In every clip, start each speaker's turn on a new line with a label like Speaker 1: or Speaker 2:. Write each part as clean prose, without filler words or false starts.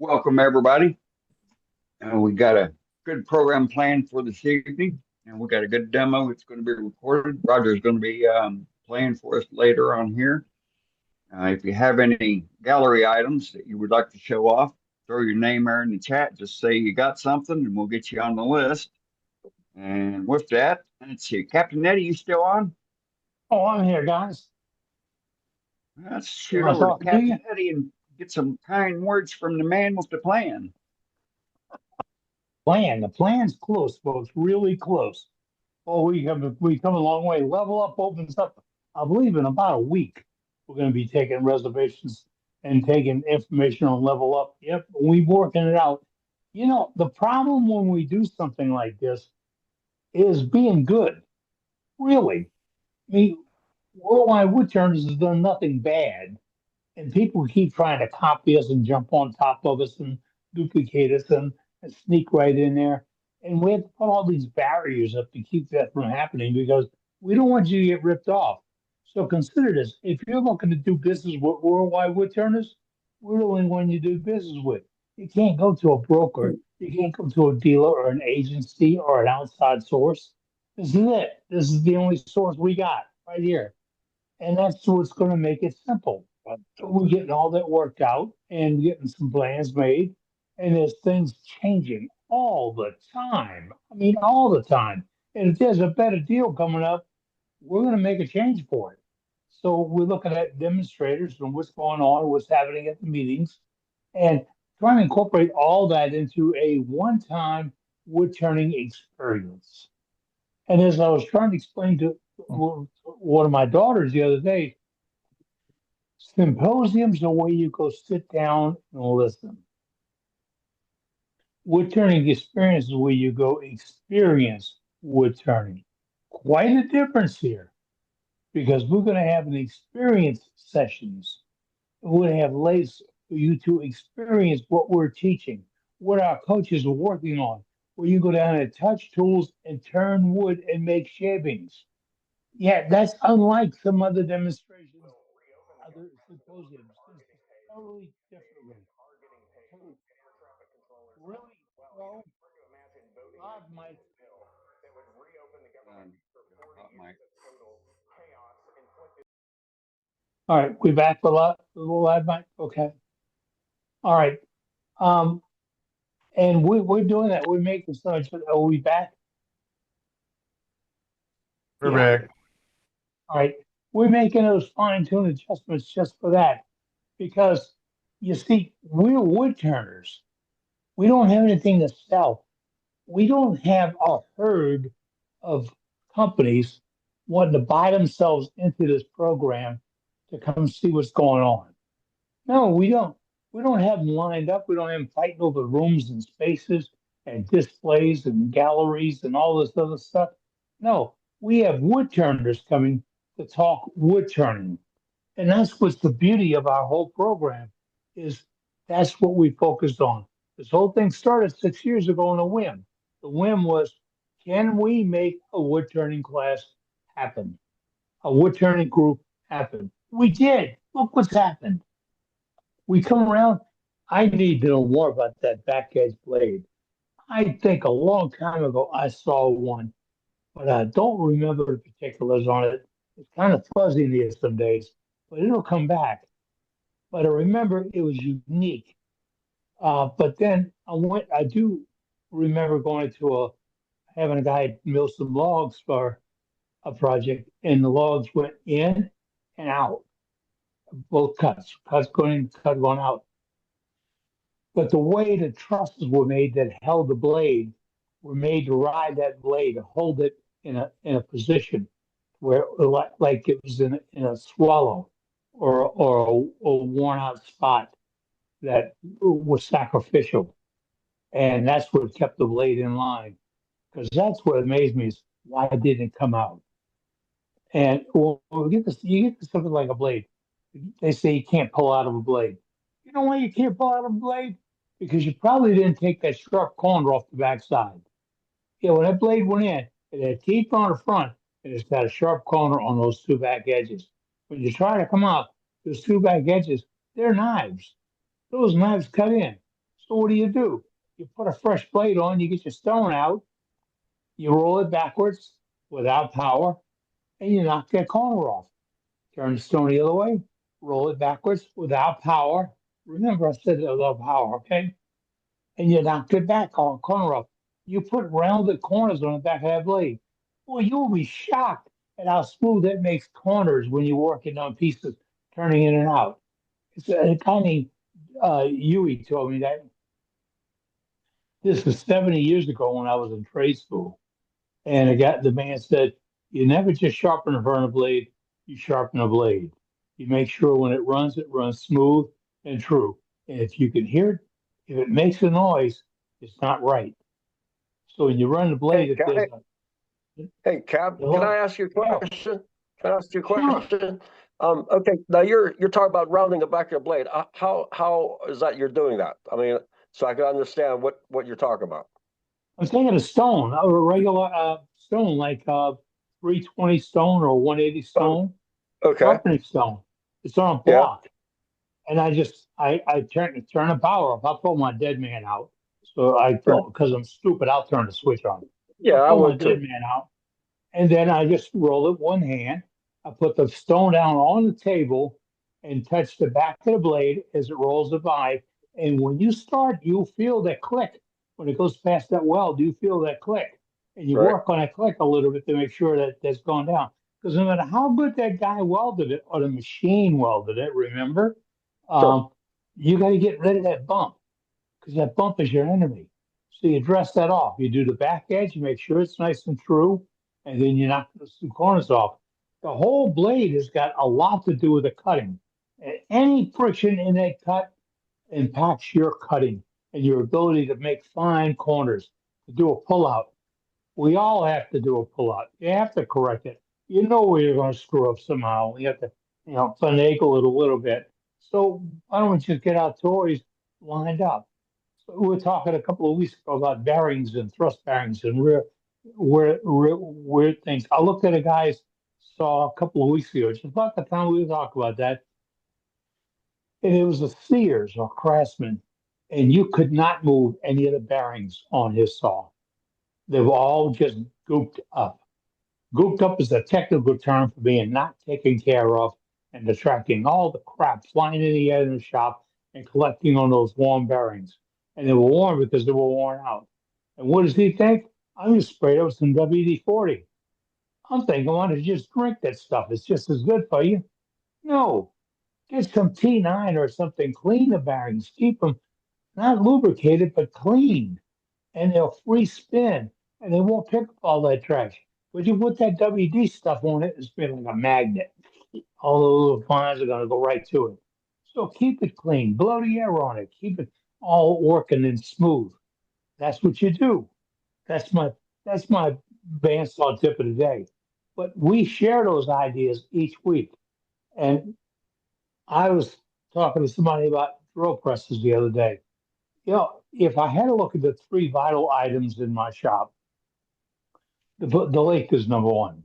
Speaker 1: Welcome, everybody. We got a good program planned for this evening, and we got a good demo. It's going to be recorded. Roger's going to be playing for us later on here. If you have any gallery items that you would like to show off, throw your name there in the chat. Just say you got something, and we'll get you on the list. And with that, let's see. Captain Eddie, you still on?
Speaker 2: Oh, I'm here, guys.
Speaker 1: Let's
Speaker 2: Am
Speaker 1: shoot
Speaker 2: I
Speaker 1: over to
Speaker 2: talking to you?
Speaker 1: Captain Eddie and get some kind words from the man with the plan.
Speaker 2: The plan's close, folks, really close. Oh, we come a long way. Level Up opens up, I believe, in about a week. We're going to be taking reservations and taking information on Level Up. Yep, we're working it out. You know, the problem when we do something like this is being good. Really, I mean, Worldwide Woodturners has done nothing bad, and people keep trying to copy us and jump on top of us and duplicate us and sneak right in there. And we have to put all these barriers up to keep that from happening because we don't want you to get ripped off. So consider this. If you're looking to do business with Worldwide Woodturners, we're the only one you do business with. You can't go to a broker. You can't go to a dealer or an agency or an outside source. This is it. This is the only source we got right here. And that's what's going to make it simple. So we're getting all that worked out and getting some plans made. And there's things changing all the time. I mean, all the time. And if there's a better deal coming up, we're going to make a change for it. So we're looking at demonstrators and what's going on, what's happening at the meetings, and trying to incorporate all that into a one-time wood turning experience. And as I was trying to explain to one of my daughters the other day, symposiums are where you go sit down and listen. Wood turning experience is where you go experience wood turning. Quite a difference here because we're going to have an experience sessions. We're going to have lays for you to experience what we're teaching, what our coaches are working on, where you go down and touch tools and turn wood and make shavings. Yeah, that's unlike some other demonstrations, other symposiums. This is totally differently. So really, well, Rob might.
Speaker 1: Hot mic.
Speaker 2: All right, we back with a little live mic. Okay. All right. Um, and we're doing that. We're making so much. Are we back?
Speaker 3: We're
Speaker 2: Yeah.
Speaker 3: back.
Speaker 2: All right. We're making those fine-tune adjustments just for that because you see, we're wood turners. We don't have anything to sell. We don't have a herd of companies wanting to buy themselves into this program to come see what's going on. No, we don't. We don't have them lined up. We don't have them fighting over rooms and spaces and displays and galleries and all this other stuff. No, we have wood turners coming to talk wood turning. And that's what's the beauty of our whole program is that's what we focused on. This whole thing started 6 years ago on a whim. The whim was, can we make a wood turning class happen? A wood turning group happen? We did. Look what's happened. We come around. I need to know more about that back edge blade. I think a long time ago I saw one, but I don't remember the particulars on it. It's kind of fuzzy in here some days, but it'll come back. But I remember it was unique. But then I do remember going to having a guy mill some logs for a project, and the logs went in and out, both cuts going in, cut going out. But the way the trusses were made that held the blade were made to ride that blade, to hold it in a position where like it was in a swallow or a worn out spot that was sacrificial. And that's what kept the blade in line. Because that's what amazed me is why didn't it come out? And when we get this, you get to something like a blade. They say you can't pull out of a blade. You know why you can't pull out of a blade? Because you probably didn't take that sharp corner off the backside. Yeah, when that blade went in, it had teeth on the front, and it's got a sharp corner on those two back edges. When you try to come out, those two back edges, they're knives. Those knives cut in. So what do? You put a fresh blade on, you get your stone out, you roll it backwards without power, and you knock that corner off. Turn the stone the other way, roll it backwards without power. Remember, I said without power, okay? And you knock it back on corner off. You put rounded corners on the back of that blade. Well, you'll be shocked at how smooth it makes corners when you're working on pieces, turning in and out. It's a kind of Huey told me that this was 70 years ago when I was in trade school. And the man said, you never just sharpen the front of the blade, you sharpen the blade. You make sure when it runs smooth and true. And if you can hear it, if it makes a noise, it's not right. So when you run the blade,
Speaker 3: Hey,
Speaker 2: if there's a
Speaker 3: hey, Cab, can I
Speaker 2: hello,
Speaker 3: ask you a
Speaker 2: yeah,
Speaker 3: question? Can I ask you a
Speaker 2: sure.
Speaker 3: question? Okay, now you're talking about rounding the back of your blade. How is that you're doing that? I mean, so I can understand what you're talking about.
Speaker 2: I'm taking a stone, a regular stone, like 320 stone or 180
Speaker 3: Oh,
Speaker 2: stone,
Speaker 3: okay,
Speaker 2: sharpening stone. It's on a
Speaker 3: yeah,
Speaker 2: block. And I turn the power off. I pull my dead man out. So I
Speaker 3: right.
Speaker 2: don't because I'm stupid. I'll turn the switch on.
Speaker 3: Yeah,
Speaker 2: I
Speaker 3: I
Speaker 2: pull my
Speaker 3: would
Speaker 2: dead
Speaker 3: too.
Speaker 2: man out, and then I just roll it one hand. I put the stone down on the table and touch the back of the blade as it rolls by. And when you start, you feel that click when it goes past that weld. You feel that click, and you
Speaker 3: Right.
Speaker 2: work on that click a little bit to make sure that that's gone down. Because no matter how good that guy welded it or the machine welded it, remember,
Speaker 3: Sure.
Speaker 2: um, you got to get rid of that bump because that bump is your enemy. So you dress that off. You do the back edge, you make sure it's nice and true, and then you knock the two corners off. The whole blade has got a lot to do with the cutting. And any friction in that cut impacts your cutting and your ability to make fine corners, to do a pullout. We all have to do a pullout. You have to correct it. You know where you're going to screw up somehow. You have to, finagle it a little bit. So why don't we just get our toys lined up? So we were talking a couple of weeks ago about bearings and thrust bearings and weird things. I looked at a guy's saw a couple of weeks ago, just about the time we were talking about that, and it was a Sears or Craftsman, and you could not move any of the bearings on his saw. They were all just gooped up. Gooped up is a technical term for being not taken care of and attracting all the crap flying in the air in the shop and collecting on those worn bearings. And they were worn because they were worn out. And what does he think? I'm just sprayed up with some WD-40. I'm thinking, why don't you just drink that stuff? It's just as good for you. No, get some T9 or something. Clean the bearings. Keep them not lubricated, but clean, and they'll free spin and they won't pick up all that trash. But you put that WD stuff on it, it's been like a magnet. All the little flies are going to go right to it. So keep it clean, blow the air on it, keep it all working and smooth. That's what you do. That's my that's my bandsaw tip of the day. But we share those ideas each week. And I was talking to somebody about drill presses the other day. If I had to look at the three vital items in my shop, the lake is number one.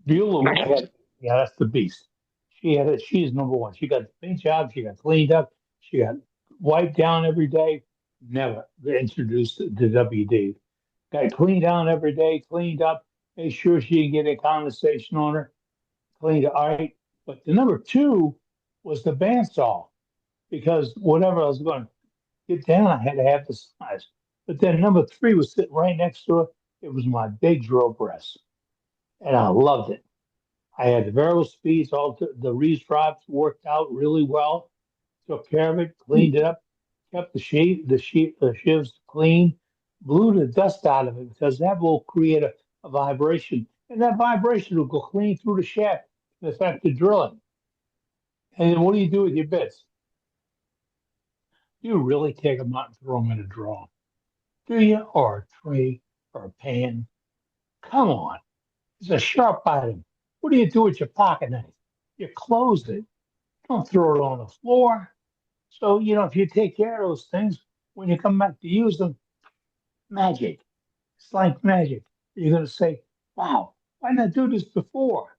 Speaker 2: Beulah had, yeah, that's the beast. She had it. She's number one. She got the paint job. She got cleaned up. She got wiped down every day. Never introduced to WD. Got cleaned down every day, cleaned up, made sure she didn't get any condensation on her, cleaned it. All right. But the number two was the bandsaw because whatever I was going to get down, I had to have the size. But then number three was sitting right next to it. It was my big drill press, and I loved it. I had the variable speeds, the Reese drops worked out really well. Took care of it, cleaned it up, kept the shivs clean, blew the dust out of it because that will create a vibration, and that vibration will go clean through the shaft and affect the drilling. And then what do you do with your bits? You really take them out and throw them in a drawer, do you? Or a tray or a pan? Come on, it's a sharp item. What do you do with your pocket knife? You close it. Don't throw it on the floor. So, if you take care of those things, when you come back to use them, magic. It's like magic. You're going to say, wow, why not do this before?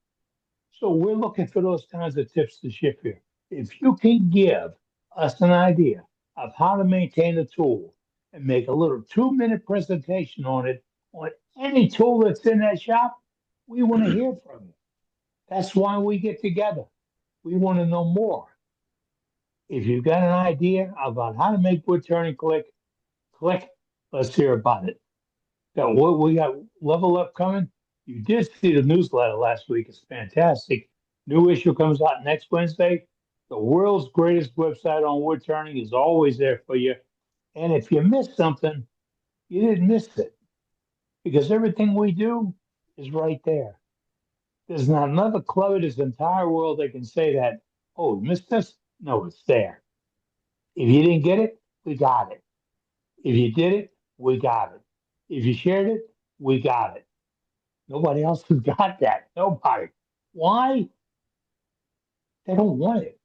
Speaker 2: So we're looking for those kinds of tips to ship here. If you can give us an idea of how to maintain a tool and make a little 2-minute presentation on it, on any tool that's in that shop, we want to hear from you. That's why we get together. We want to know more. If you've got an idea about how to make wood turning click, let's hear about it. Got what we got level up coming. You did see the newsletter last week. It's fantastic. New issue comes out next Wednesday. The world's greatest website on wood turning is always there for you. And if you missed something, you didn't miss it because everything we do is right there. There's not another club in this entire world that can say that, oh, you missed this? No, it's there. If you didn't get it, we got it. If you did it, we got it. If you shared it, we got it. Nobody else has got that. Nobody. Why? They don't want it.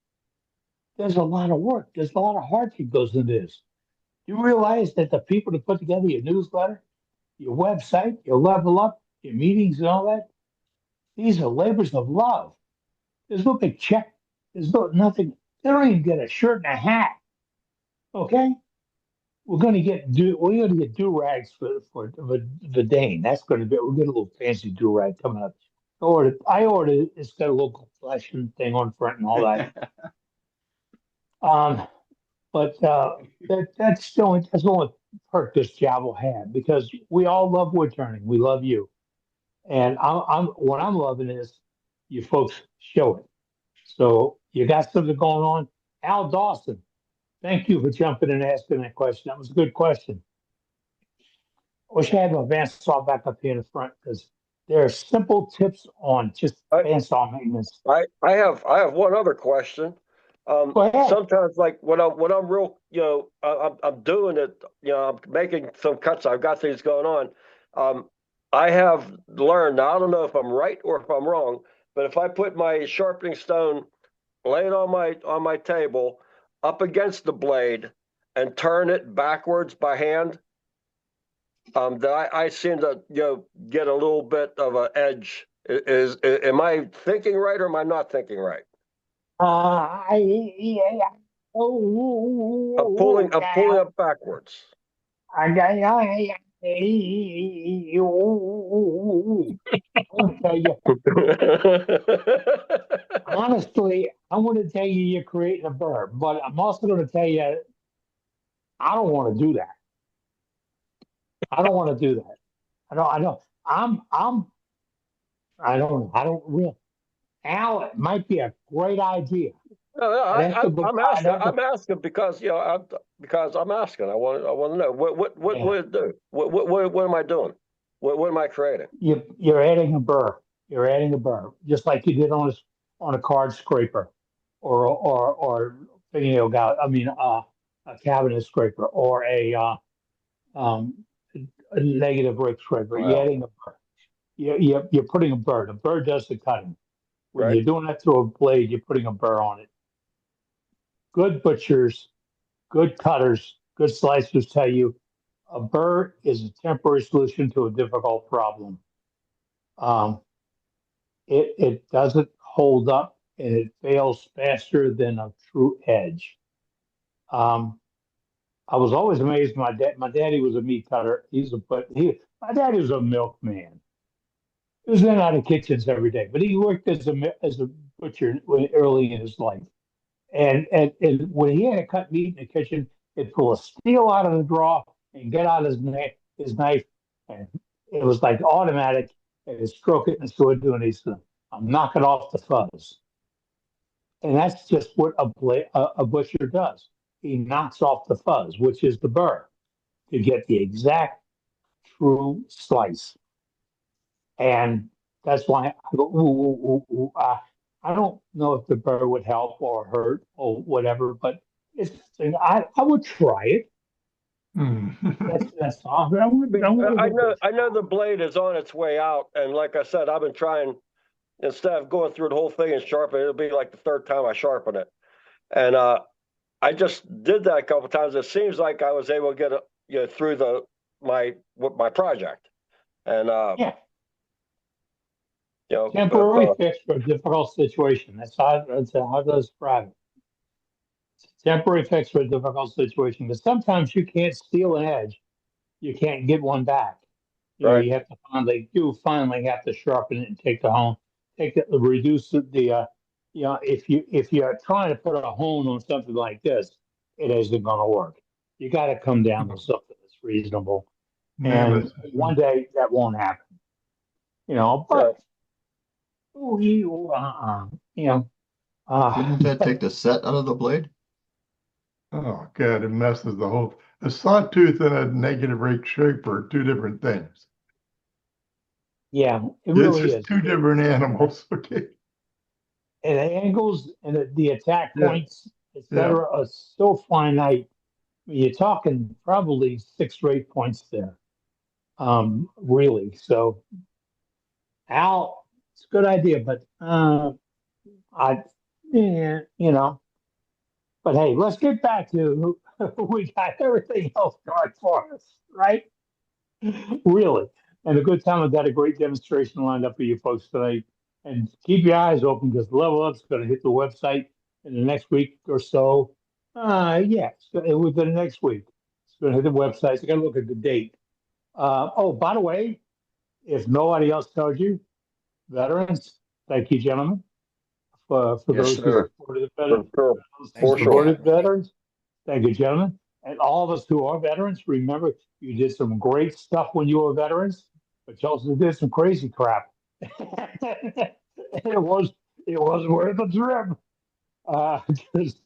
Speaker 2: There's a lot of work. There's a lot of heart that goes into this. You realize that the people that put together your newsletter, your website, your level up, your meetings and all that, these are labors of love. There's no big check. There's nothing. They don't even get a shirt and a hat. Okay? We're gonna get do rags for Dane. That's gonna be we'll get a little fancy do rag coming up. I ordered it's got a little flashing thing on front and all that. Um, but that's the only perk this job will have because we all love wood turning. We love you, and I'm what I'm loving is you folks show it. So you got something going on. Al Dawson, thank you for jumping and asking that question. That was a good question. Wish I had my bandsaw back up here in the front because there are simple tips on just
Speaker 3: I,
Speaker 2: bandsaw maintenance.
Speaker 3: I have one other question.
Speaker 2: Go ahead.
Speaker 3: Sometimes like when I'm real, I'm doing it, I'm making some cuts. I've got things going on. I have learned. Now I don't know if I'm right or if I'm wrong, but if I put my sharpening stone, lay it on my table, up against the blade, and turn it backwards by hand, that I seem to get a little bit of an edge. Am I thinking right or am I not thinking right?
Speaker 2: Yeah.
Speaker 3: I'm pulling up backwards.
Speaker 2: I want to tell you, honestly, I want to tell you you're creating a bird, but I'm also going to tell you I don't want to do that. I don't want to do that. I don't. I don't really. Al, it might be a great idea.
Speaker 3: No, no,
Speaker 2: I'd have to go.
Speaker 3: I'm
Speaker 2: I'd
Speaker 3: asking.
Speaker 2: have to.
Speaker 3: I'm asking because because I'm asking. I want to know what
Speaker 2: Yeah.
Speaker 3: would it do? What am I doing? What am I creating?
Speaker 2: You're adding a burr. You're adding a burr, just like you did on a card scraper, or fingernail gouge. I mean, a cabinet scraper, or um, a negative rake scraper. You're
Speaker 3: Wow.
Speaker 2: adding a burr. You're putting a burr. The burr does the cutting. When
Speaker 3: Right.
Speaker 2: you're doing that through a blade, you're putting a burr on it. Good butchers, good cutters, good slicers tell you a burr is a temporary solution to a difficult problem. Um, it doesn't hold up and it fails faster than a true edge. Um, I was always amazed. My daddy was a meat cutter. My daddy was a milkman. He was in and out of kitchens every day, but he worked as a butcher early in his life. And when he had to cut meat in the kitchen, he'd pull a steel out of the drawer and get out his knife, and it was like automatic. And he'd stroke it and sword doing these things. I'm knocking off the fuzz, and that's just what a butcher does. He knocks off the fuzz, which is the burr, to get the exact true slice. And that's why I go, I don't know if the burr would help or hurt or whatever, but I would try it. That's all. I'm gonna
Speaker 3: I
Speaker 2: give it a
Speaker 3: know. I know the
Speaker 2: try.
Speaker 3: blade is on its way out, and like I said, I've been trying. Instead of going through the whole thing and sharpen it, it'll be like the third time I sharpen it. And I just did that a couple of times. It seems like I was able to get it, through my project. And
Speaker 2: Yeah,
Speaker 3: but
Speaker 2: temporary fix for a difficult situation. That's how I describe it. Temporary fix for a difficult situation, because sometimes you can't steal an edge. You can't get one back.
Speaker 3: Right.
Speaker 2: You have to finally have to sharpen it and reduce if you're trying to put a hone on something like this, it isn't going to work. You got to come down to something that's reasonable.
Speaker 4: Yeah,
Speaker 2: And one day that won't happen,
Speaker 3: Yeah.
Speaker 2: but
Speaker 5: Wouldn't that
Speaker 2: but
Speaker 5: take the set out of the blade?
Speaker 4: oh God, it messes the whole. A sawtooth and a negative rake shape are two different things.
Speaker 2: yeah, it
Speaker 4: It's
Speaker 2: really
Speaker 4: just
Speaker 2: is.
Speaker 4: two different animals. Okay.
Speaker 2: And the angles and the attack
Speaker 4: Yeah.
Speaker 2: points, etc., are so finite. You're talking probably 6 or 8 points there, really. So, Al, it's a good idea, but I, yeah, But hey, let's get back to we got everything else going for us, right? Really. And a good time. I've got a great demonstration lined up for you folks tonight. And keep your eyes open because Level Up's going to hit the website in the next week or so. Within the next week. It's going to hit the website. So I got to look at the date. By the way, if nobody else tells you, veterans, thank you, gentlemen, for
Speaker 1: Yes,
Speaker 2: those who
Speaker 1: sir.
Speaker 2: supported the
Speaker 3: For
Speaker 2: veterans,
Speaker 3: sure.
Speaker 1: Thanks
Speaker 3: For
Speaker 1: for
Speaker 3: sure.
Speaker 2: supported veterans. Thank you, gentlemen. And all of us who are veterans, remember, you did some great stuff when you were veterans, but you also did some crazy crap. it was worth the trip. Just,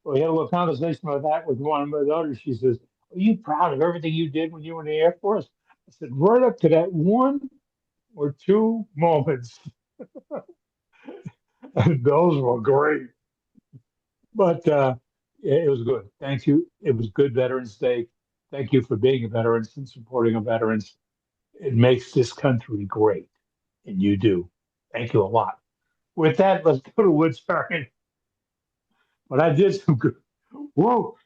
Speaker 2: we had a little conversation about that with one of my daughters. She says, "Are you proud of everything you did when you were in the Air Force?" I said, "Right up to that one or two moments, and those were great." But it was good. Thank you. It was good Veterans Day. Thank you for being a veteran and supporting a veterans. It makes this country great, and you do. Thank you a lot. With that, let's go to Woodstock. But I did some good. Whoa,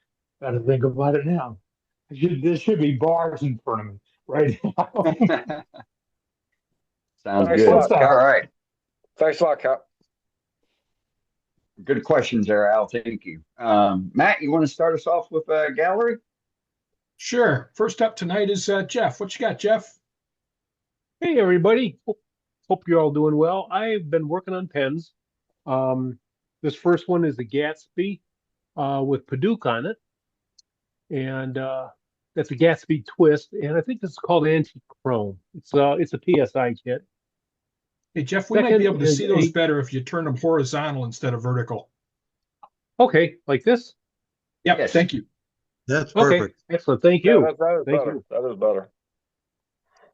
Speaker 2: got to think about it now. There should be bars in front of me right now.
Speaker 1: it. Sounds
Speaker 3: Thanks a
Speaker 1: good.
Speaker 2: What's
Speaker 3: lot,
Speaker 2: up?
Speaker 1: All
Speaker 3: Cap.
Speaker 1: right.
Speaker 3: Thanks a lot, Cap.
Speaker 1: Good questions there, Al. Thank you. Matt, you want to start us off with a gallery?
Speaker 6: Sure. First up tonight is Jeff. What you got, Jeff?
Speaker 7: Hey everybody. Hope you're all doing well. I've been working on pens. Um, this first one is the Gatsby with Paduke on it, and that's a Gatsby twist, and I think this is called anti-chrome. It's a PSI kit.
Speaker 6: Hey, Jeff, we might be
Speaker 7: Second
Speaker 6: able to
Speaker 7: is
Speaker 6: see those better if you turn them horizontal instead of vertical.
Speaker 7: okay, like this.
Speaker 6: Yep,
Speaker 1: Yes.
Speaker 6: thank you.
Speaker 8: That's
Speaker 7: Okay,
Speaker 8: perfect.
Speaker 7: excellent. Thank
Speaker 3: Yeah,
Speaker 7: you.
Speaker 3: that is
Speaker 7: Thank
Speaker 3: better.
Speaker 7: you.
Speaker 3: That is better.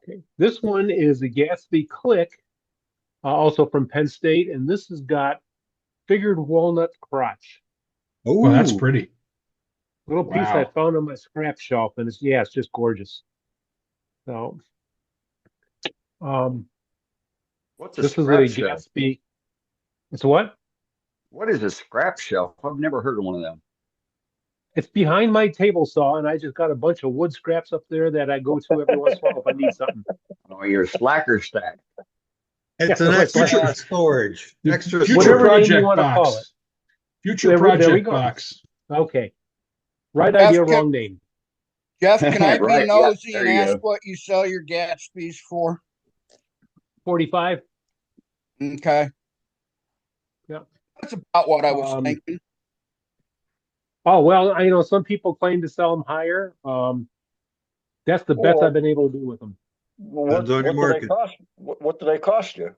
Speaker 7: Okay, this one is the Gatsby Click, also from Penn State, and this has got figured walnut crotch.
Speaker 6: Well, that's
Speaker 8: Oh,
Speaker 6: pretty.
Speaker 7: Little piece I
Speaker 1: Wow.
Speaker 7: found on my scrap shelf, and it's just gorgeous. So, um,
Speaker 1: What's a
Speaker 7: this is
Speaker 1: scrap
Speaker 7: a
Speaker 1: shelf?
Speaker 7: Gatsby. It's what?
Speaker 1: What is a scrap shelf? I've never heard of one of them.
Speaker 7: It's behind my table saw, and I just got a bunch of wood scraps up there that I go to every once in a while if I need something.
Speaker 1: Oh, your slacker stack.
Speaker 8: it's
Speaker 7: Yeah,
Speaker 8: an
Speaker 7: that's
Speaker 8: extra
Speaker 7: right.
Speaker 8: storage.
Speaker 1: Extra
Speaker 6: Future
Speaker 7: Whatever
Speaker 1: storage.
Speaker 7: name you
Speaker 6: project
Speaker 7: want to call it.
Speaker 6: box. Future
Speaker 7: There we
Speaker 6: project
Speaker 7: go.
Speaker 6: box.
Speaker 7: Okay. Right
Speaker 9: Jeff,
Speaker 7: idea,
Speaker 9: can,
Speaker 7: wrong name.
Speaker 9: Jeff, can I be
Speaker 1: Right. Yeah.
Speaker 9: nosy
Speaker 1: There
Speaker 9: and
Speaker 1: you
Speaker 9: ask
Speaker 1: go.
Speaker 9: what you sell your Gatsby's for?
Speaker 7: 45.
Speaker 9: Okay.
Speaker 7: Yep.
Speaker 9: That's about what I was
Speaker 7: Um,
Speaker 9: thinking.
Speaker 7: oh, well, some people claim to sell them higher. That's the best
Speaker 3: Well,
Speaker 7: I've been able to do with them.
Speaker 3: what
Speaker 8: Depends on your
Speaker 3: do they
Speaker 8: market.
Speaker 3: cost? What do they cost you?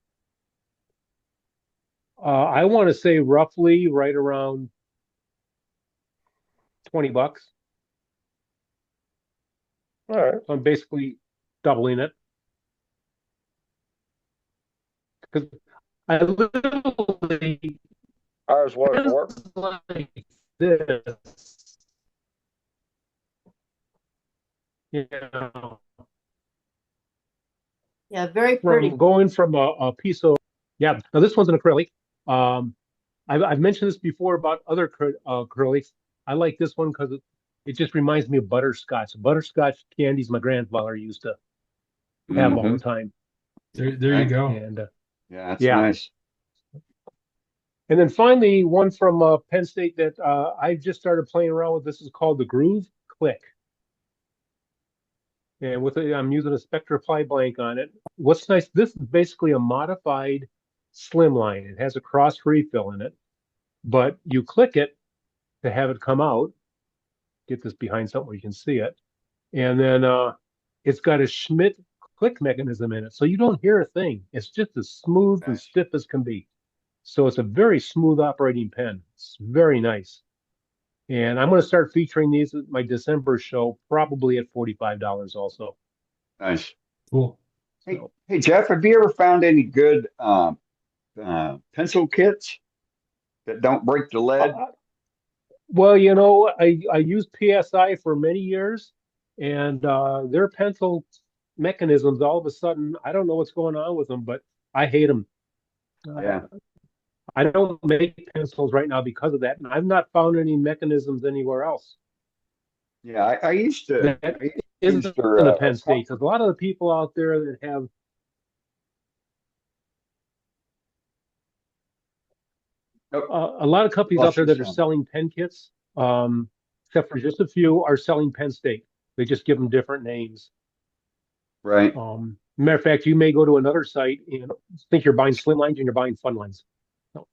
Speaker 7: I want to say roughly right around $20.
Speaker 3: All right.
Speaker 7: So I'm basically doubling it. Because I literally
Speaker 3: Ours was
Speaker 7: pens
Speaker 3: more.
Speaker 7: like this, you know,
Speaker 10: Yeah, very pretty.
Speaker 7: from going from a piece of, yeah. Now this one's an acrylic. I've mentioned this before about other acrylics. I like this one because it just reminds me of butterscotch. Butterscotch candies my grandfather used to have all
Speaker 1: Mhm.
Speaker 7: the time.
Speaker 6: There you
Speaker 1: Right.
Speaker 6: go.
Speaker 7: And
Speaker 1: Yeah, that's
Speaker 7: yeah,
Speaker 1: nice.
Speaker 7: And then finally, one from Penn State that I just started playing around with. This is called the Groove Click. And with it, I'm using a Spectra Fly Blank on it. What's nice, this is basically a modified slimline. It has a cross refill in it, but you click it to have it come out. Get this behind something where you can see it. And then it's got a Schmidt click mechanism in it. So you don't hear a thing. It's just as smooth and stiff as can be. So it's a very smooth operating pen. It's very nice. And I'm going to start featuring these at my December show, probably at $45 also.
Speaker 1: Nice.
Speaker 6: Cool.
Speaker 1: Hey,
Speaker 7: So,
Speaker 1: hey, Jeff, have you ever found any good pencil kits that don't break the lead?
Speaker 7: well, I used PSI for many years, and their pencil mechanisms, all of a sudden, I don't know what's going on with them, but I hate them.
Speaker 1: Yeah,
Speaker 7: I don't make pencils right now because of that, and I've not found any mechanisms anywhere else.
Speaker 1: yeah. I used to.
Speaker 7: That
Speaker 1: I
Speaker 7: isn't
Speaker 1: used their
Speaker 7: a Penn State. Because a lot of the people out there that have a lot of companies out
Speaker 1: lost
Speaker 7: there
Speaker 1: you
Speaker 7: that are
Speaker 1: some.
Speaker 7: selling pen kits, except for just a few, are selling Penn State. They just give them different names.
Speaker 1: Right,
Speaker 7: Matter of fact, you may go to another site and think you're buying slim lines and you're buying fun lines. So,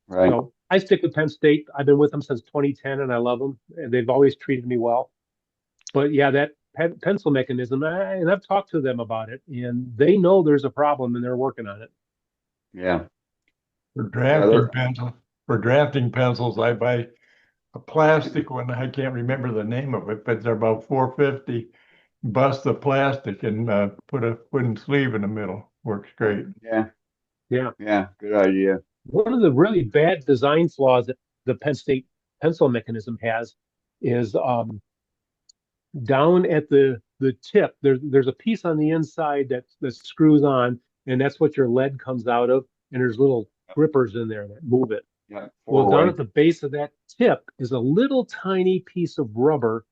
Speaker 1: right.
Speaker 7: so I stick with Penn State. I've been with them since 2010 and I love them. And they've always treated me well. But yeah, that pencil mechanism, and I've talked to them about it, and they know there's a problem and they're working on it.
Speaker 1: Yeah,
Speaker 4: For
Speaker 1: yeah.
Speaker 4: drafting pencils, I buy a plastic one. I can't remember the name of it, but they're about $4.50. Bust the plastic and put a wooden sleeve in the middle. Works great.
Speaker 1: Yeah,
Speaker 7: Yeah.
Speaker 1: yeah. Good idea.
Speaker 7: One of the really bad design flaws that the Penn State pencil mechanism has is down at the tip. There's a piece on the inside that screws on, and that's what your lead comes out of. And there's little grippers in there that move it.
Speaker 1: Yeah,
Speaker 7: Well, down
Speaker 1: four-way.
Speaker 7: at the base of that tip is a little tiny piece of rubber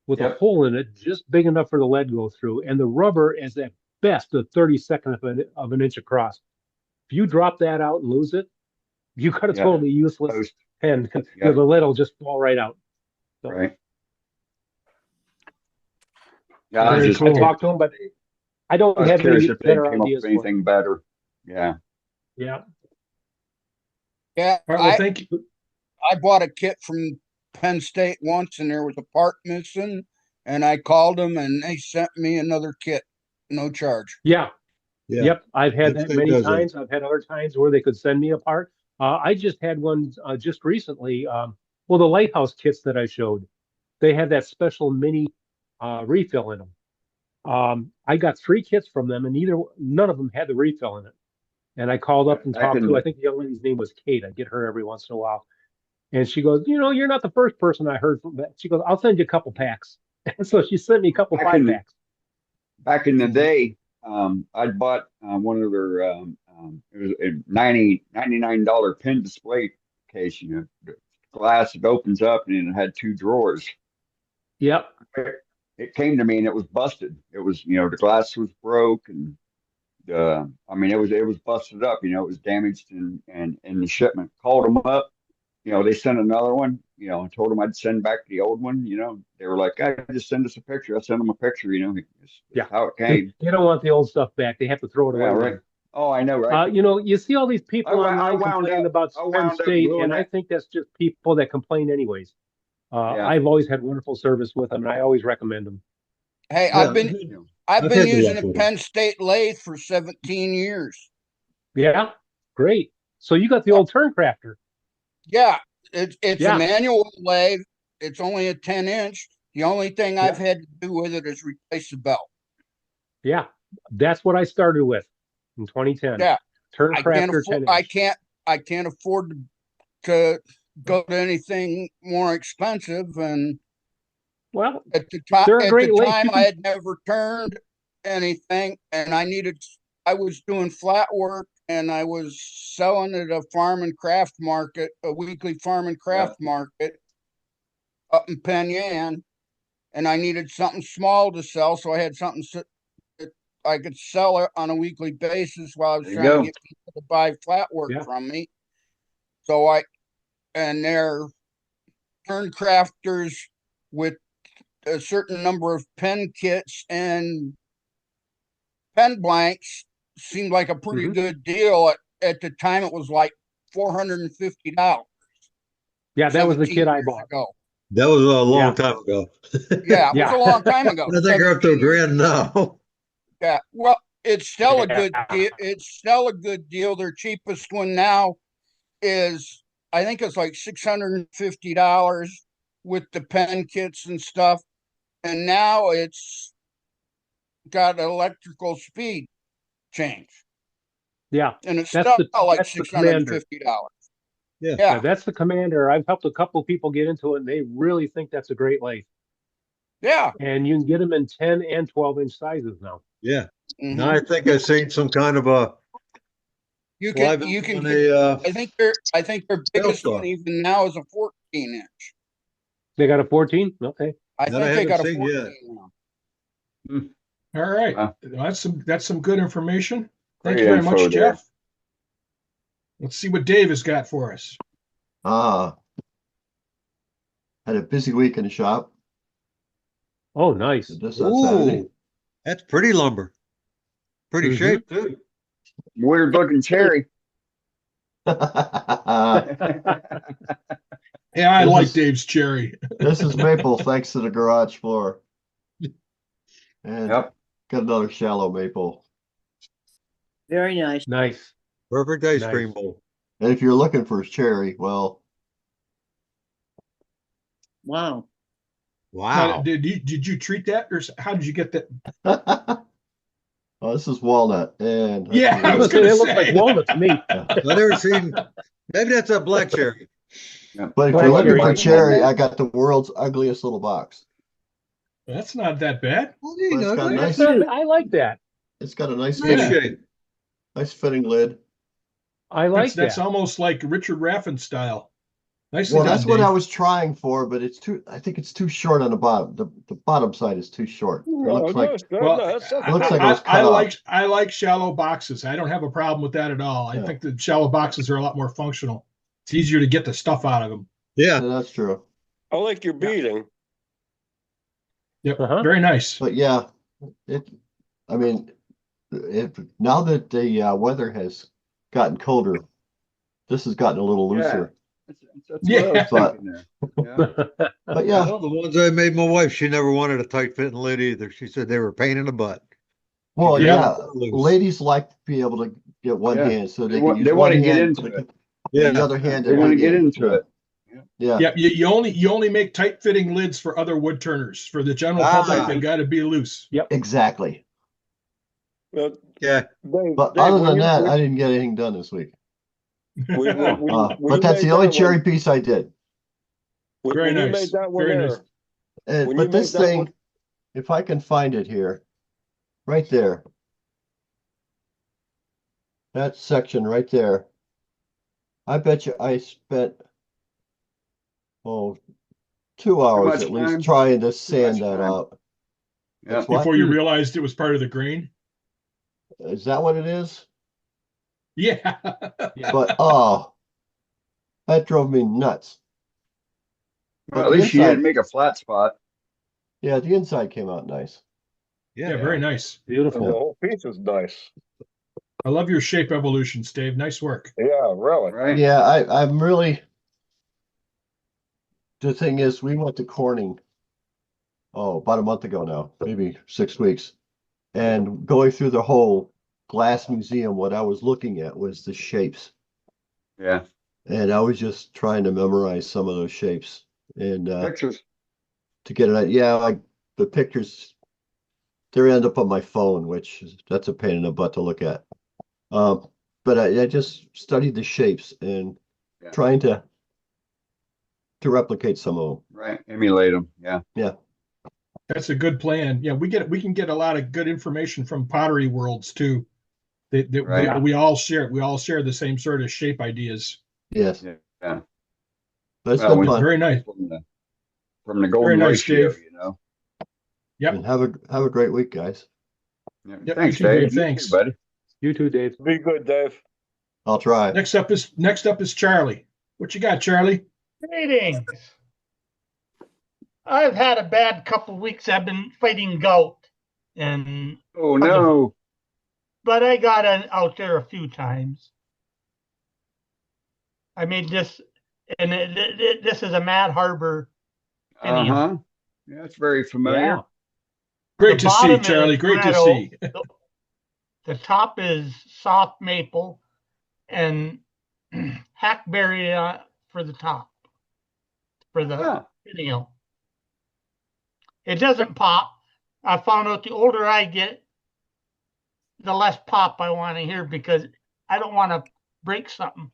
Speaker 7: with a
Speaker 1: Yep.
Speaker 7: hole in it just big enough for the lead to go through. And the rubber is at best a 32nd of an inch across. If you drop that out and lose it, you got a
Speaker 1: Yeah.
Speaker 7: totally useless
Speaker 1: Post.
Speaker 7: pen because
Speaker 1: Yep.
Speaker 7: the lead will just fall right out. So,
Speaker 1: Right. Yeah, I
Speaker 4: Very
Speaker 1: just
Speaker 7: I
Speaker 4: cool.
Speaker 7: talked to him, but I don't
Speaker 1: I was
Speaker 7: have
Speaker 1: curious
Speaker 7: any
Speaker 1: if they
Speaker 7: better
Speaker 1: came up
Speaker 7: ideas
Speaker 1: with
Speaker 7: for it.
Speaker 1: anything better. Yeah.
Speaker 7: Yeah.
Speaker 9: Yeah,
Speaker 6: All right. Well, thank you.
Speaker 9: I bought a kit from Penn State once and there was a part missing and I called them and they sent me another kit, no charge.
Speaker 7: Yeah.
Speaker 8: Yeah,
Speaker 7: Yep. I've had
Speaker 8: Penn
Speaker 7: that
Speaker 8: State
Speaker 7: many
Speaker 8: does that.
Speaker 7: times. I've had other times where they could send me a part. I just had one just recently. Well, the Lighthouse kits that I showed, they had that special mini refill in them. I got 3 kits from them, and none of them had the refill in it. And I called up and
Speaker 1: Back
Speaker 7: talked to, I
Speaker 1: in
Speaker 7: think the young lady's name was Kate. I get her every once in a while. And she goes, you're not the first person I heard from that. She goes, I'll send you a couple packs. And so she sent me a couple
Speaker 1: back
Speaker 7: 5-packs.
Speaker 1: back in the day, I'd bought one of their it was a $99 pen display case. The glass, it opens up and it had 2 drawers.
Speaker 7: Yep.
Speaker 1: It came to me and it was busted. It was, the glass was broke and I mean, it was busted up. It was damaged in the shipment. Called them up. They sent another one. I told them I'd send back the old one. They were like, "I just send us a picture." I sent them a picture. It's
Speaker 7: Yeah.
Speaker 1: how it came.
Speaker 7: You don't want the old stuff back. They have to throw it
Speaker 1: Yeah,
Speaker 7: away.
Speaker 1: right. Oh, I know, right?
Speaker 7: You see all these people
Speaker 1: I
Speaker 7: online
Speaker 1: wound
Speaker 7: complaining
Speaker 1: up.
Speaker 7: about
Speaker 1: I
Speaker 7: Penn
Speaker 1: wound up
Speaker 7: State,
Speaker 1: gluing
Speaker 7: and I
Speaker 1: that.
Speaker 7: think that's just people that complain anyways.
Speaker 1: Yeah.
Speaker 7: I've always had wonderful service with them, and I always recommend them.
Speaker 9: Hey,
Speaker 8: Yeah,
Speaker 9: I've been
Speaker 8: I've had to
Speaker 9: using
Speaker 8: work
Speaker 9: a
Speaker 8: with
Speaker 9: Penn State lathe for 17 years.
Speaker 7: Yeah, great. So you got the old turn crafter.
Speaker 9: Yeah, it's a
Speaker 7: Yeah.
Speaker 9: manual lathe. It's only a 10-inch. The only thing I've had to do with it is replace the belt.
Speaker 7: Yeah, that's what I started with in 2010.
Speaker 9: Yeah,
Speaker 7: Turn
Speaker 9: I can't
Speaker 7: crafter
Speaker 9: afford.
Speaker 7: 10-inch.
Speaker 9: I can't afford to go to anything more expensive. And
Speaker 7: Well,
Speaker 9: at the time,
Speaker 7: they're a great lathe.
Speaker 9: I had never turned anything, and I was doing flat work, and I was selling at a farm and craft market, a weekly farm and craft market up in Penn Yan, and I needed something small to sell, so I had something that I could sell it on a weekly basis while I was
Speaker 1: There you
Speaker 9: trying to
Speaker 1: go.
Speaker 9: get people to buy flat work
Speaker 7: Yeah.
Speaker 9: from me. And they're turn crafters with a certain number of pen kits and pen blanks. Seemed like a pretty good deal. At the time, it was like $450.
Speaker 7: Yeah, that was the
Speaker 9: 17
Speaker 7: kit I
Speaker 9: years
Speaker 7: bought.
Speaker 9: ago.
Speaker 8: That was a
Speaker 7: Yeah.
Speaker 8: long time ago.
Speaker 9: Yeah, it was
Speaker 7: Yeah.
Speaker 9: a long time ago.
Speaker 8: I think they're up to a
Speaker 9: 17 years.
Speaker 8: grand now.
Speaker 9: Yeah, well, it's still a good
Speaker 7: Yeah.
Speaker 9: deal. It's still a good deal. Their cheapest one now is, I think it's like $650 with the pen kits and stuff. And now it's got electrical speed change.
Speaker 7: Yeah.
Speaker 9: And it's
Speaker 7: That's
Speaker 9: still
Speaker 7: the
Speaker 9: like
Speaker 7: that's the commander.
Speaker 9: $650.
Speaker 8: Yeah.
Speaker 7: Yeah,
Speaker 9: Yeah.
Speaker 7: that's the commander. I've helped a couple people get into it, and they really think that's a great lathe.
Speaker 9: Yeah.
Speaker 7: And you can get them in 10 and 12-inch sizes now.
Speaker 8: Yeah.
Speaker 9: Mhm.
Speaker 8: Now I think I've seen some kind of a
Speaker 9: You
Speaker 8: live
Speaker 9: can
Speaker 8: on
Speaker 9: get,
Speaker 8: a
Speaker 9: I think their biggest
Speaker 8: Hailstorm.
Speaker 9: one even now is a 14-inch.
Speaker 7: They got a 14? Okay.
Speaker 9: I
Speaker 8: That I
Speaker 9: think they got a
Speaker 8: haven't seen
Speaker 9: 14
Speaker 8: yet.
Speaker 9: now.
Speaker 6: All right.
Speaker 1: Wow.
Speaker 6: That's some good information. Thank
Speaker 1: Great
Speaker 6: you very
Speaker 1: info
Speaker 6: much,
Speaker 1: there.
Speaker 6: Jeff. Let's see what Dave has got for us.
Speaker 5: Had a busy week in the shop.
Speaker 7: Oh, nice.
Speaker 5: Did this on Saturday.
Speaker 8: Ooh, that's pretty lumber. Pretty
Speaker 7: Mhm.
Speaker 8: shape too.
Speaker 1: Weird looking cherry.
Speaker 6: Yeah, I
Speaker 5: This
Speaker 6: like
Speaker 5: is-
Speaker 6: Dave's cherry.
Speaker 5: This is maple thanks to the garage floor. And
Speaker 1: Yep.
Speaker 5: got another shallow maple.
Speaker 10: Very nice.
Speaker 7: Nice.
Speaker 8: Perfect ice
Speaker 7: Nice.
Speaker 8: cream bowl.
Speaker 5: And if you're looking for cherry, well,
Speaker 10: Wow.
Speaker 6: Now,
Speaker 8: Wow.
Speaker 6: did you treat that, or how did you get that?
Speaker 5: oh, this is walnut. And
Speaker 6: Yeah, I
Speaker 7: I
Speaker 6: was
Speaker 7: was gonna say,
Speaker 6: gonna
Speaker 7: they look
Speaker 6: say.
Speaker 7: like walnut to me.
Speaker 8: I've never seen. Maybe that's a black cherry.
Speaker 5: But if
Speaker 7: Black
Speaker 5: you're looking
Speaker 7: cherry.
Speaker 5: for cherry, I got the world's ugliest little box.
Speaker 6: That's not that bad.
Speaker 8: Well,
Speaker 5: But it's got a
Speaker 8: ugly.
Speaker 5: nice,
Speaker 7: I like that.
Speaker 5: it's got a nice
Speaker 8: Nice
Speaker 5: fitting,
Speaker 8: shape.
Speaker 5: nice fitting lid.
Speaker 7: I like
Speaker 6: That's
Speaker 7: that.
Speaker 6: almost like Richard Raffin style. Nicely
Speaker 5: Well,
Speaker 6: done,
Speaker 5: that's what
Speaker 6: Dave.
Speaker 5: I was trying for, but I think it's too short on the bottom. The bottom side is too short. It looks like
Speaker 6: Well,
Speaker 5: It looks like it was cut off.
Speaker 6: I like shallow boxes. I don't have a problem with that at all. I
Speaker 5: Yeah.
Speaker 6: think the shallow boxes are a lot more functional. It's easier to get the stuff out of them.
Speaker 8: Yeah.
Speaker 5: that's true.
Speaker 3: I like your beading.
Speaker 6: Yep,
Speaker 7: Uh-huh.
Speaker 6: very nice.
Speaker 5: But yeah, I mean, now that the weather has gotten colder, this has gotten a little
Speaker 1: Yeah.
Speaker 5: looser.
Speaker 1: That's
Speaker 6: Yeah.
Speaker 1: what I was
Speaker 5: But-
Speaker 1: thinking there. Yeah.
Speaker 5: But yeah,
Speaker 8: Well, the ones I made my wife, she never wanted a tight fitting lid either. She said they were a pain in the butt.
Speaker 5: well,
Speaker 6: Yeah.
Speaker 5: yeah,
Speaker 8: Loose.
Speaker 5: ladies like to be able to get one
Speaker 1: Yeah.
Speaker 5: hand so
Speaker 1: They
Speaker 5: they
Speaker 1: want-
Speaker 5: can use
Speaker 1: they
Speaker 5: one
Speaker 1: wanna get
Speaker 5: hand,
Speaker 1: into
Speaker 5: put
Speaker 1: it.
Speaker 5: the other hand.
Speaker 1: They want to get into it.
Speaker 5: Yeah,
Speaker 6: Yeah, you only make tight fitting lids for other wood turners. For the general public,
Speaker 8: Ah.
Speaker 6: they've got to be loose.
Speaker 5: exactly.
Speaker 3: Well,
Speaker 8: Yeah.
Speaker 3: Dave,
Speaker 5: But
Speaker 3: Dave,
Speaker 5: other
Speaker 3: when
Speaker 5: than
Speaker 3: you-
Speaker 5: that,
Speaker 3: when-
Speaker 5: I didn't get anything done this week.
Speaker 3: when- when- when
Speaker 5: But
Speaker 3: you
Speaker 5: that's
Speaker 3: made
Speaker 5: the only
Speaker 3: that
Speaker 5: cherry
Speaker 3: one-
Speaker 5: piece I did.
Speaker 6: Very
Speaker 3: when you
Speaker 6: nice.
Speaker 3: made that one
Speaker 6: Very
Speaker 3: there,
Speaker 6: nice.
Speaker 3: When
Speaker 5: But
Speaker 3: you
Speaker 5: this
Speaker 3: made that
Speaker 5: thing,
Speaker 3: one-
Speaker 5: if I can find it here, right there, that section right there, I bet you I spent, 2 hours
Speaker 1: much
Speaker 5: at least
Speaker 1: time.
Speaker 5: trying to sand
Speaker 1: much
Speaker 5: that
Speaker 1: time.
Speaker 5: out.
Speaker 1: Yeah.
Speaker 5: That's what?
Speaker 6: Before you realized it was part of the grain.
Speaker 5: Is that what it is?
Speaker 6: Yeah.
Speaker 5: But oh, that drove me nuts.
Speaker 1: Well,
Speaker 5: But
Speaker 1: at
Speaker 5: the
Speaker 1: least you didn't
Speaker 5: inside,
Speaker 1: make a flat spot.
Speaker 5: yeah, the inside came out nice.
Speaker 6: Yeah, very nice.
Speaker 3: the
Speaker 7: Beautiful.
Speaker 3: whole piece is nice.
Speaker 6: I love your shape evolutions, Dave. Nice work.
Speaker 3: Yeah, really.
Speaker 1: Right.
Speaker 5: Yeah, I'm really. The thing is, we went to Corning. Oh, about a month ago now, maybe 6 weeks, and going through the whole glass museum, what I was looking at was the shapes,
Speaker 1: Yeah.
Speaker 5: and I was just trying to memorize some of those shapes and
Speaker 1: Pictures.
Speaker 5: to get it. Yeah, like the pictures, they end up on my phone, that's a pain in the butt to look at. But I just studied the shapes and
Speaker 1: Yeah.
Speaker 5: trying to replicate some of them.
Speaker 1: Right. Emulate them. Yeah.
Speaker 6: That's a good plan. Yeah, we can get a lot of good information from Pottery Worlds too.
Speaker 1: Right.
Speaker 6: We all share the same sort of shape ideas.
Speaker 5: Yes,
Speaker 1: Yeah.
Speaker 5: but it's
Speaker 1: Well,
Speaker 5: been
Speaker 1: when-
Speaker 5: fun.
Speaker 6: Very nice.
Speaker 1: From the golden
Speaker 6: nice,
Speaker 1: ratio,
Speaker 6: Dave.
Speaker 1: you know.
Speaker 6: Yep.
Speaker 5: And have a great week, guys.
Speaker 1: Yeah.
Speaker 6: Yep,
Speaker 1: Thanks,
Speaker 6: you too, Dave.
Speaker 1: Dave. You
Speaker 6: Thanks.
Speaker 1: too, buddy.
Speaker 7: You too, Dave.
Speaker 3: Be good, Dave.
Speaker 5: I'll try.
Speaker 6: Next up is Charlie. What you got, Charlie?
Speaker 2: Greetings. I've had a bad couple weeks. I've been fighting gout, and
Speaker 1: Oh no.
Speaker 2: but I got out there a few times. I made this, and this is a Mad Harbor.
Speaker 1: Uh-huh. Yeah, it's very familiar.
Speaker 7: Yeah.
Speaker 6: Great
Speaker 2: The
Speaker 6: to see,
Speaker 2: bottom
Speaker 6: Charlie.
Speaker 2: is
Speaker 6: Great to
Speaker 2: meadow.
Speaker 6: see.
Speaker 2: The top is soft maple and hackberry for the top, for the
Speaker 1: Yeah.
Speaker 2: video. It doesn't pop. I found out the older I get, the less pop I want to hear because I don't want to break something.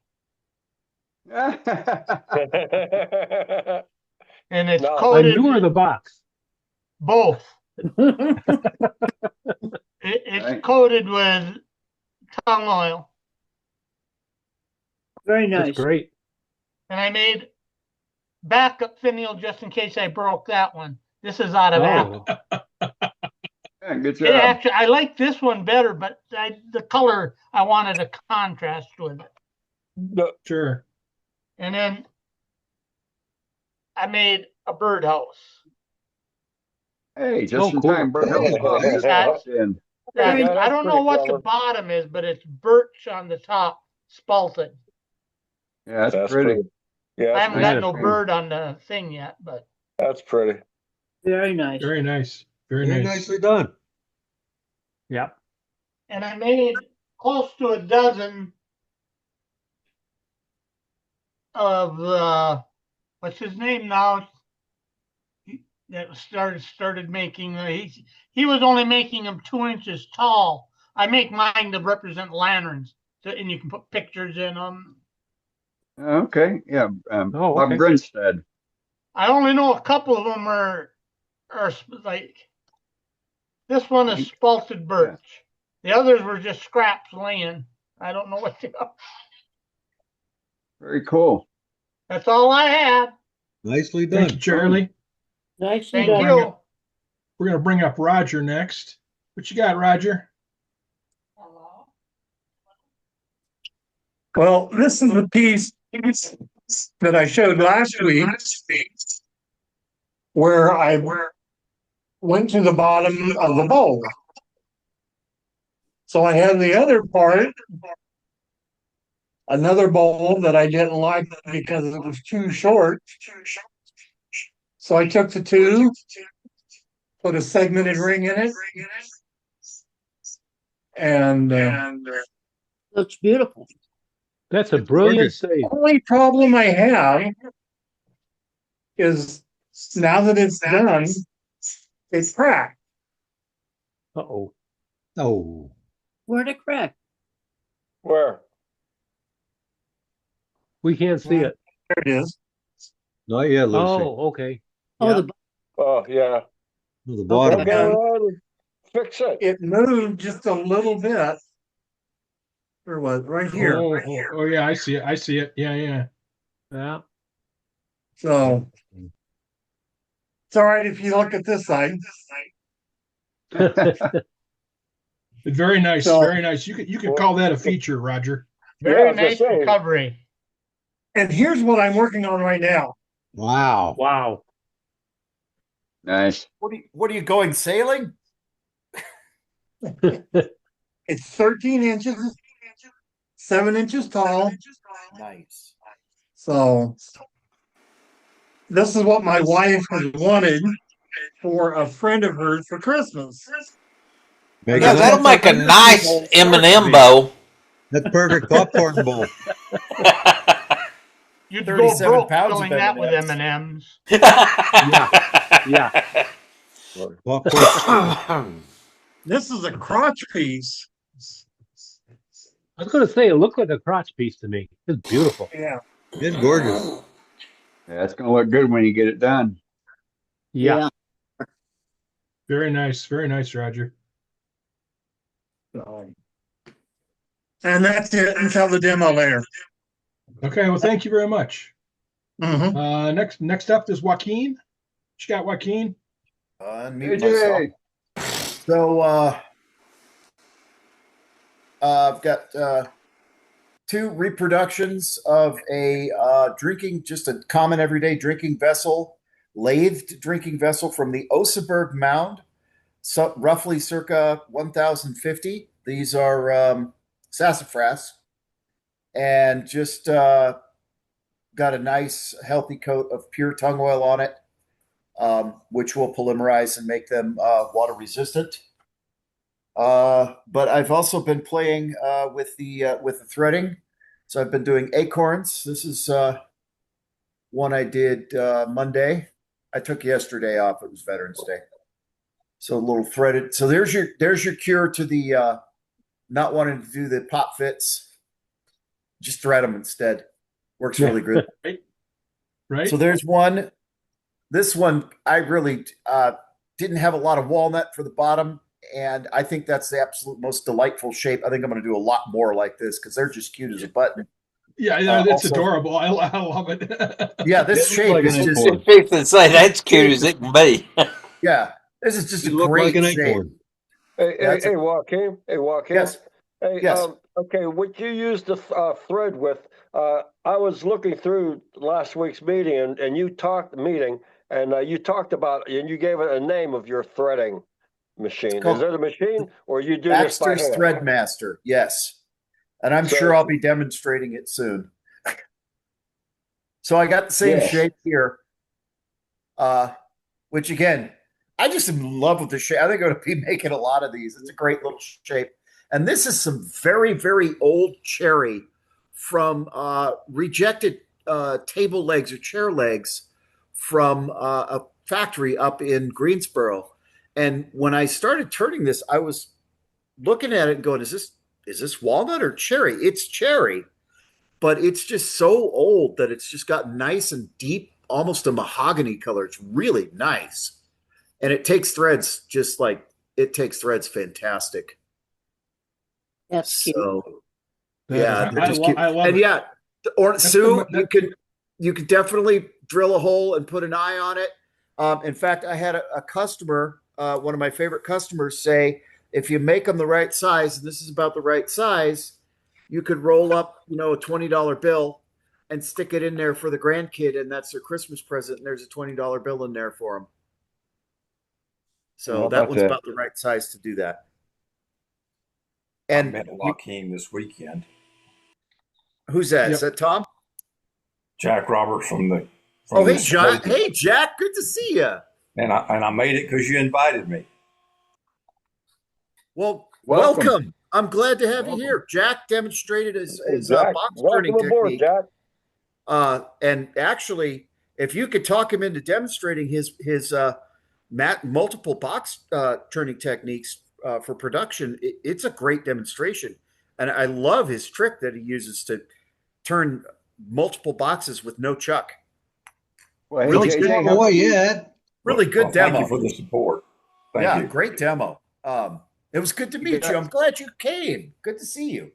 Speaker 2: And it's
Speaker 3: No.
Speaker 7: A
Speaker 2: coated
Speaker 7: new or the box?
Speaker 2: both. It's
Speaker 1: Right.
Speaker 2: coated with tongue oil.
Speaker 10: Very
Speaker 7: That's
Speaker 10: nice.
Speaker 7: great.
Speaker 2: And I made backup finial just in case I broke that one. This is out of apple.
Speaker 1: Yeah, good
Speaker 2: It
Speaker 1: job.
Speaker 2: actually, I like this one better, but the color I wanted a contrast with it.
Speaker 3: No.
Speaker 6: Sure.
Speaker 2: And then I made a birdhouse.
Speaker 1: Hey, just
Speaker 7: Oh,
Speaker 1: in
Speaker 7: cool.
Speaker 1: time, birdhouse Bob just popped in.
Speaker 2: I
Speaker 3: Yeah, that's
Speaker 2: don't know
Speaker 3: pretty
Speaker 2: what the
Speaker 3: clever.
Speaker 2: bottom is, but it's birch on the top, spalted.
Speaker 1: Yeah, that's
Speaker 3: That's
Speaker 1: pretty.
Speaker 3: pretty. Yeah,
Speaker 2: I
Speaker 3: that's
Speaker 2: haven't
Speaker 3: pretty.
Speaker 2: got no
Speaker 1: cool.
Speaker 2: bird on the thing yet, but
Speaker 3: That's pretty.
Speaker 10: Very nice.
Speaker 6: Very nice. Very
Speaker 8: Very
Speaker 6: nice.
Speaker 8: nicely done.
Speaker 7: Yep.
Speaker 2: and I made close to a dozen of what's his name now? That started making. He was only making them 2 inches tall. I make mine to represent lanterns, and you can put pictures in them.
Speaker 1: Okay. Yeah.
Speaker 7: Oh,
Speaker 1: Bob
Speaker 7: okay.
Speaker 1: Grinstead.
Speaker 2: I only know a couple of them are like this one is spalted birch. The others were just scraps laying. I don't know what they are.
Speaker 1: Very cool.
Speaker 2: That's all I had.
Speaker 8: Nicely
Speaker 6: Thank
Speaker 8: done.
Speaker 6: you, Charlie.
Speaker 10: Nicely
Speaker 2: Thank
Speaker 10: done.
Speaker 2: you.
Speaker 6: We're going to bring up Roger next. What you got, Roger?
Speaker 11: Well, this is the piece that I showed last week where I went to the bottom of the bowl. So I had the other part, another bowl that I didn't like because it was too short. So I took the two, put a segmented ring in it, and
Speaker 10: Looks beautiful.
Speaker 7: That's a brilliant save.
Speaker 11: only problem I have is now that it's done, it's cracked.
Speaker 7: Uh-oh.
Speaker 8: Oh,
Speaker 10: Where'd it crack?
Speaker 3: Where?
Speaker 7: We can't see it.
Speaker 11: There it is.
Speaker 8: not yet, Lucy.
Speaker 7: Oh, okay.
Speaker 10: Oh,
Speaker 7: Yeah.
Speaker 10: the
Speaker 3: Oh, yeah.
Speaker 8: The bottom.
Speaker 10: Okay.
Speaker 3: Go ahead and fix it.
Speaker 11: It moved just a little bit. Where was it? Right here.
Speaker 6: Oh, yeah, I see it. I see it. Yeah, yeah.
Speaker 7: Yeah.
Speaker 11: So it's all right if you look at this side.
Speaker 6: Very nice.
Speaker 11: So-
Speaker 6: Very nice. You could call that a feature, Roger.
Speaker 2: Very
Speaker 3: Yeah, I was gonna
Speaker 2: nice
Speaker 3: say.
Speaker 2: recovery.
Speaker 11: And here's what I'm working on right now.
Speaker 8: Wow.
Speaker 7: Wow.
Speaker 1: Nice.
Speaker 12: What are you going sailing?
Speaker 11: It's 13 inches, 7 inches tall.
Speaker 12: Nice.
Speaker 11: So this is what my wife has wanted for a friend of hers for Christmas.
Speaker 8: Make
Speaker 13: Yeah,
Speaker 8: it
Speaker 13: that'll
Speaker 8: up.
Speaker 13: make a nice M&M bow.
Speaker 8: That's perfect popcorn bowl.
Speaker 2: You'd go
Speaker 12: 37
Speaker 2: broke
Speaker 12: pounds
Speaker 2: filling
Speaker 12: of
Speaker 2: that with
Speaker 12: M&Ms.
Speaker 2: M&Ms.
Speaker 7: Yeah.
Speaker 8: Popcorn.
Speaker 11: This is a crotch piece.
Speaker 7: I was going to say, it looked like a crotch piece to me. It's beautiful.
Speaker 11: Yeah.
Speaker 8: It's gorgeous.
Speaker 1: Yeah, it's gonna look good when you get it done.
Speaker 7: Yeah.
Speaker 6: Very nice. Very nice, Roger.
Speaker 11: So, and that's it until the demo layer.
Speaker 6: Okay, well, thank you very much.
Speaker 11: Mhm.
Speaker 6: Next up is Joaquin. What you got, Joaquin?
Speaker 12: Unmute myself.
Speaker 1: AJ.
Speaker 12: So I've got two reproductions of a just a common everyday drinking vessel, lathed drinking vessel from the Oseberg Mound, so roughly circa 1050. These are sassafras, and just got a nice healthy coat of pure tung oil on it, which will polymerize and make them water resistant. But I've also been playing with the threading. So I've been doing acorns. This is one I did Monday. I took yesterday off. It was Veterans Day. So a little threaded. So there's your cure to the not wanting to do the pop fits. Just thread them instead. Works really good.
Speaker 6: Right.
Speaker 12: So there's one. This one I really didn't have a lot of walnut for the bottom. And I think that's the absolute most delightful shape. I think I'm going to do a lot more like this because they're just cute as a button.
Speaker 6: Yeah, it's adorable. I love it.
Speaker 12: Yeah, this shape is just.
Speaker 13: People say that's cute as it can be.
Speaker 12: Yeah, this is just a
Speaker 8: look
Speaker 12: great
Speaker 8: like an
Speaker 12: shape.
Speaker 8: acorn.
Speaker 3: Hey, Joaquin. Hey, Joaquin.
Speaker 12: Yes.
Speaker 3: Hey,
Speaker 12: Yes.
Speaker 3: okay, what you used the thread with, I was looking through last week's meeting and you talked you talked about, and you gave it a name of your threading machine. Is it a machine or you do this by
Speaker 12: Baxter's
Speaker 3: hand?
Speaker 12: Threadmaster. Yes. And I'm sure I'll be demonstrating it soon. So I got the same shape here, which again, I just am in love with the shape. I think I'm going to be making a lot of these. It's a great little shape. And this is some very, very old cherry from rejected table legs or chair legs from a factory up in Greensboro. And when I started turning this, I was looking at it and going, is this walnut or cherry? It's cherry, but it's just so old that it's just got nice and deep, almost a mahogany color. It's really nice. And it takes threads fantastic.
Speaker 10: That's cute.
Speaker 12: Yeah,
Speaker 6: I love
Speaker 12: and
Speaker 6: it.
Speaker 12: yeah, or Sue, you can definitely drill a hole and put an eye on it. In fact, I had a customer, one of my favorite customers, say, if you make them the right size, and this is about the right size, you could roll up, a $20 bill and stick it in there for the grandkid, and that's their Christmas present. And there's a $20 bill in there for them. So that one's about the right size to do that. And
Speaker 14: I met Joaquin this weekend.
Speaker 12: Who's that? Is that Tom?
Speaker 14: Jack Roberts from the.
Speaker 12: Hey, Jack. Hey, Jack. Good to see you.
Speaker 14: And I made it because you invited me.
Speaker 12: Well, welcome. I'm glad to have you here. Jack demonstrated his
Speaker 3: Jack,
Speaker 12: box
Speaker 3: welcome
Speaker 12: turning
Speaker 3: aboard,
Speaker 12: technique.
Speaker 3: Jack.
Speaker 12: And actually, if you could talk him into demonstrating his multiple box turning techniques for production, it's a great demonstration. And I love his trick that he uses to turn multiple boxes with no chuck.
Speaker 1: Well,
Speaker 12: Really
Speaker 1: hey,
Speaker 12: good.
Speaker 1: JJ,
Speaker 8: Boy, yeah.
Speaker 12: Really good demo.
Speaker 14: Thank you for the support. Thank you.
Speaker 12: Great demo. It was good to meet you. I'm glad you came. Good to see you.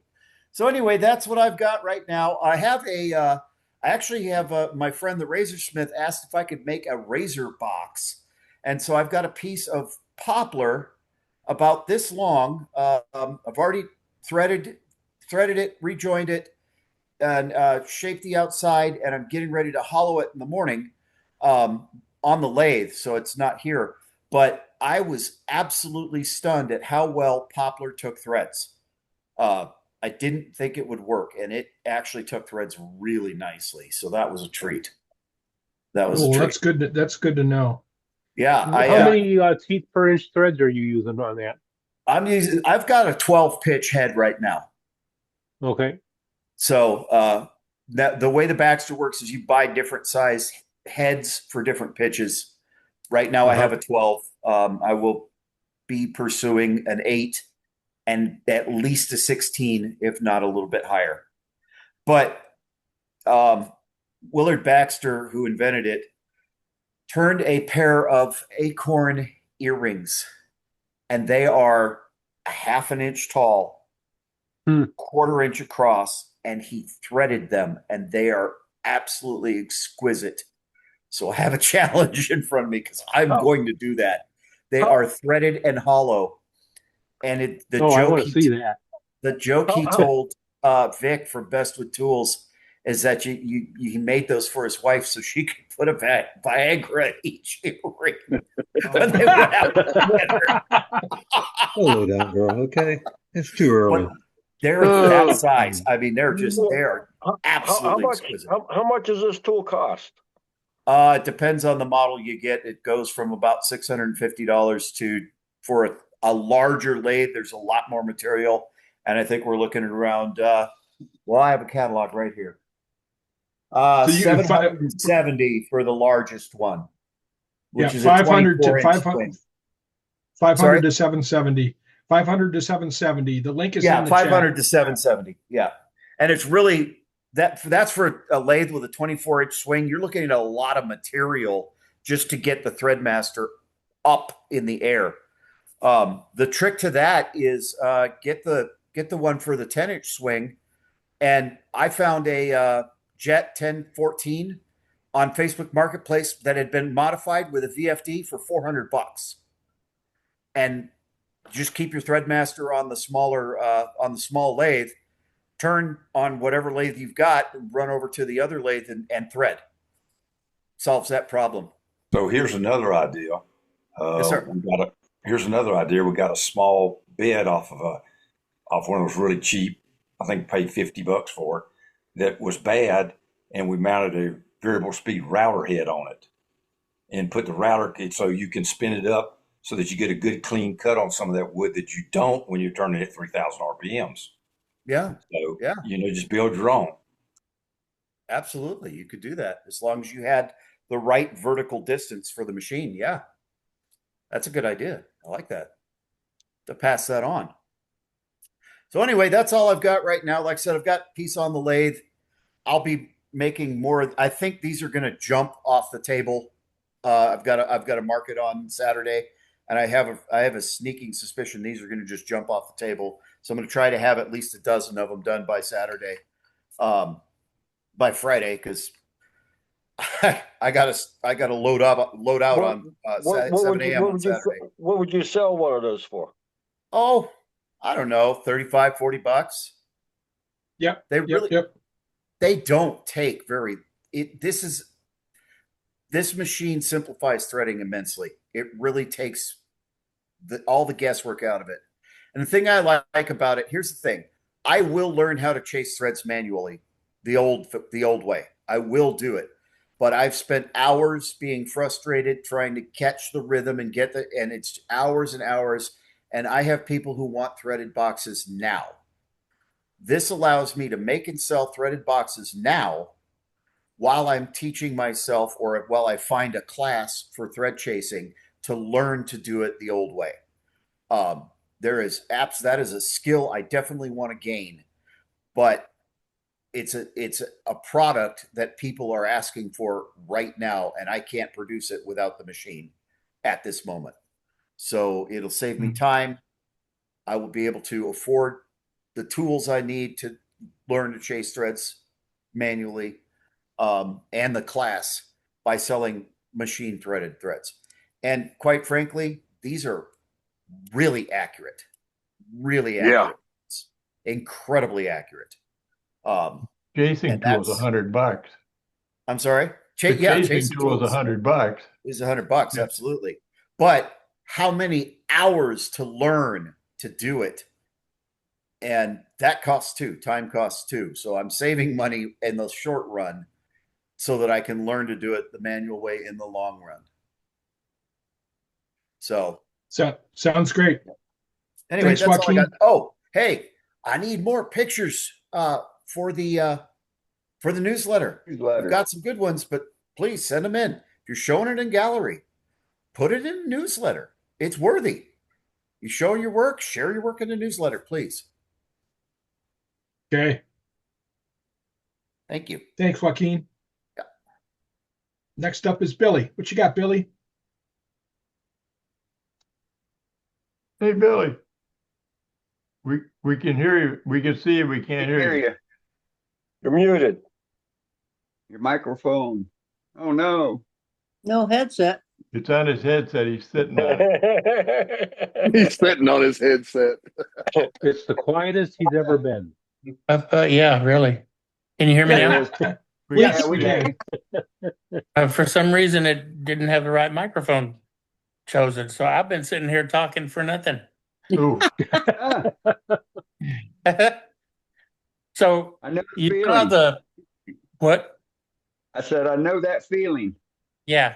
Speaker 12: So anyway, that's what I've got right now. I actually have my friend the Razorsmith asked if I could make a razor box, and so I've got a piece of poplar about this long. I've already threaded it, rejoined it, and shaped the outside, and I'm getting ready to hollow it in the morning on the lathe, so it's not here. But I was absolutely stunned at how well poplar took threads. I didn't think it would work, and it actually took threads really nicely. So that was a treat.
Speaker 6: That's good. That's good to know.
Speaker 12: Yeah.
Speaker 7: How many teeth per inch threads are you using on that?
Speaker 12: I've got a 12 pitch head right now.
Speaker 7: Okay.
Speaker 12: So the way the Baxter works is you buy different size heads for different pitches. Right now I have a 12. I will be pursuing an 8 and at least a 16, if not a little bit higher. But Willard Baxter, who invented it, turned a pair of acorn earrings, and they are a half an inch tall, quarter inch across, and he threaded them, and they are absolutely exquisite. So I have a challenge in front of me because I'm going to do that. They are threaded and hollow. And the joke he told Vic from Best with Tools is that you made those for his wife so she could put a Viagra in each ring when they went out together.
Speaker 8: Slow down, girl. Okay, it's too early.
Speaker 12: But they're that size. I mean, they are absolutely exquisite.
Speaker 3: How much does this tool cost?
Speaker 12: It depends on the model you get. It goes from about $650 to, for a larger lathe, there's a lot more material. And I think we're looking at around, well, I have a catalog right here. 770 for the largest one, which is
Speaker 6: 500
Speaker 12: a
Speaker 6: to
Speaker 12: 500
Speaker 6: 500 to 770. 500 to 770. The link is in the
Speaker 12: 500
Speaker 6: chat.
Speaker 12: to 770. Yeah. And it's really that's for a lathe with a 24-inch swing. You're looking at a lot of material just to get the Threadmaster up in the air. The trick to that is get the one for the 10-inch swing. And I found a Jet 1014 on Facebook Marketplace that had been modified with a VFD for $400. And just keep your Threadmaster on the small lathe, turn on whatever lathe you've got, run over to the other lathe and thread. Solves that problem.
Speaker 14: So here's another idea.
Speaker 12: Yes, sir.
Speaker 14: Here's another idea. We got a small bed off one of those really cheap. I think paid $50 for it. That was bad, and we mounted a variable speed router head on it, and put the router so you can spin it up so that you get a good clean cut on some of that wood that you don't when you're turning it at 3,000 RPMs.
Speaker 12: Yeah.
Speaker 14: So
Speaker 12: yeah,
Speaker 14: just build your own.
Speaker 12: Absolutely, you could do that as long as you had the right vertical distance for the machine. Yeah, that's a good idea. I like that. To pass that on. So anyway, that's all I've got right now. Like I said, I've got a piece on the lathe. I'll be making more. I think these are going to jump off the table. I've got a market on Saturday, and I have a sneaking suspicion these are going to just jump off the table. So I'm going to try to have at least a dozen of them done by Saturday, by Friday, because I got to load out on 7 a.m. on Saturday.
Speaker 3: What would you sell one of those for?
Speaker 12: Oh, I don't know, $35-$40.
Speaker 6: Yep.
Speaker 12: They don't take this machine simplifies threading immensely. It really takes all the guesswork out of it. And the thing I like about it, here's the thing. I will learn how to chase threads manually the old way. I will do it. But I've spent hours being frustrated trying to catch the rhythm and and it's hours and hours. And I have people who want threaded boxes now. This allows me to make and sell threaded boxes now while I'm teaching myself, or while I find a class for thread chasing, to learn to do it the old way. That is a skill I definitely want to gain, but it's a product that people are asking for right now, and I can't produce it without the machine at this moment. So it'll save me time. I will be able to afford the tools I need to learn to chase threads manually, and the class by selling machine threaded threads. And quite frankly, these are really accurate, incredibly accurate.
Speaker 4: Chasing tool is $100.
Speaker 12: I'm sorry.
Speaker 4: Chasing tool is $100.
Speaker 12: Is $100, absolutely. But how many hours to learn to do it? And that costs too. Time costs too. So I'm saving money in the short run so that I can learn to do it the manual way in the long run. So
Speaker 6: sounds great.
Speaker 12: Anyway,
Speaker 6: Thanks,
Speaker 12: that's
Speaker 6: Joaquin.
Speaker 12: all I got. Oh, hey, I need more pictures for the newsletter. We've got some good ones, but please send them in. If you're showing it in gallery, put it in a newsletter. It's worthy. You show your work, share your work in the newsletter, please.
Speaker 6: Okay.
Speaker 12: Thank you.
Speaker 6: Thanks, Joaquin.
Speaker 12: Yeah.
Speaker 6: Next up is Billy. What you got, Billy?
Speaker 4: Hey, Billy. We can hear you. We can see you. We can't hear you.
Speaker 3: You're muted.
Speaker 1: Your microphone. Oh no.
Speaker 10: No headset.
Speaker 4: It's on his headset. He's sitting on it.
Speaker 15: He's sitting on his headset.
Speaker 7: It's the quietest he's ever been.
Speaker 15: Yeah, really. Can you hear me now?
Speaker 6: Yes,
Speaker 1: Yeah,
Speaker 6: we
Speaker 1: we got
Speaker 6: can.
Speaker 1: you.
Speaker 15: For some reason, it didn't have the right microphone chosen, so I've been sitting here talking for nothing.
Speaker 4: Ooh,
Speaker 1: Ah,
Speaker 15: So
Speaker 1: I know the
Speaker 15: you saw
Speaker 1: feeling.
Speaker 15: the what?
Speaker 1: I said, I know that feeling.
Speaker 15: Yeah.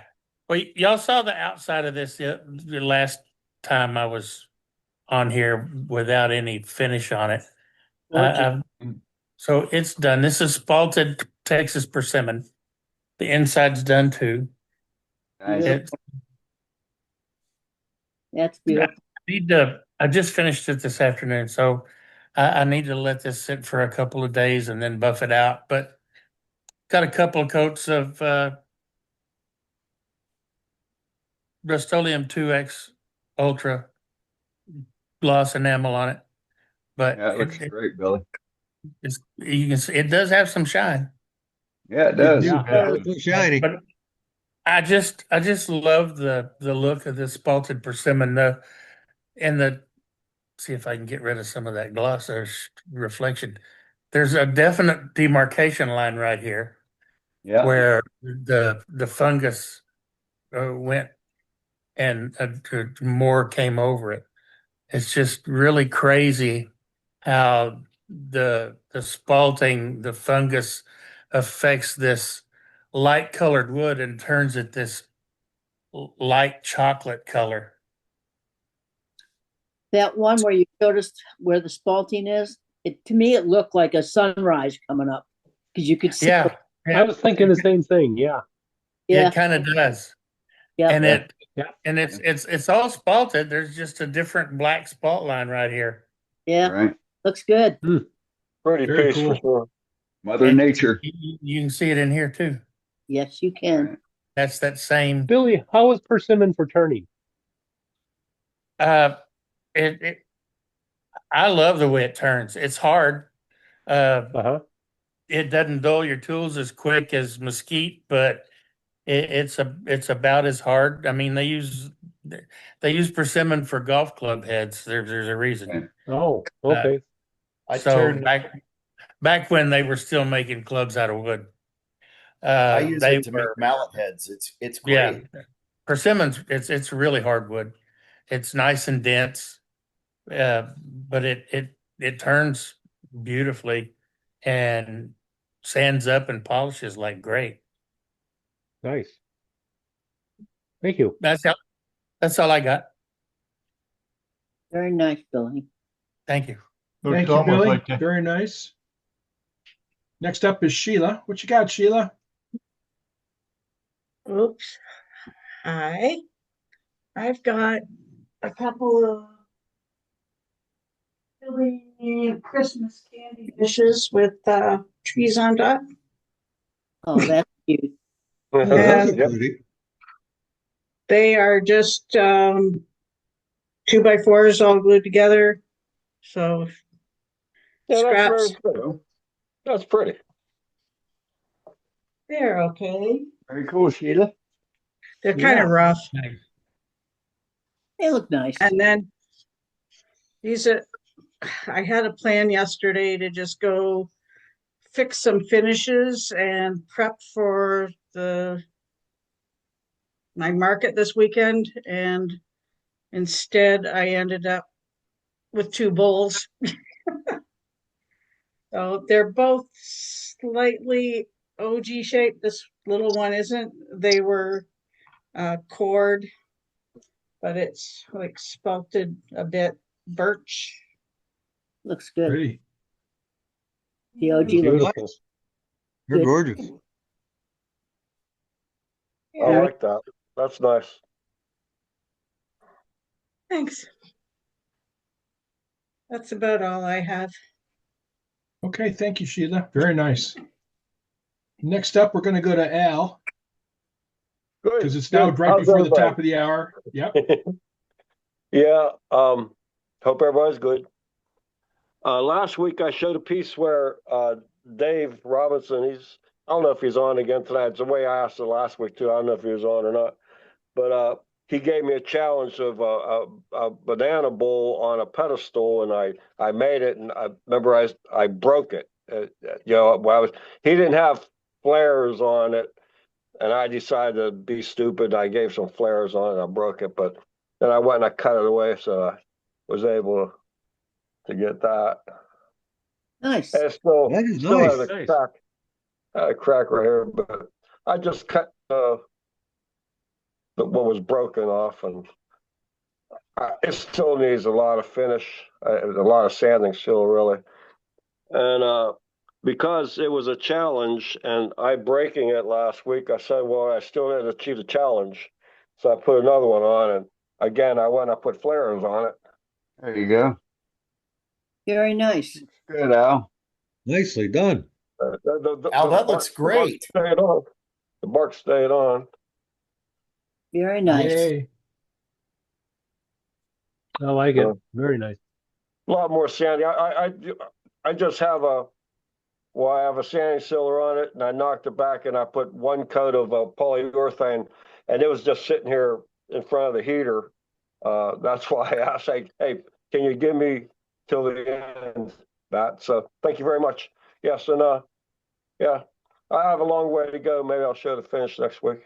Speaker 15: Well, y'all saw the outside of this the last time I was on here without any finish on it.
Speaker 10: Gorgeous.
Speaker 15: So it's done. This is spalted Texas persimmon. The inside's done too.
Speaker 1: Nice.
Speaker 15: It,
Speaker 10: That's
Speaker 15: I
Speaker 10: beautiful.
Speaker 15: need to. I just finished it this afternoon, so I need to let this sit for a couple of days and then buff it out. But got a couple of coats of Rust-Oleum 2X Ultra gloss enamel on it. But
Speaker 1: Yeah, it looks great, Billy.
Speaker 15: it's, you can see it does have some shine.
Speaker 1: Yeah, it
Speaker 4: you
Speaker 1: does.
Speaker 4: do
Speaker 7: Yeah.
Speaker 4: have
Speaker 8: It's so shiny.
Speaker 15: But I just love the look of this spalted persimmon. The see if I can get rid of some of that gloss or reflection. There's a definite demarcation line right here
Speaker 1: Yeah.
Speaker 15: where the fungus went and more came over it. It's just really crazy how the spalting, the fungus affects this light colored wood and turns it this light chocolate color.
Speaker 10: That one where you showed us where the spalting is, it to me it looked like a sunrise coming up because you could see.
Speaker 15: Yeah,
Speaker 7: I was thinking the same thing. Yeah.
Speaker 10: Yeah,
Speaker 15: it kind of does.
Speaker 10: yeah.
Speaker 15: And
Speaker 1: Yeah.
Speaker 15: it's all spalted. There's just a different black spalt line right here.
Speaker 10: Yeah,
Speaker 1: Right.
Speaker 10: looks good.
Speaker 3: Pretty
Speaker 6: Very
Speaker 3: piece for
Speaker 6: cool.
Speaker 3: sure.
Speaker 1: Mother
Speaker 15: And
Speaker 1: Nature.
Speaker 15: you can see it in here too.
Speaker 10: Yes, you can.
Speaker 1: Right.
Speaker 15: That's that same.
Speaker 7: Billy, how is persimmon for turning?
Speaker 15: Uh, it I love the way it turns. It's hard. Uh,
Speaker 7: Uh-huh.
Speaker 15: it doesn't dull your tools as quick as mesquite, but it's about as hard. I mean, they use persimmon for golf club heads. There's a reason.
Speaker 1: Okay.
Speaker 7: Oh,
Speaker 15: Uh,
Speaker 7: okay.
Speaker 12: I
Speaker 15: so
Speaker 12: turned.
Speaker 15: back when they were still making clubs out of wood,
Speaker 12: I use
Speaker 15: they
Speaker 12: it to make
Speaker 15: were
Speaker 12: mallet heads. It's
Speaker 15: yeah.
Speaker 12: great.
Speaker 15: Persimmon's it's really hardwood. It's nice and dense, but it turns beautifully and sands up and polishes like great.
Speaker 7: Nice. Thank you.
Speaker 15: That's all I got.
Speaker 10: Very nice, Billy.
Speaker 15: Thank you.
Speaker 4: looks
Speaker 6: Thank you,
Speaker 4: almost
Speaker 6: Billy.
Speaker 4: like
Speaker 6: Very nice. Next up is Sheila. What you got, Sheila?
Speaker 16: Oops. Hi. I've got a couple of Philly Christmas candy dishes with trees on top.
Speaker 10: Oh, that's cute.
Speaker 8: Oh, that's a
Speaker 16: And
Speaker 3: Yep.
Speaker 8: cutie.
Speaker 16: they are just 2x4s all glued together. So
Speaker 3: Yeah, that's very
Speaker 16: scraps,
Speaker 3: pretty. That's pretty.
Speaker 16: they're okay.
Speaker 1: Very cool, Sheila.
Speaker 16: They're kind of rough.
Speaker 15: Nice.
Speaker 10: They look nice.
Speaker 16: And then these are, I had a plan yesterday to just go fix some finishes and prep for my market this weekend. And instead I ended up with two bowls. So they're both slightly OG shaped. This little one isn't. They were cord, but it's like spalted a bit birch.
Speaker 10: Looks good.
Speaker 6: Pretty.
Speaker 10: The OG looks
Speaker 7: Beautiful.
Speaker 8: You're
Speaker 10: good.
Speaker 8: gorgeous.
Speaker 3: I
Speaker 16: Yeah,
Speaker 3: like that. That's nice.
Speaker 16: thanks. That's about all I have.
Speaker 6: Okay, thank you, Sheila. Very nice. Next up, we're going to go to Al
Speaker 3: Good.
Speaker 6: because it's now
Speaker 3: Good.
Speaker 6: right
Speaker 3: How's
Speaker 6: before the
Speaker 3: everybody?
Speaker 6: top of the hour. Yep.
Speaker 3: Yeah. Hope everybody's good. Last week I showed a piece where Dave Robinson, I don't know if he's on again tonight. It's the way I asked it last week too. I don't know if he was on or not. But he gave me a challenge of a banana bowl on a pedestal, and I made it, and I remember I broke it. He didn't have flares on it, and I decided to be stupid. I gave some flares on it, I broke it, but then I went and I cut it away, so I was able to get that.
Speaker 10: Nice.
Speaker 3: And it still
Speaker 8: That is
Speaker 3: still has
Speaker 8: nice.
Speaker 3: a crack, a crack right here, but I just cut what was broken off, and it still needs a lot of finish, a lot of sanding still, really. And because it was a challenge, and I breaking it last week, I said, well, I still didn't achieve the challenge, so I put another one on, and again, I went and I put flares on it.
Speaker 1: There you go.
Speaker 10: Very nice.
Speaker 1: Good, Al.
Speaker 8: Nicely done.
Speaker 12: Al, that looks great.
Speaker 3: The bark stayed on.
Speaker 10: Very nice.
Speaker 6: Yay.
Speaker 7: I like it. Very nice.
Speaker 3: A lot more sanding. I just have I have a sanding sealer on it, and I knocked it back, and I put one coat of polyurethane, and it was just sitting here in front of the heater. That's why I asked, hey, can you give me till the end, Matt? So thank you very much. Yes, and yeah, I have a long way to go. Maybe I'll show the finish next week.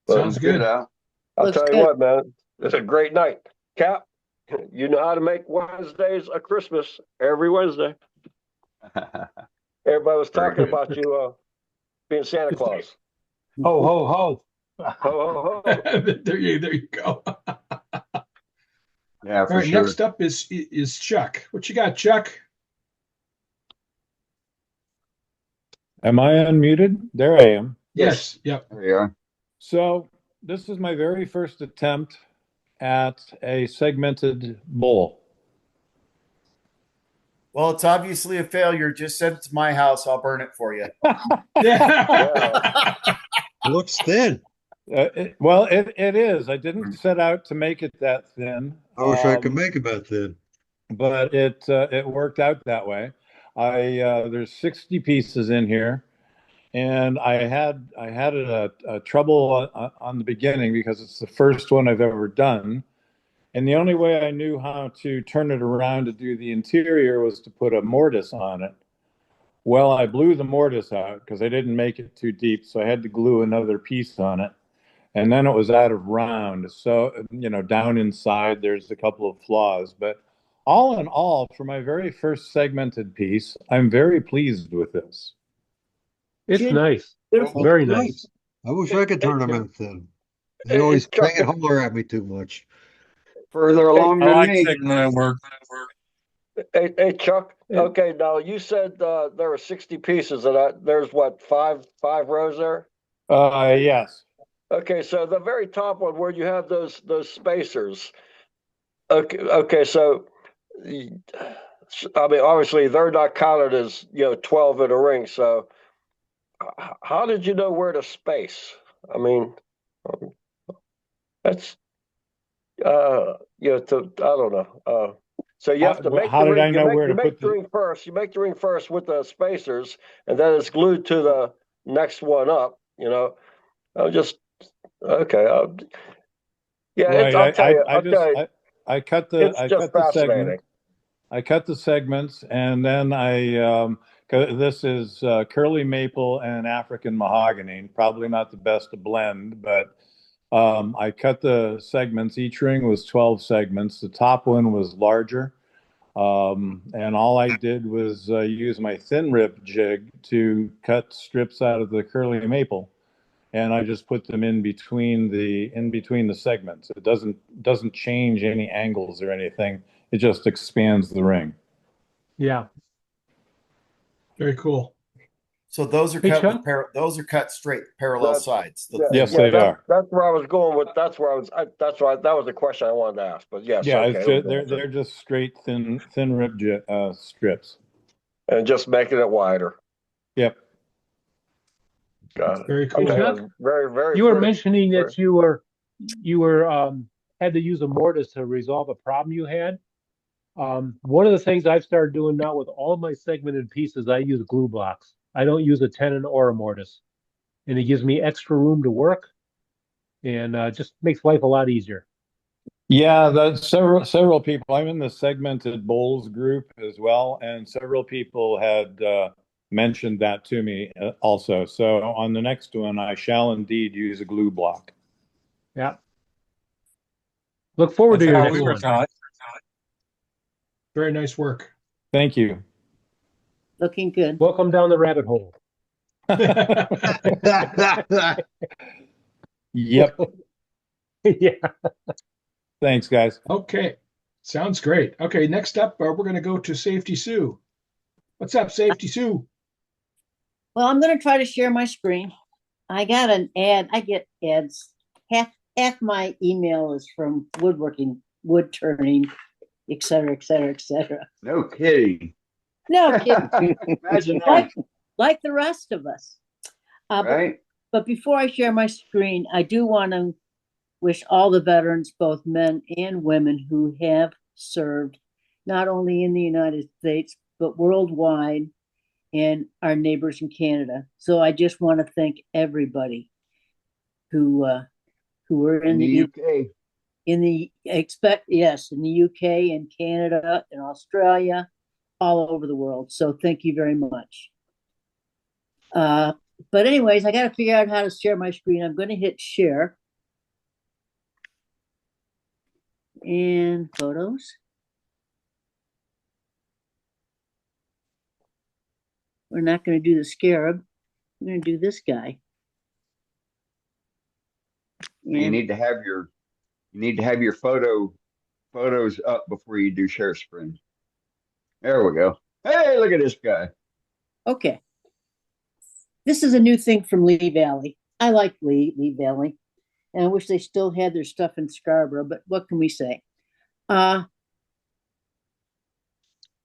Speaker 6: Sounds good.
Speaker 1: Al.
Speaker 3: I'll
Speaker 10: Looks
Speaker 3: tell you
Speaker 10: good.
Speaker 3: what, man, it's a great night. Cap, you know how to make Wednesdays a Christmas every Wednesday. Everybody was talking about you being Santa Claus.
Speaker 2: Ho, ho, ho.
Speaker 3: Ho, ho, ho.
Speaker 6: There you go.
Speaker 1: Yeah,
Speaker 6: All
Speaker 1: for
Speaker 6: right,
Speaker 1: sure.
Speaker 6: next up is Chuck. What you got, Chuck?
Speaker 17: Am I unmuted? There I am.
Speaker 6: Yes. Yep.
Speaker 1: There you are.
Speaker 17: So this is my very first attempt at a segmented bowl.
Speaker 12: Well, it's obviously a failure. Just send it to my house. I'll burn it for you.
Speaker 6: Yeah.
Speaker 8: Looks thin.
Speaker 17: It is. I didn't set out to make it that thin.
Speaker 8: I wish I could make it that thin.
Speaker 17: But it worked out that way. There's 60 pieces in here, and I had a trouble on the beginning because it's the first one I've ever done. And the only way I knew how to turn it around to do the interior was to put a mortise on it. Well, I blew the mortise out because I didn't make it too deep, so I had to glue another piece on it. And then it was out of round. So, down inside, there's a couple of flaws. But all in all, for my very first segmented piece, I'm very pleased with this.
Speaker 7: It's nice.
Speaker 10: Beautiful.
Speaker 7: Very nice.
Speaker 8: I wish I could turn them in thin. They always bang and holler at me too much.
Speaker 1: Further along
Speaker 15: I
Speaker 1: than
Speaker 15: like
Speaker 1: me.
Speaker 15: segmented work.
Speaker 3: Hey, Chuck. Okay, now you said there were 60 pieces, and there's what, five rows there?
Speaker 17: Yes.
Speaker 3: Okay, so the very top one where you have those spacers. Okay, so I mean, obviously they're not counted as 12 in a ring. So how did you know where to space? I mean, that's I don't know. So you have to make
Speaker 17: How
Speaker 3: the
Speaker 17: did I
Speaker 3: ring.
Speaker 17: know where
Speaker 3: You
Speaker 17: to
Speaker 3: make
Speaker 17: put
Speaker 3: the ring first. You make the ring first with the spacers, and then it's glued to the next one up. I'll just okay.
Speaker 17: Right.
Speaker 3: I'll tell you.
Speaker 17: I cut
Speaker 3: It's just
Speaker 17: the
Speaker 3: fascinating.
Speaker 17: segment. I cut the segments, and then this is curly maple and African mahogany. Probably not the best to blend, but I cut the segments. Each ring was 12 segments. The top one was larger. And all I did was use my thin rip jig to cut strips out of the curly maple. And I just put them in between the segments. It doesn't change any angles or anything. It just expands the ring.
Speaker 7: Yeah.
Speaker 6: Very cool.
Speaker 12: So those are
Speaker 7: Hey,
Speaker 12: cut
Speaker 7: Chuck?
Speaker 12: those are cut straight parallel sides. The
Speaker 17: Yes,
Speaker 12: thin
Speaker 17: they are.
Speaker 3: That's where I was going with. That's where I was. That's why that was the question I wanted to ask. But yes,
Speaker 17: Yeah,
Speaker 3: okay.
Speaker 17: they're just straight thin rip strips.
Speaker 3: And just making it wider.
Speaker 17: Yep.
Speaker 3: Got it.
Speaker 6: Very
Speaker 7: Hey,
Speaker 6: cool.
Speaker 7: Chuck,
Speaker 3: Very, very.
Speaker 7: you were
Speaker 3: pretty.
Speaker 7: mentioning that you were had to use a mortise to resolve a problem you had. One of the things I've started doing now with all my segmented pieces, I use glue blocks. I don't use a tenon or a mortise, and it gives me extra room to work. and just makes life a lot easier.
Speaker 17: Yeah, that's several people. I'm in the segmented bowls group as well, and several people had mentioned that to me also. So on the next one, I shall indeed use a glue block.
Speaker 7: Yeah. Look forward to
Speaker 11: That's
Speaker 7: your
Speaker 11: how
Speaker 7: next
Speaker 11: we were
Speaker 7: one.
Speaker 11: taught.
Speaker 6: Very nice work.
Speaker 17: Thank you.
Speaker 10: Looking good.
Speaker 7: Welcome down the rabbit hole.
Speaker 17: Yep.
Speaker 7: Yeah.
Speaker 17: Thanks, guys.
Speaker 6: Okay. Sounds great. Okay, next up, we're going to go to Safety Sue. What's up, Safety Sue?
Speaker 10: Well, I'm going to try to share my screen. I got an ad. I get ads. Half my email is from woodworking, wood turning, et cetera, et cetera, et cetera.
Speaker 1: No kidding.
Speaker 10: No kidding.
Speaker 1: Imagine that.
Speaker 10: Like the rest of us.
Speaker 1: Right?
Speaker 10: But before I share my screen, I do want to wish all the veterans, both men and women, who have served not only in the United States, but worldwide, and our neighbors in Canada. So I just want to thank everybody who were in the
Speaker 1: UK.
Speaker 10: in the UK and Canada and Australia, all over the world. So thank you very much. But anyways, I got to figure out how to share my screen. I'm going to hit share and photos. We're not going to do the scarab. We're going to do this guy.
Speaker 1: You need to have your photos up before you do share screen. There we go. Hey, look at this guy.
Speaker 10: Okay. This is a new thing from Lee Valley. I like Lee Valley, and I wish they still had their stuff in Scarborough, but what can we say?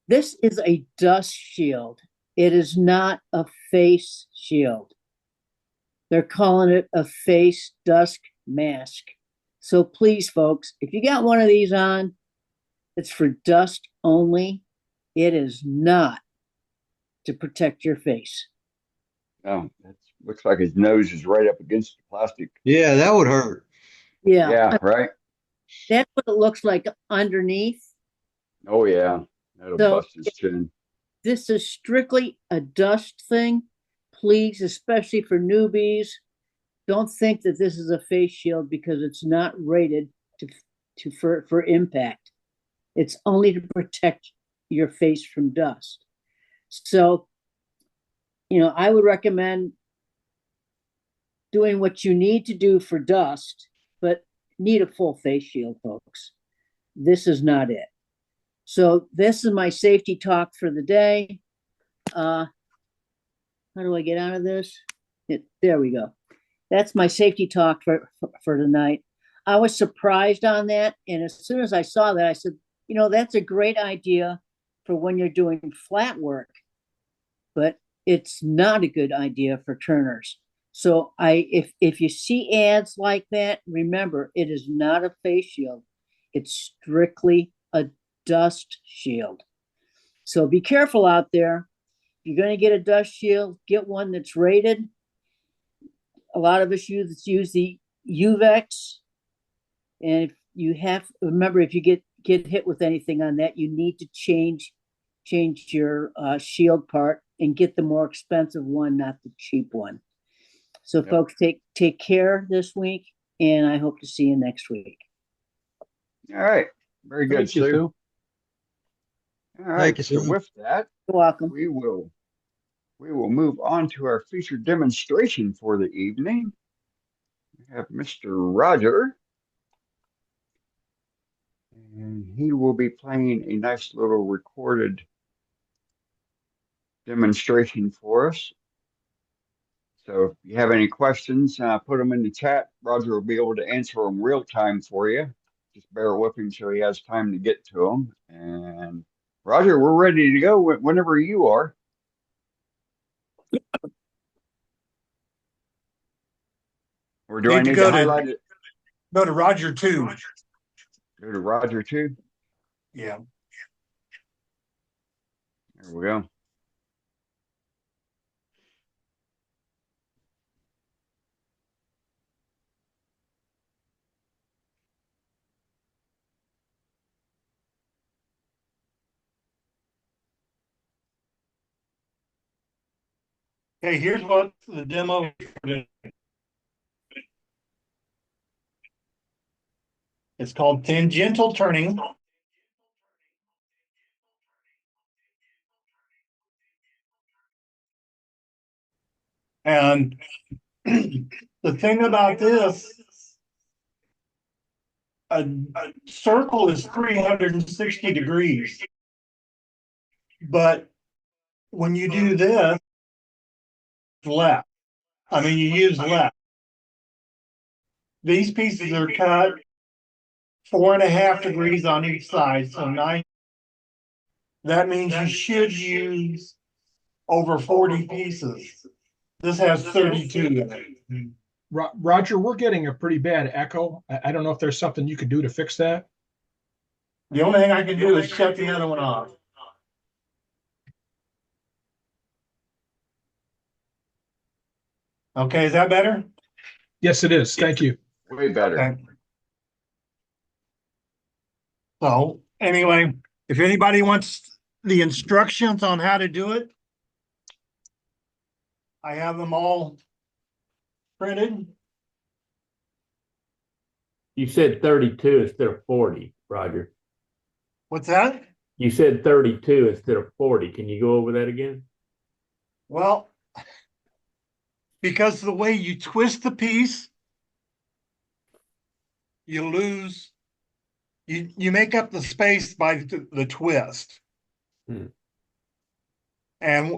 Speaker 10: This is a dust shield. It is not a face shield. They're calling it a face dust mask. So please, folks, if you got one of these on, it's for dust only. It is not to protect your face.
Speaker 1: Oh, that looks like his nose is right up against the plastic.
Speaker 8: Yeah, that would hurt.
Speaker 10: Yeah.
Speaker 1: Yeah, right?
Speaker 10: That's what it looks like underneath.
Speaker 1: Oh, yeah. That'll bust his chin.
Speaker 10: This is strictly a dust thing. Please, especially for newbies, don't think that this is a face shield because it's not rated for impact. It's only to protect your face from dust. So, I would recommend doing what you need to do for dust, but need a full face shield, folks. This is not it. So this is my safety talk for the day. How do I get out of this? There we go. That's my safety talk for tonight. I was surprised on that. And as soon as I saw that, I said, that's a great idea for when you're doing flat work, but it's not a good idea for turners. So if you see ads like that, remember, it is not a face shield. It's strictly a dust shield. So be careful out there. If you're going to get a dust shield, get one that's rated. A lot of us use the UVEX. And if you remember, if you get hit with anything on that, you need to change your shield part and get the more expensive one, not the cheap one. So folks, take care this week, and I hope to see you next week.
Speaker 1: All right. Very good,
Speaker 7: Thank you, Sue.
Speaker 1: All right.
Speaker 8: Thank you,
Speaker 1: So
Speaker 8: Sue.
Speaker 1: with that,
Speaker 10: you're welcome.
Speaker 1: We will move on to our featured demonstration for the evening. We have Mr. Roger, and he will be playing a nice little recorded demonstration for us. So if you have any questions, put them in the chat. Roger will be able to answer them real time for you. Just bear with him so he has time to get to them. And Roger, we're ready to go whenever you are. Or do I need to highlight it?
Speaker 11: Go to Roger 2.
Speaker 1: Go to Roger 2?
Speaker 11: Yeah.
Speaker 1: There we go.
Speaker 11: Okay, here's what the demo. It's called tangential turning. And the thing about this, a circle is 360 degrees. But when you do this, left. I mean, you use left. These pieces are cut 4.5 degrees on each side, so 9. That means you should use over 40 pieces. This has 32 in it.
Speaker 6: Roger, we're getting a pretty bad echo. I don't know if there's something you could do to fix that.
Speaker 11: The only thing I can do is shut the other one off. Okay, is that better?
Speaker 6: Yes, it is. Thank you.
Speaker 1: Way better.
Speaker 11: Okay. So anyway, if anybody wants the instructions on how to do it, I have them all printed.
Speaker 18: You said 32 instead of 40, Roger.
Speaker 11: What's that?
Speaker 18: You said 32 instead of 40. Can you go over that again?
Speaker 11: Well, because the way you twist the piece, you lose, you make up the space by the twist. And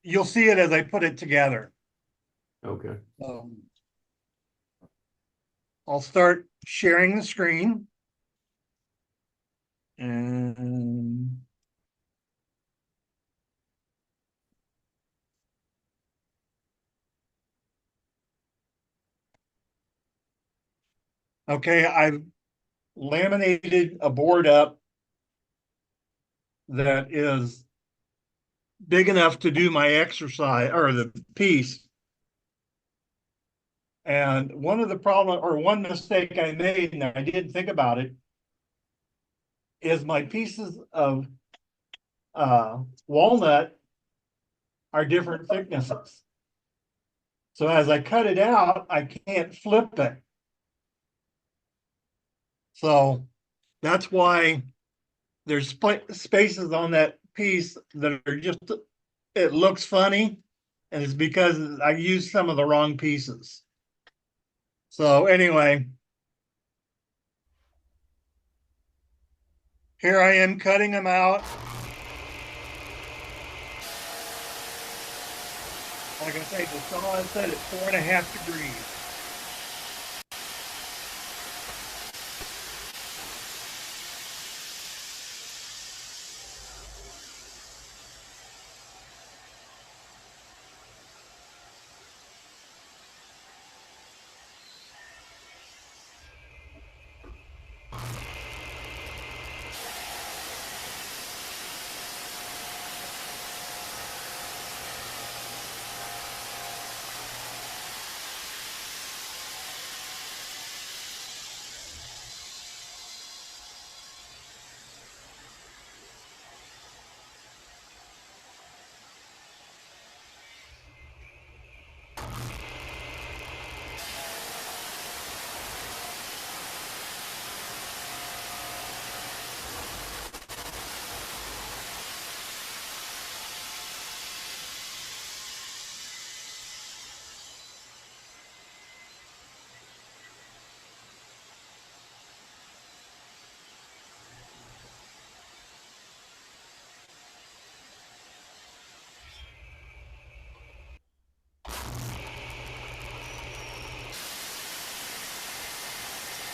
Speaker 11: you'll see it as I put it together.
Speaker 18: Okay.
Speaker 11: I'll start sharing the screen. And okay, I've laminated a board up that is big enough to do my exercise or the piece. And one mistake I made, and I didn't think about it, is my pieces of walnut are different thicknesses. So as I cut it out, I can't flip it. So that's why there's spaces on that piece that are just, it looks funny, and it's because I used some of the wrong pieces. So anyway, here I am cutting them out. Like I say, the saw is set at 4.5 degrees.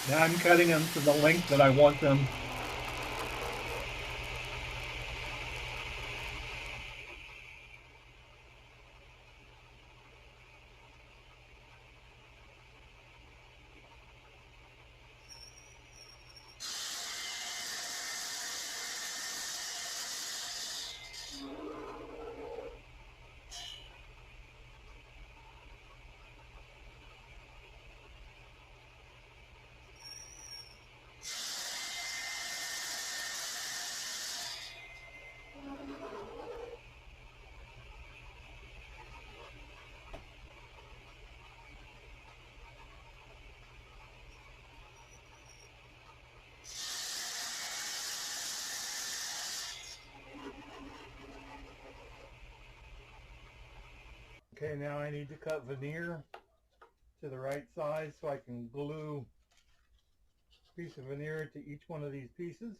Speaker 11: Now I'm cutting them to the length that I want them.
Speaker 8: Okay, now I need to cut veneer to the right size so I can glue a piece of veneer to each one of these pieces.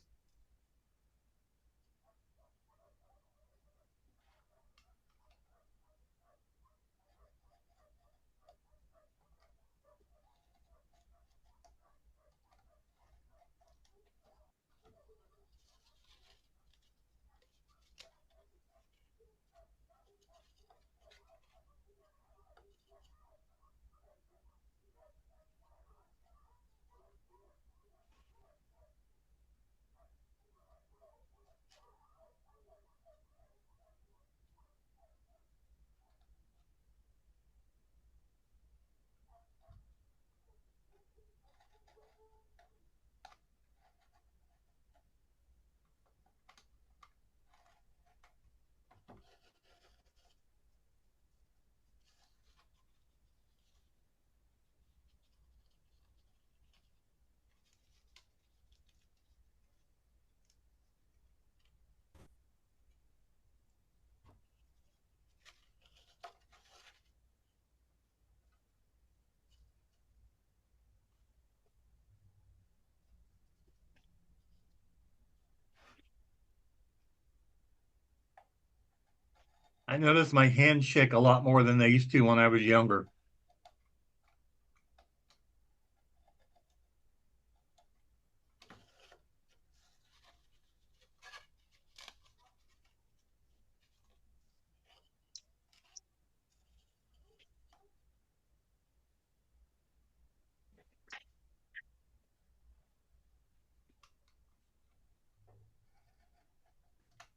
Speaker 8: I noticed my hands shake a lot more than they used to when I was younger.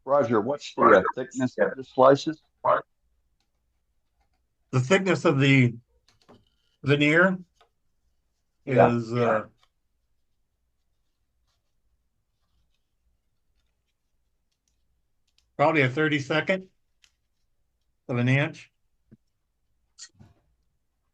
Speaker 1: Roger, what's the thickness of the slices?
Speaker 11: The thickness of the veneer
Speaker 1: Yeah.
Speaker 11: is probably a 32nd of an inch.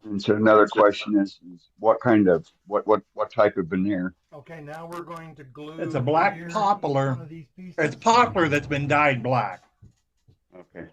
Speaker 1: And so another question is what kind of what type of veneer?
Speaker 8: Okay, now we're going to glue.
Speaker 11: It's a black poplar. It's poplar that's been dyed black.
Speaker 1: Okay.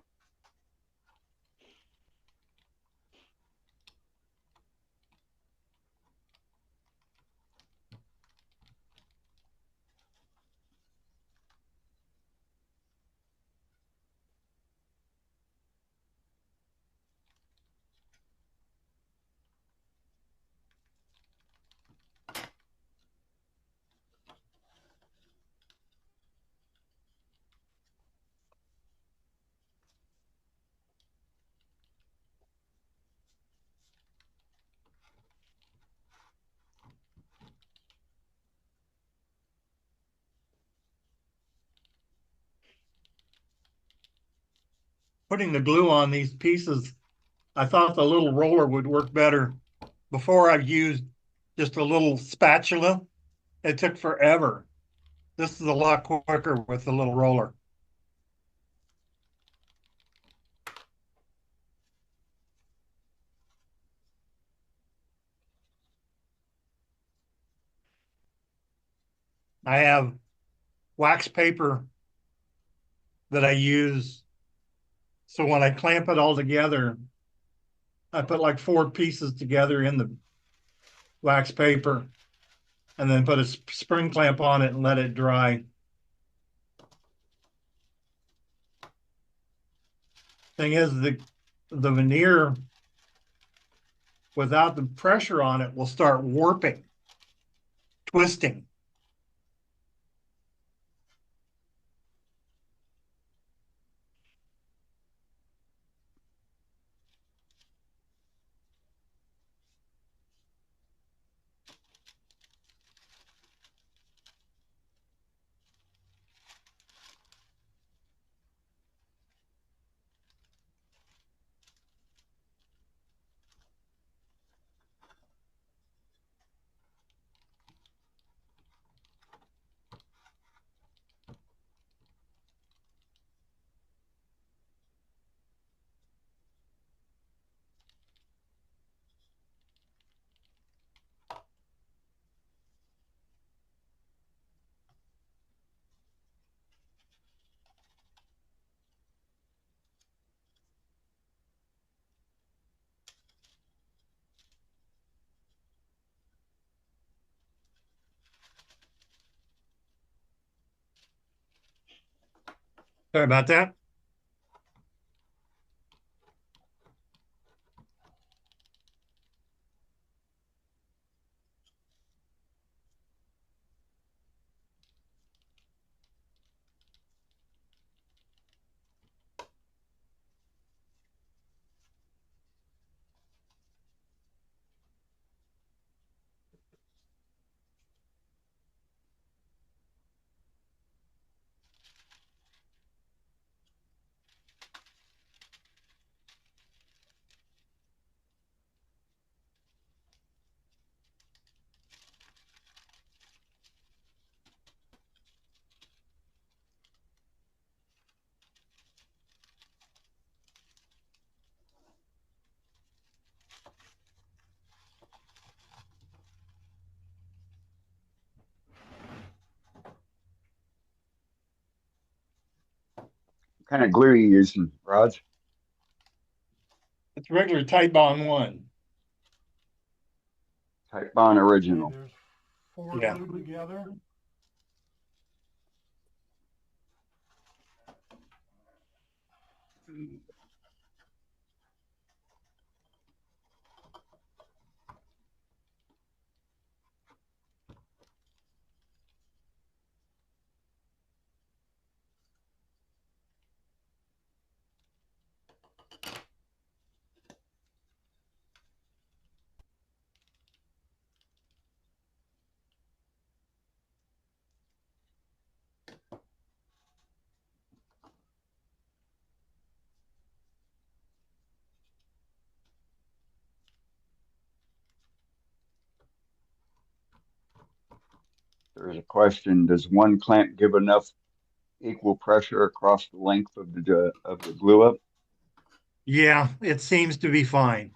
Speaker 11: Putting the glue on these pieces, I thought the little roller would work better. Before I used just a little spatula. It took forever. This is a lot quicker with the little roller. I have wax paper that I use. So when I clamp it all together, I put like 4 pieces together in the wax paper and then put a spring clamp on it and let it dry. Thing is, the veneer without the pressure on it will start warping, twisting. Sorry about that.
Speaker 1: What kind of glue are you using, Raj?
Speaker 11: It's regular Titebond 1.
Speaker 1: Type Bond
Speaker 8: Okay,
Speaker 1: Original.
Speaker 8: there's 4
Speaker 11: Yeah.
Speaker 8: glued together.
Speaker 1: There's a question: does one clamp give enough equal pressure across the length of the glue up?
Speaker 11: Yeah, it seems to be fine.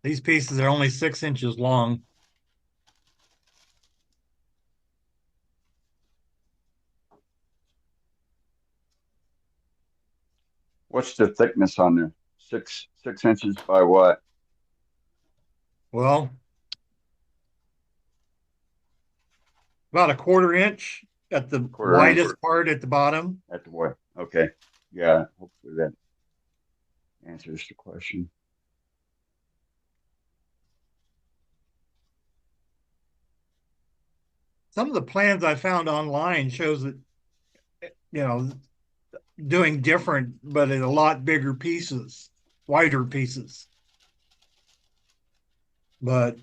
Speaker 11: These pieces are only 6 inches long.
Speaker 1: What's the thickness on there? Six inches by what?
Speaker 11: Well, about a 1/4 inch at the
Speaker 1: 1/4 inch
Speaker 11: widest part at the bottom.
Speaker 1: at the way. Okay. Yeah. Hopefully that answers the question.
Speaker 11: Some of the plans I found online shows that, you know, doing different, but in a lot bigger pieces, wider pieces. But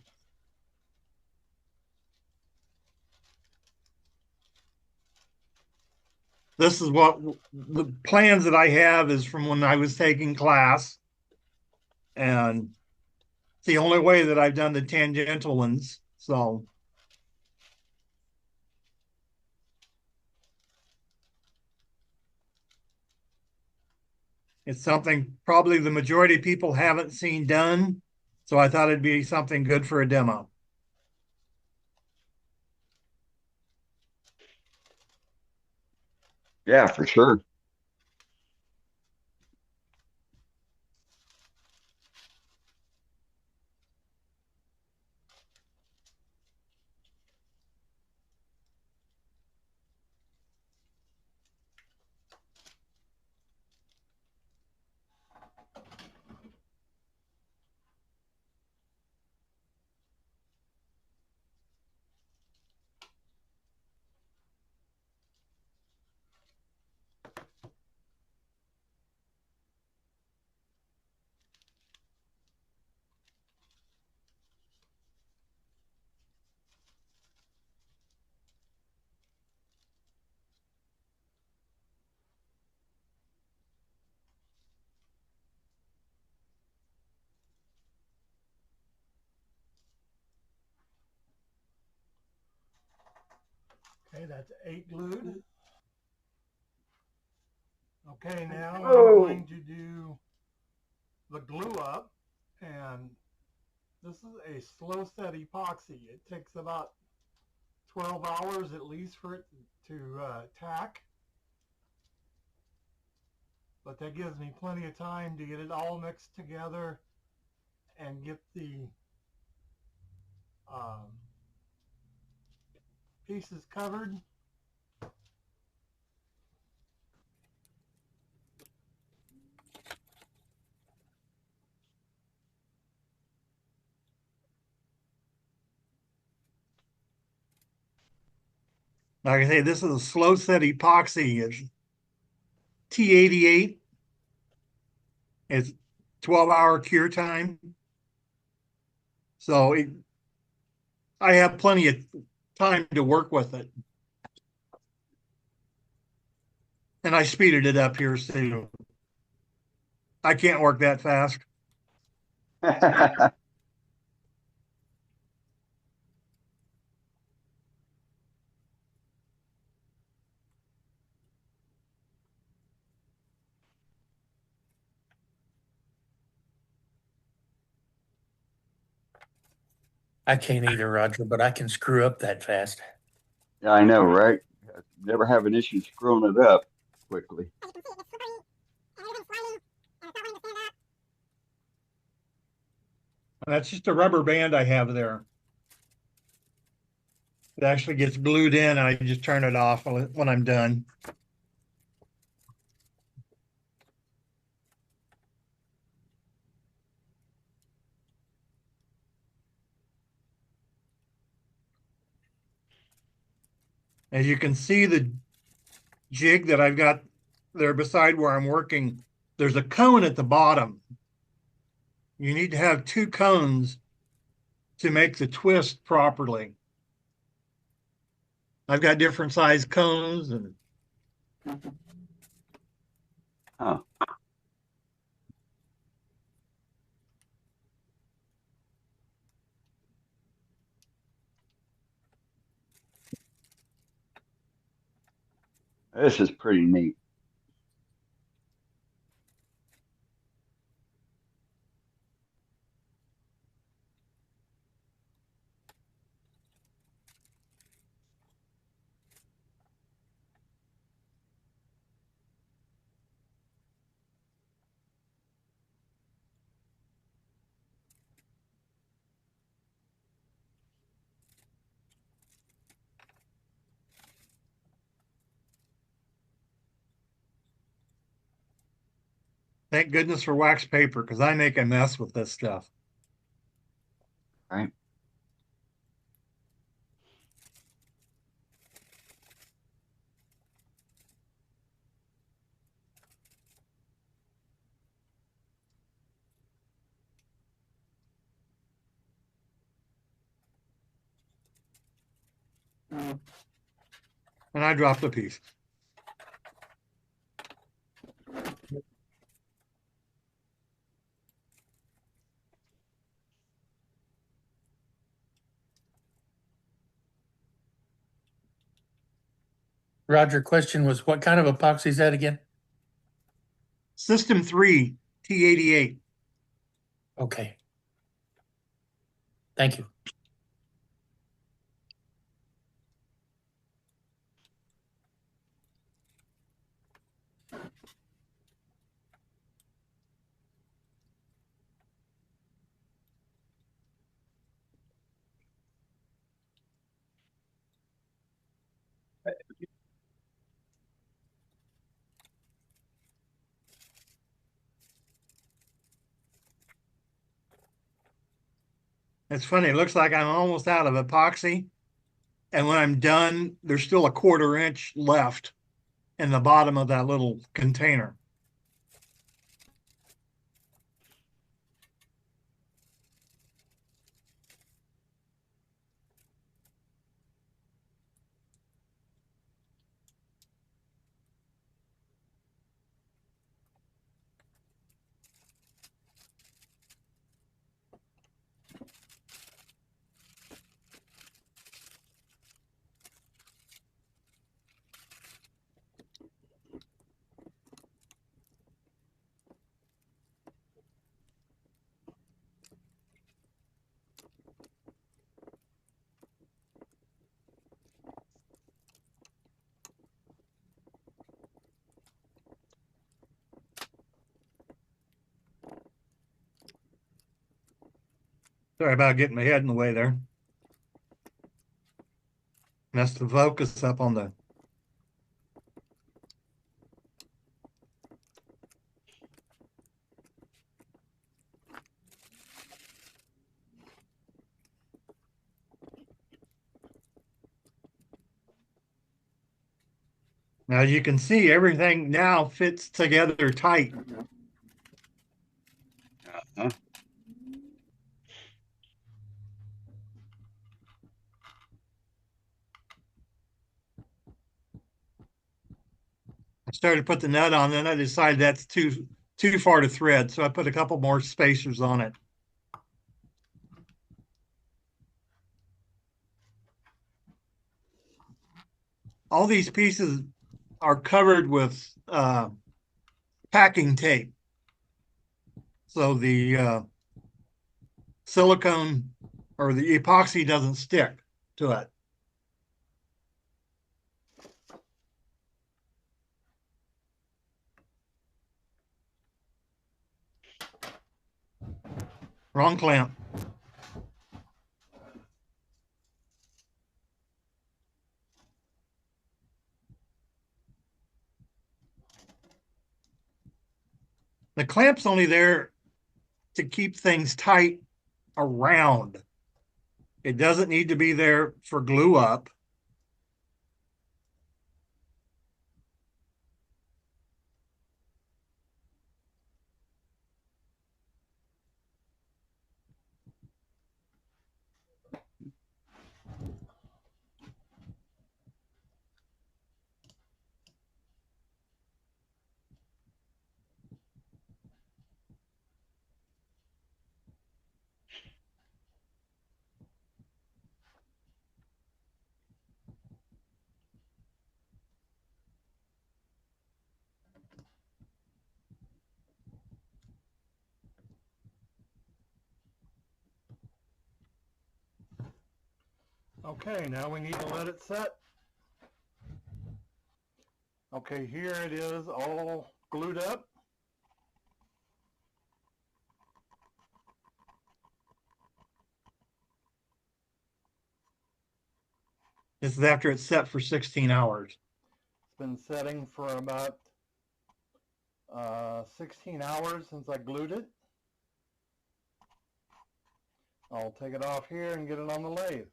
Speaker 11: this is what the plans that I have is from when I was taking class. And it's the only way that I've done the tangential ones. So it's something probably the majority of people haven't seen done. So I thought it'd be something good for a demo.
Speaker 1: Yeah, for sure.
Speaker 8: Okay, that's 8 glued. Okay, now I'm
Speaker 3: Whoa.
Speaker 8: going to do the glue up, and this is a slow set epoxy. It takes about 12 hours at least for it to tack, but that gives me plenty of time to get it all mixed together and get the pieces covered.
Speaker 11: Like I say, this is a slow set epoxy. It's T88. It's 12-hour cure time. So I have plenty of time to work with it. And I speeded it up here, so I can't work that fast.
Speaker 15: I can't either, Roger, but I can screw up that fast.
Speaker 1: Yeah, I know, right? Never have an issue screwing it up quickly.
Speaker 11: That's just a rubber band I have there. It actually gets glued in, and I just turn it off when I'm done. As you can see, the jig that I've got there beside where I'm working, there's a cone at the bottom. You need to have 2 cones to make the twist properly. I've got different size cones and
Speaker 1: Huh. This is pretty neat.
Speaker 11: thank goodness for wax paper because I make a mess with this stuff.
Speaker 1: Right.
Speaker 11: And I dropped a piece.
Speaker 15: Roger, question was what kind of epoxy is that again?
Speaker 11: System 3, T88.
Speaker 15: Okay. Thank you.
Speaker 11: It's funny. It looks like I'm almost out of epoxy. And when I'm done, there's still a 1/4 inch left in the bottom of that little container. Sorry about getting my head in the way there. Mess the focus up on the. Now you can see everything now fits together tight.
Speaker 1: Uh-huh.
Speaker 11: I started to put the nut on, then I decided that's too far to thread, so I put a couple more spacers on it. All these pieces are covered with packing tape, so the silicone or the epoxy doesn't stick to it. Wrong clamp. The clamp's only there to keep things tight around. It doesn't need to be there for glue up.
Speaker 8: Okay, now we need to let it set. Okay, here it is all glued up.
Speaker 11: This is after it's set for 16 hours.
Speaker 8: It's been setting for about 16 hours since I glued it. I'll take it off here and get it on the lathe.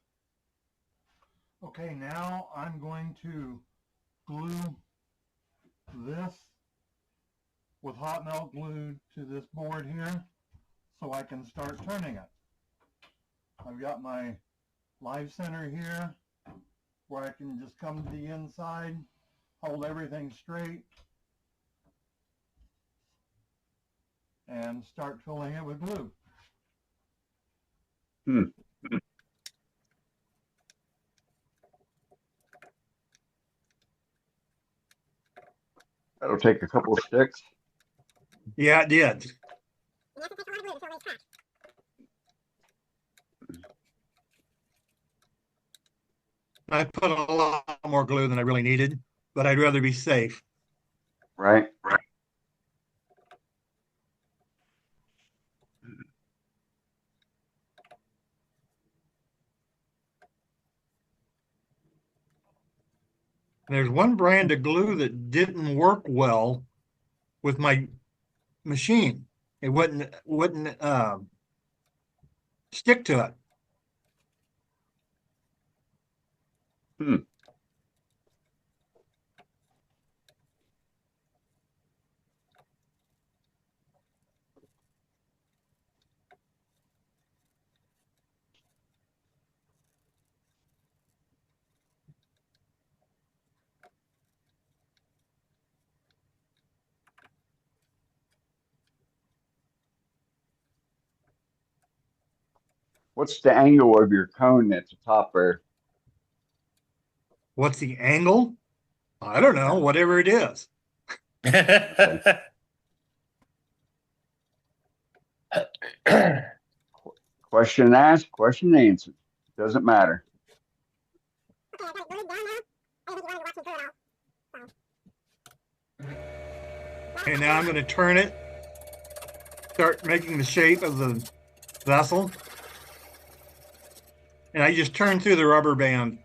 Speaker 8: Okay, now I'm going to glue this with hot melt glue to this board here so I can start turning it. I've got my live center here where I can just come to the inside, hold everything straight, and start filling it with glue.
Speaker 1: That'll take a couple of sticks.
Speaker 11: Yeah, it did. I put a lot more glue than I really needed, but I'd rather be safe.
Speaker 1: Right.
Speaker 11: There's one brand of glue that didn't work well with my machine. It wouldn't stick to it.
Speaker 1: What's the angle of your cone at the top there?
Speaker 11: What's the angle? I don't know, whatever it is.
Speaker 1: Question asked, question answered. Doesn't matter.
Speaker 11: And now I'm going to turn it, start making the shape of the vessel. and I just turned through the rubber band.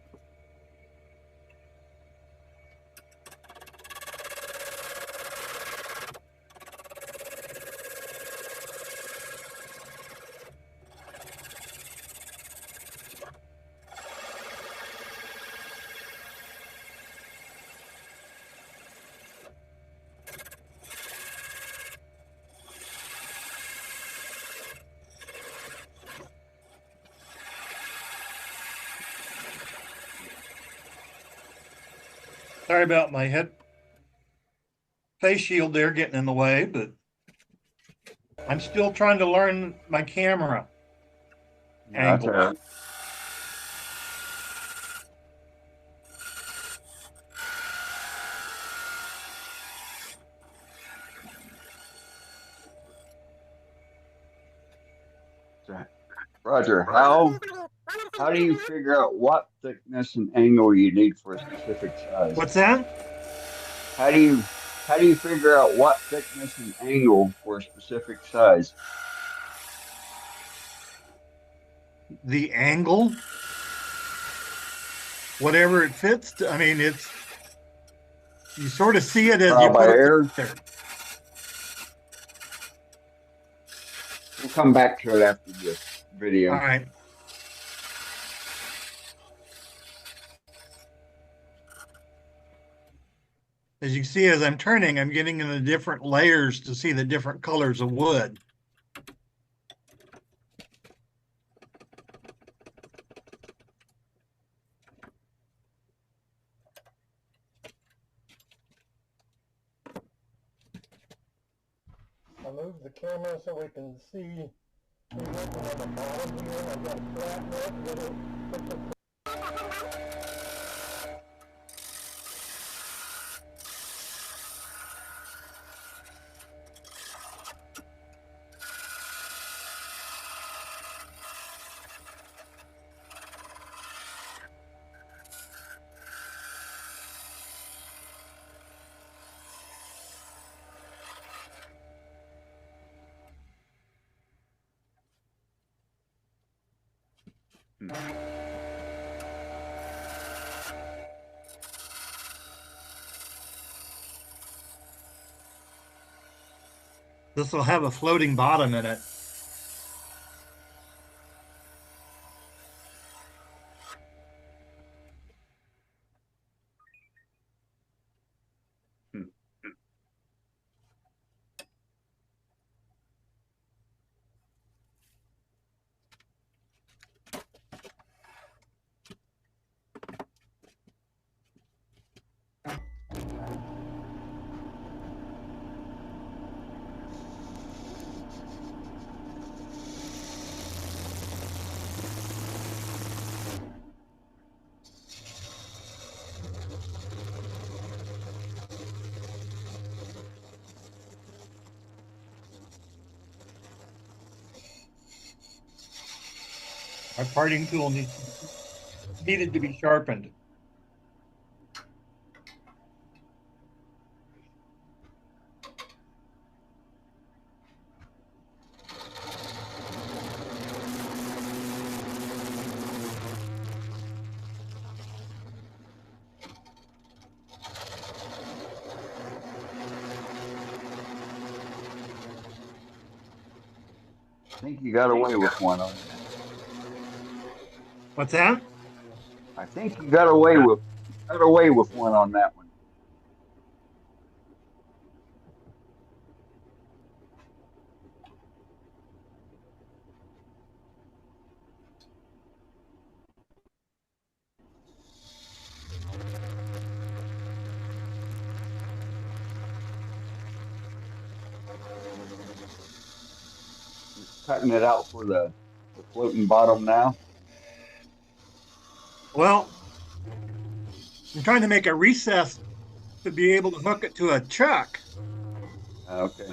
Speaker 11: Sorry about my head face shield there getting in the way, but I'm still trying to learn my camera angle.
Speaker 1: That's Roger, how do you figure out what thickness and angle you need for a specific size?
Speaker 11: What's that?
Speaker 1: How do you figure out what thickness and angle for a specific size?
Speaker 11: The angle, whatever it fits. I mean, you sort of see it as
Speaker 1: Trial
Speaker 11: you
Speaker 1: by
Speaker 11: put
Speaker 1: error.
Speaker 11: it there.
Speaker 1: We'll come back to it after this video.
Speaker 11: All right. As you see, as I'm turning, I'm getting into different layers to see the different colors of wood.
Speaker 8: I'll move the camera so we can see. We're working on the bottom here. I've got a flat net with it.
Speaker 11: This will have a floating bottom in it. My parting tool needed to be sharpened.
Speaker 1: I think you got away with one on that.
Speaker 11: What's that?
Speaker 1: I think you got away with one on that one. Cutting it out for the floating bottom now.
Speaker 11: Well, I'm trying to make a recess to be able to hook it to a chuck.
Speaker 1: Okay.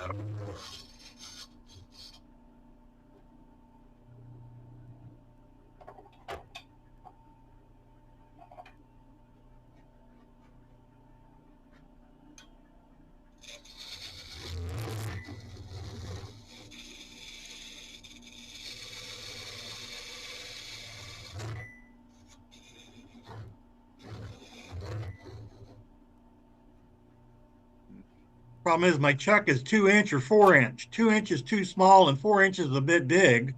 Speaker 11: Problem is my chuck is 2 inch or 4 inch. 2 inch is too small and 4 inches is a bit big.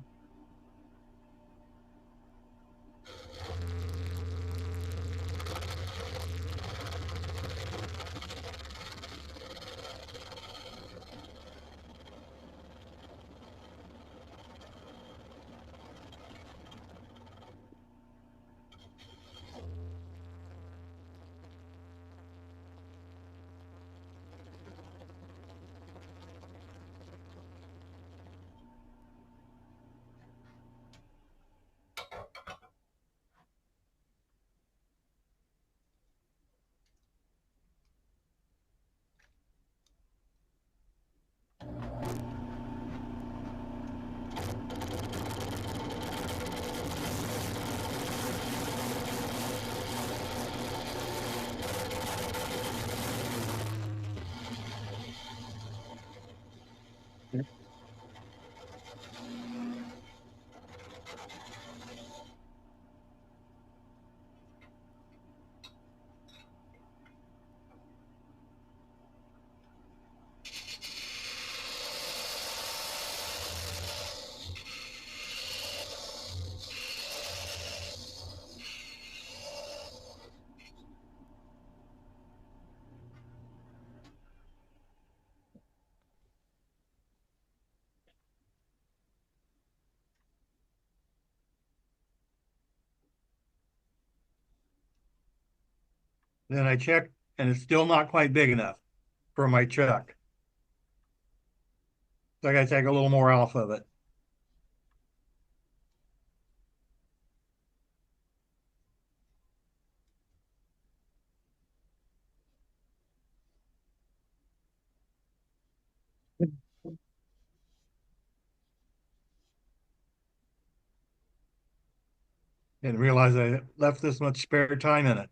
Speaker 11: Then I check and it's still not quite big enough for my chuck. So I got to take a little more off of it. Didn't realize I left this much spare time in it.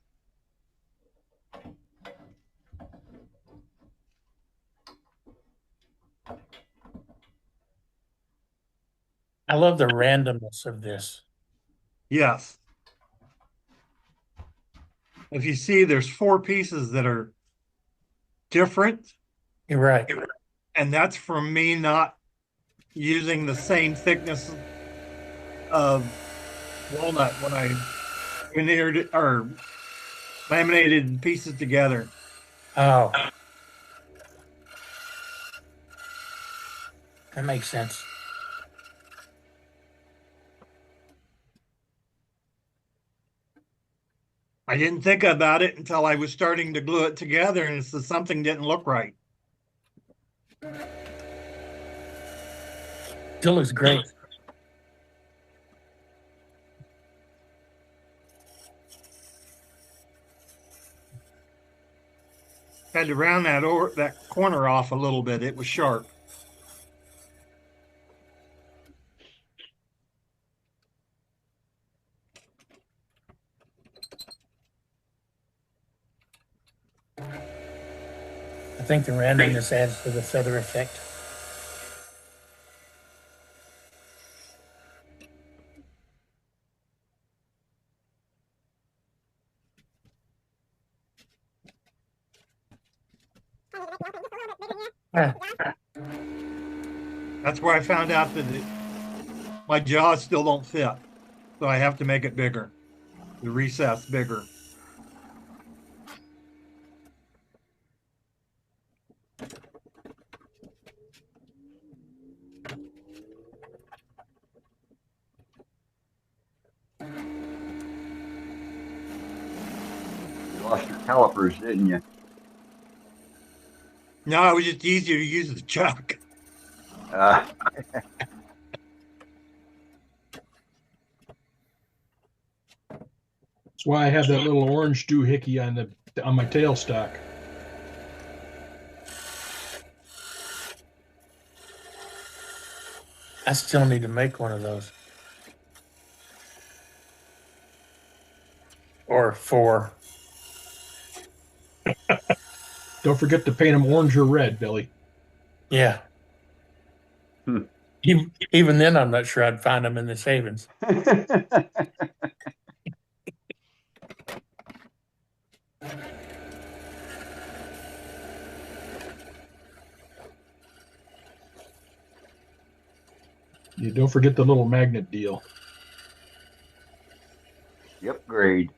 Speaker 15: I love the randomness of this.
Speaker 11: Yes. If you see, there's 4 pieces that are different.
Speaker 15: You're right.
Speaker 11: And that's from me not using the same thickness of walnut when I veneered it or laminated pieces together.
Speaker 15: Oh, that makes sense.
Speaker 11: I didn't think about it until I was starting to glue it together and something didn't look right.
Speaker 15: Still looks great.
Speaker 11: Had to round that corner off a little bit. It was sharp.
Speaker 15: I think the randomness adds to the feather effect.
Speaker 11: That's where I found out that my jaws still don't fit. So I have to make it bigger, the recess bigger.
Speaker 1: You lost your calipers, didn't you?
Speaker 11: No, it was just easier to use the chuck.
Speaker 1: That's
Speaker 6: why I have that little orange doohickey on my tailstock.
Speaker 15: I still need to make one of those. Or 4.
Speaker 6: Don't forget to paint them orange or red, Billy.
Speaker 15: Yeah. Even then, I'm not sure I'd find them in the savings.
Speaker 6: You don't forget the little magnet deal.
Speaker 1: Yep, grade.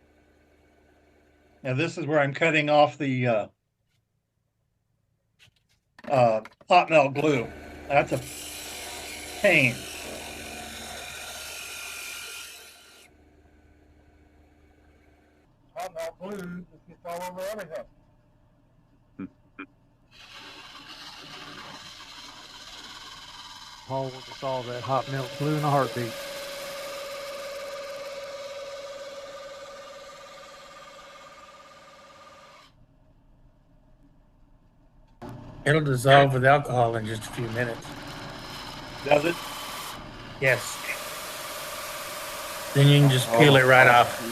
Speaker 11: Now this is where I'm cutting off the hot melt glue. That's a pain.
Speaker 8: Hot melt glue just gets all over everything.
Speaker 19: Paul will dissolve that hot melt glue in a heartbeat.
Speaker 15: It'll dissolve with alcohol in just a few minutes.
Speaker 11: Does it?
Speaker 15: Yes. Then you can just peel it right off.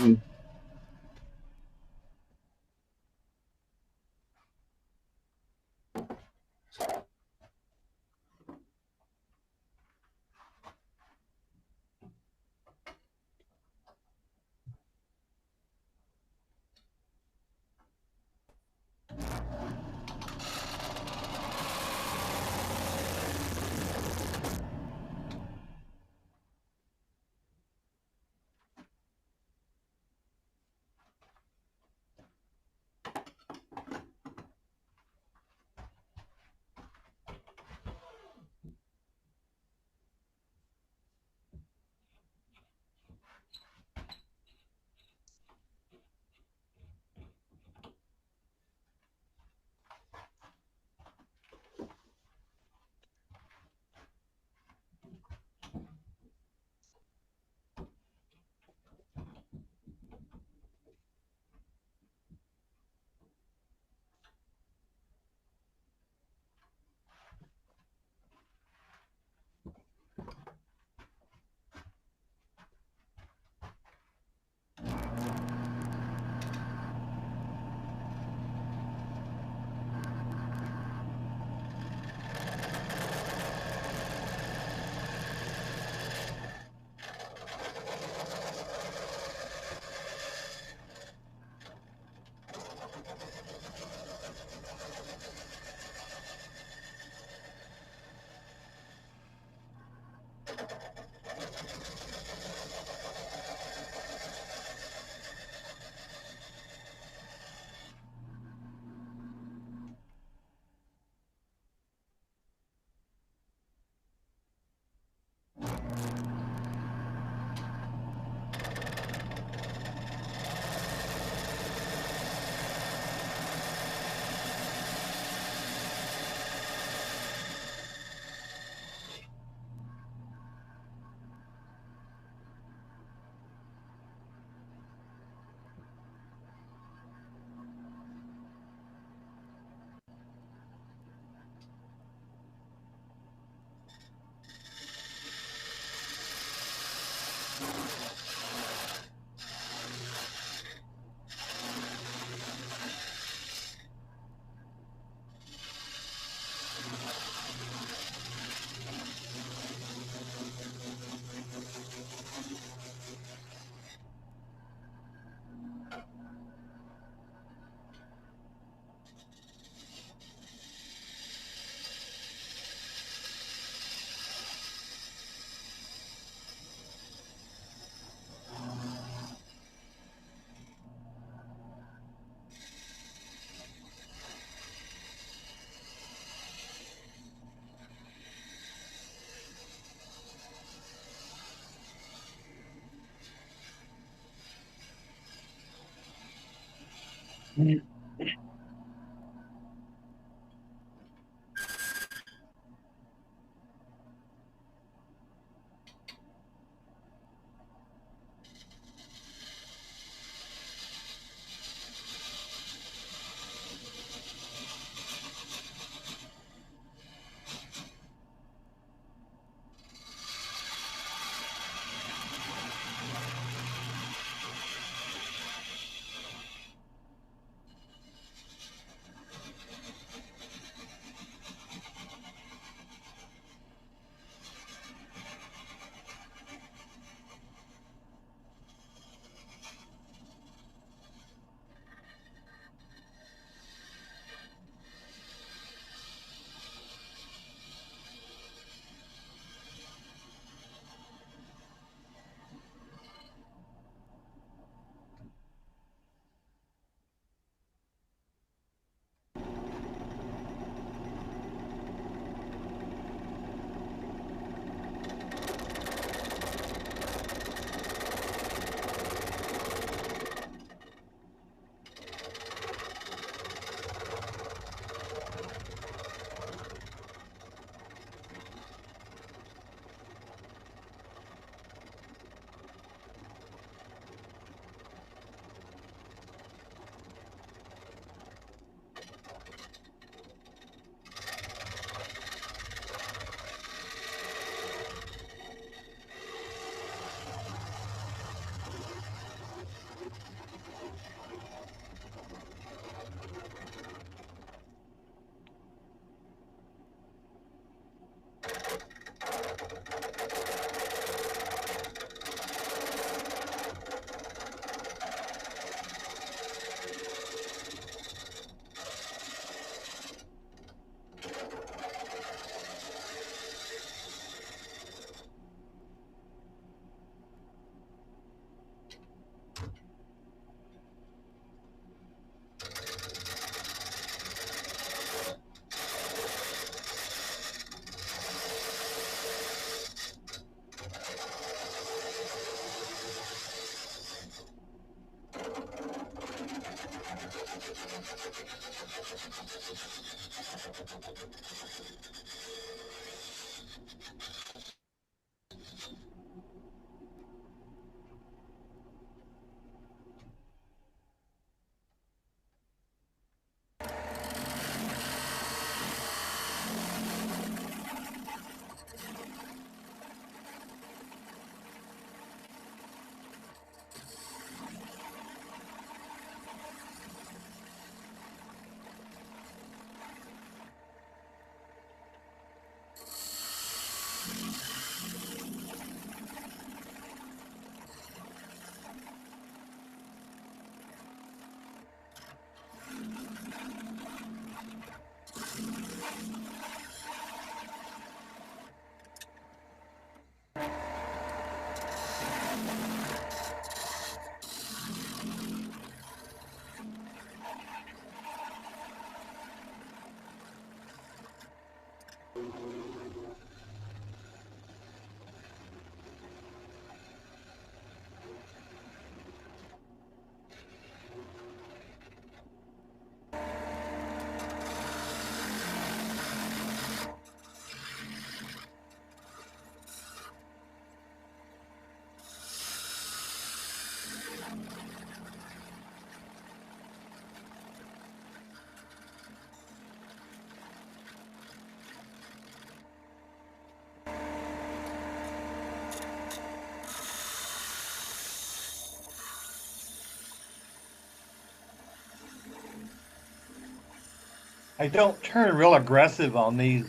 Speaker 11: I don't turn real aggressive on these.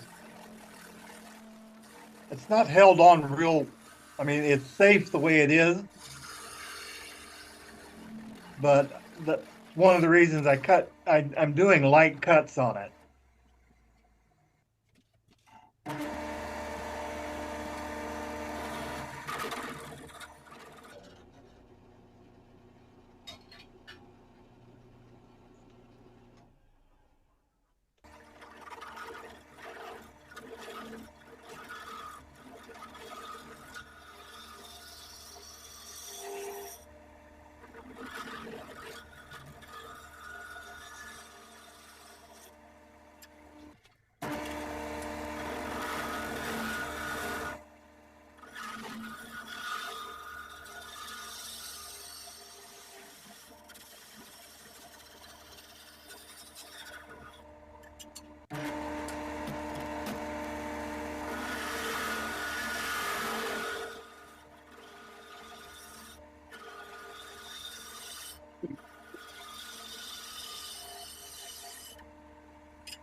Speaker 11: It's not held on real, I mean, it's safe the way it is. But that's one of the reasons I'm doing light cuts on it.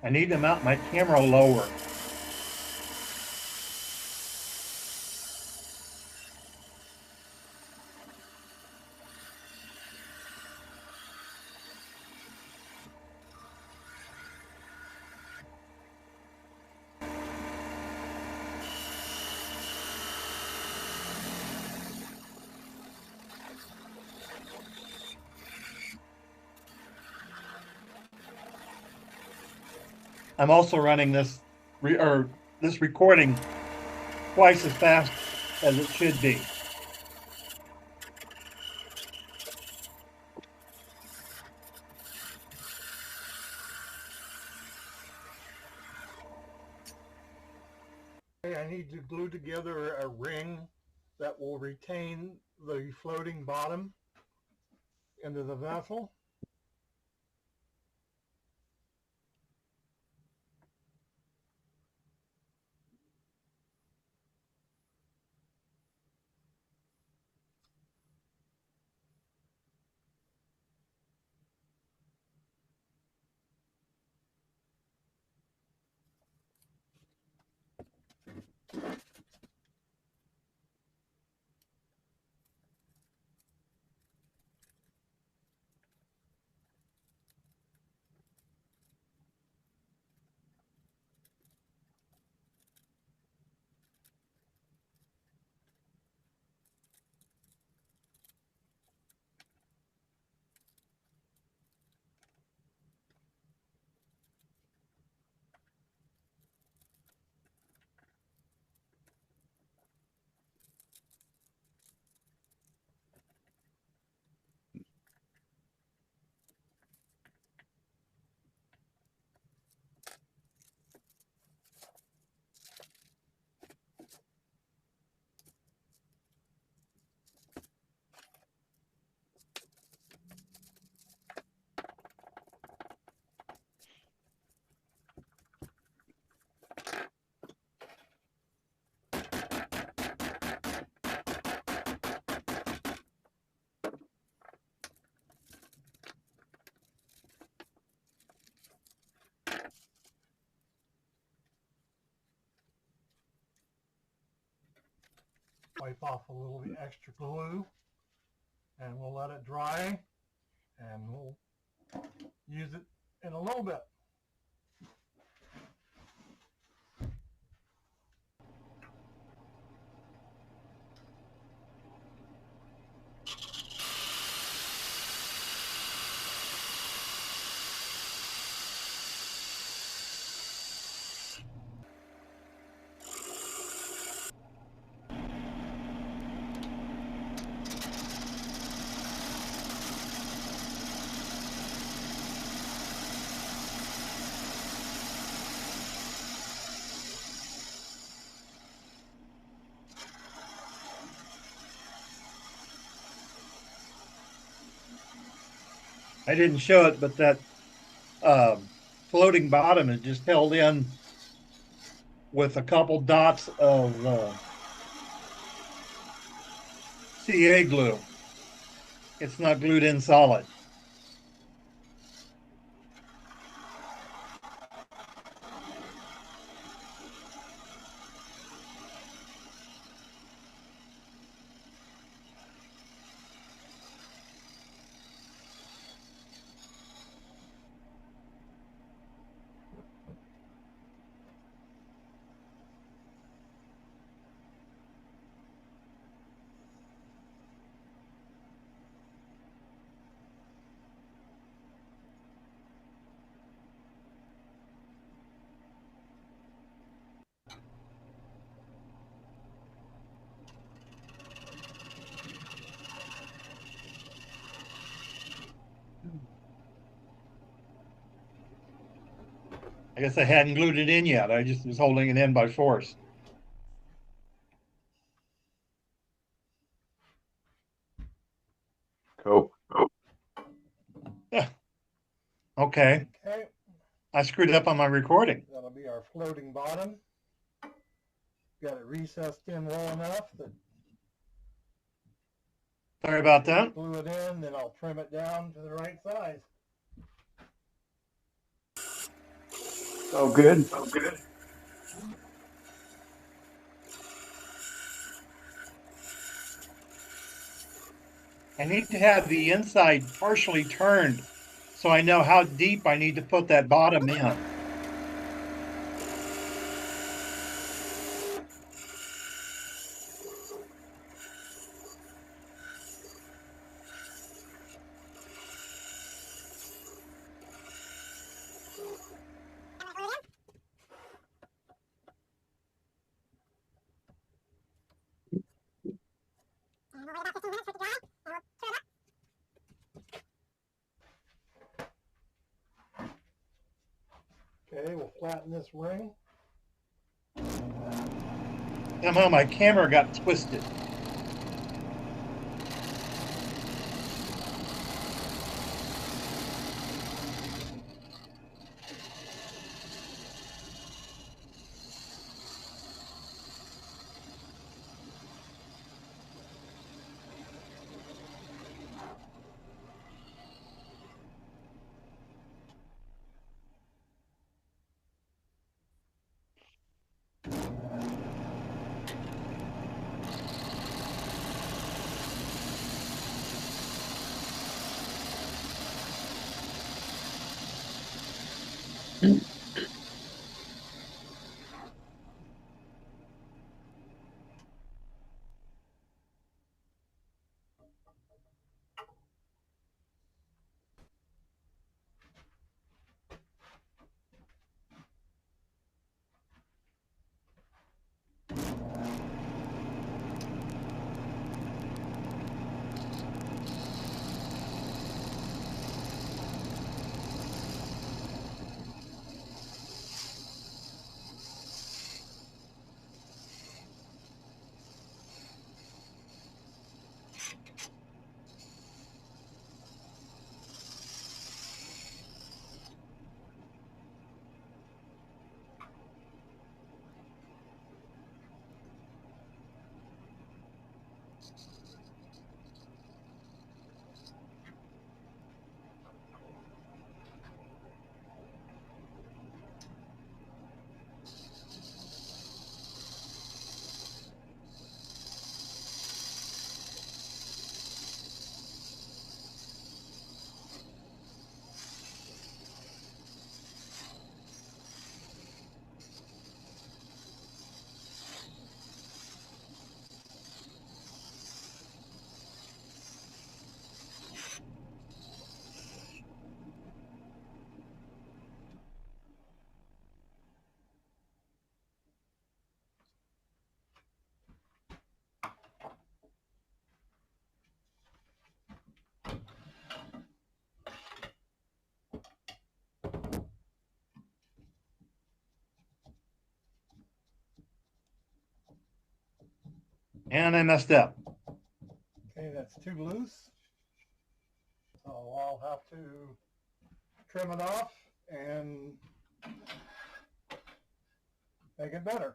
Speaker 11: I need to mount my camera lower. I'm also running this recording twice as fast as it should be.
Speaker 8: I need to glue together a ring that will retain the floating bottom into the vessel. Wipe off a little bit extra glue and we'll let it dry and we'll use it in a little bit.
Speaker 11: I didn't show it, but that floating bottom is just held in with a couple dots of CA glue. It's not glued in solid. I guess I hadn't glued it in yet. I just was holding it in by force.
Speaker 1: Cool.
Speaker 11: Okay.
Speaker 8: Okay,
Speaker 11: I screwed up on my recording.
Speaker 8: that'll be our floating bottom. Got it recessed in well enough that
Speaker 11: Sorry about that.
Speaker 8: glue it in, then I'll trim it down to the right size.
Speaker 1: Oh, good.
Speaker 11: I need to have the inside partially turned so I know how deep I need to put that bottom in.
Speaker 8: Okay, we'll flatten this ring.
Speaker 11: Somehow my camera got twisted. And I messed up.
Speaker 8: Okay, that's too loose. So I'll have to trim it off and make it better.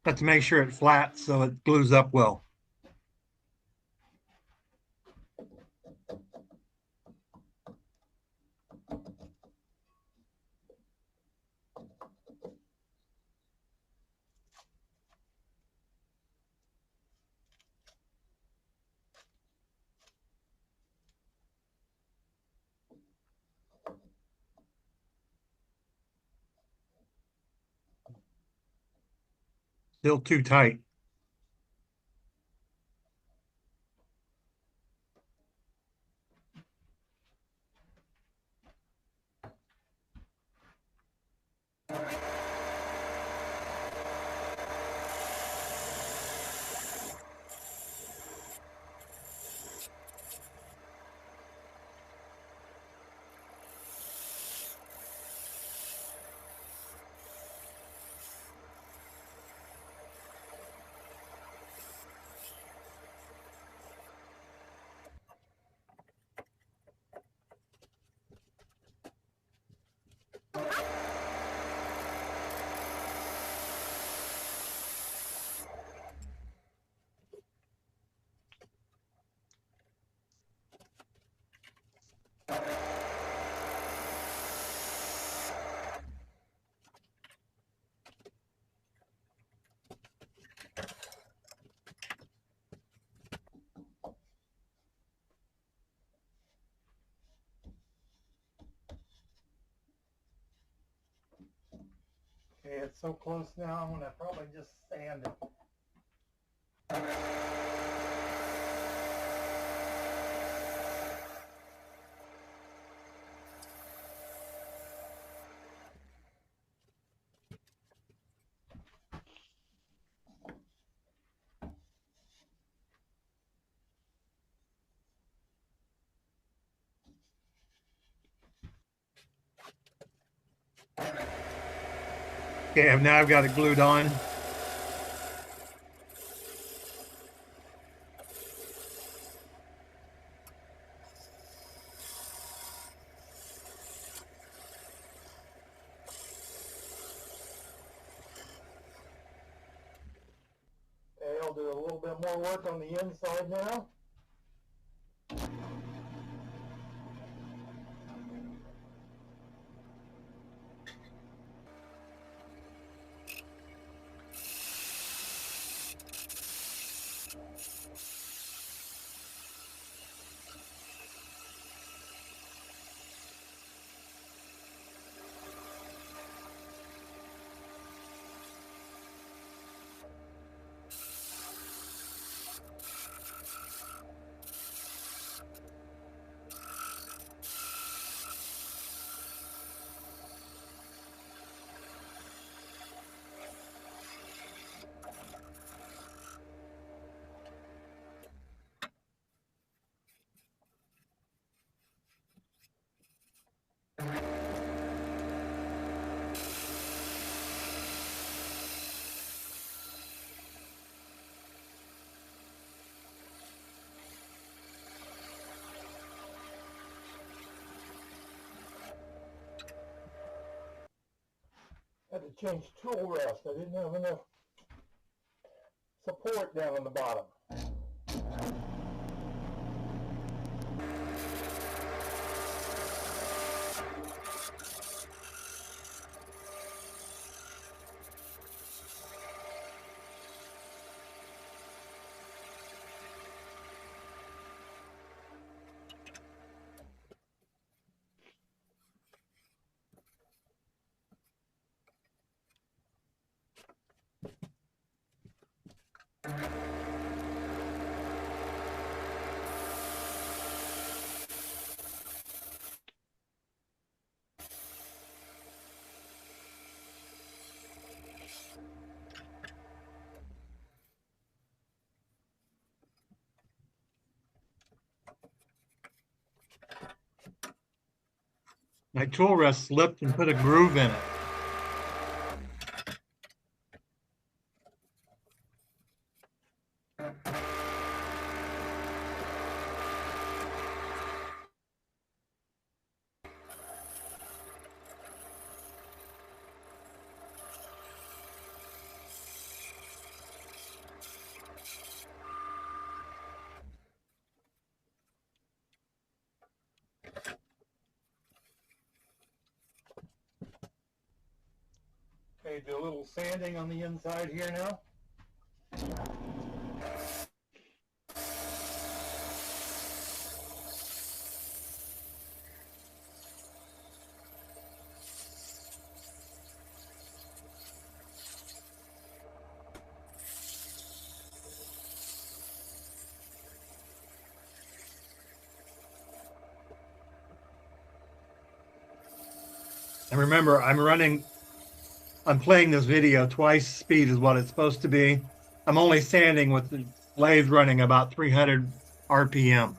Speaker 11: Have to make sure it's flat so it glues up well. Still too tight.
Speaker 8: Okay, it's so close now, I'm gonna probably just sand it.
Speaker 11: Okay, now I've got it glued on.
Speaker 8: Okay, I'll do a little bit more work on the inside now. Had to change tool rest. I didn't have enough support down on the bottom.
Speaker 11: My tool rest slipped and put a groove in it.
Speaker 8: Okay, do a little sanding on the inside here now.
Speaker 11: And remember, I'm playing this video twice speed is what it's supposed to be. I'm only sanding with the lathe running about 300 RPM.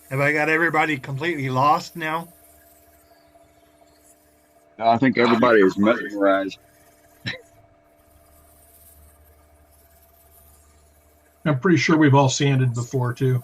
Speaker 11: Have I got everybody completely lost now?
Speaker 1: I think everybody is mesmerized.
Speaker 6: I'm pretty sure we've all sanded before too.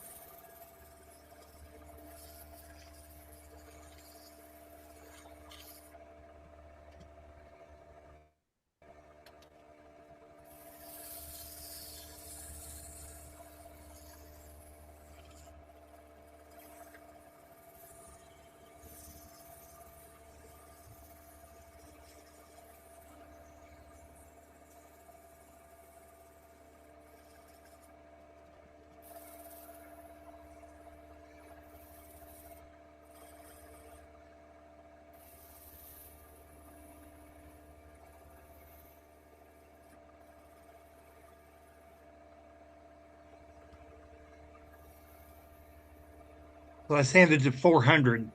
Speaker 11: So I sanded to 400.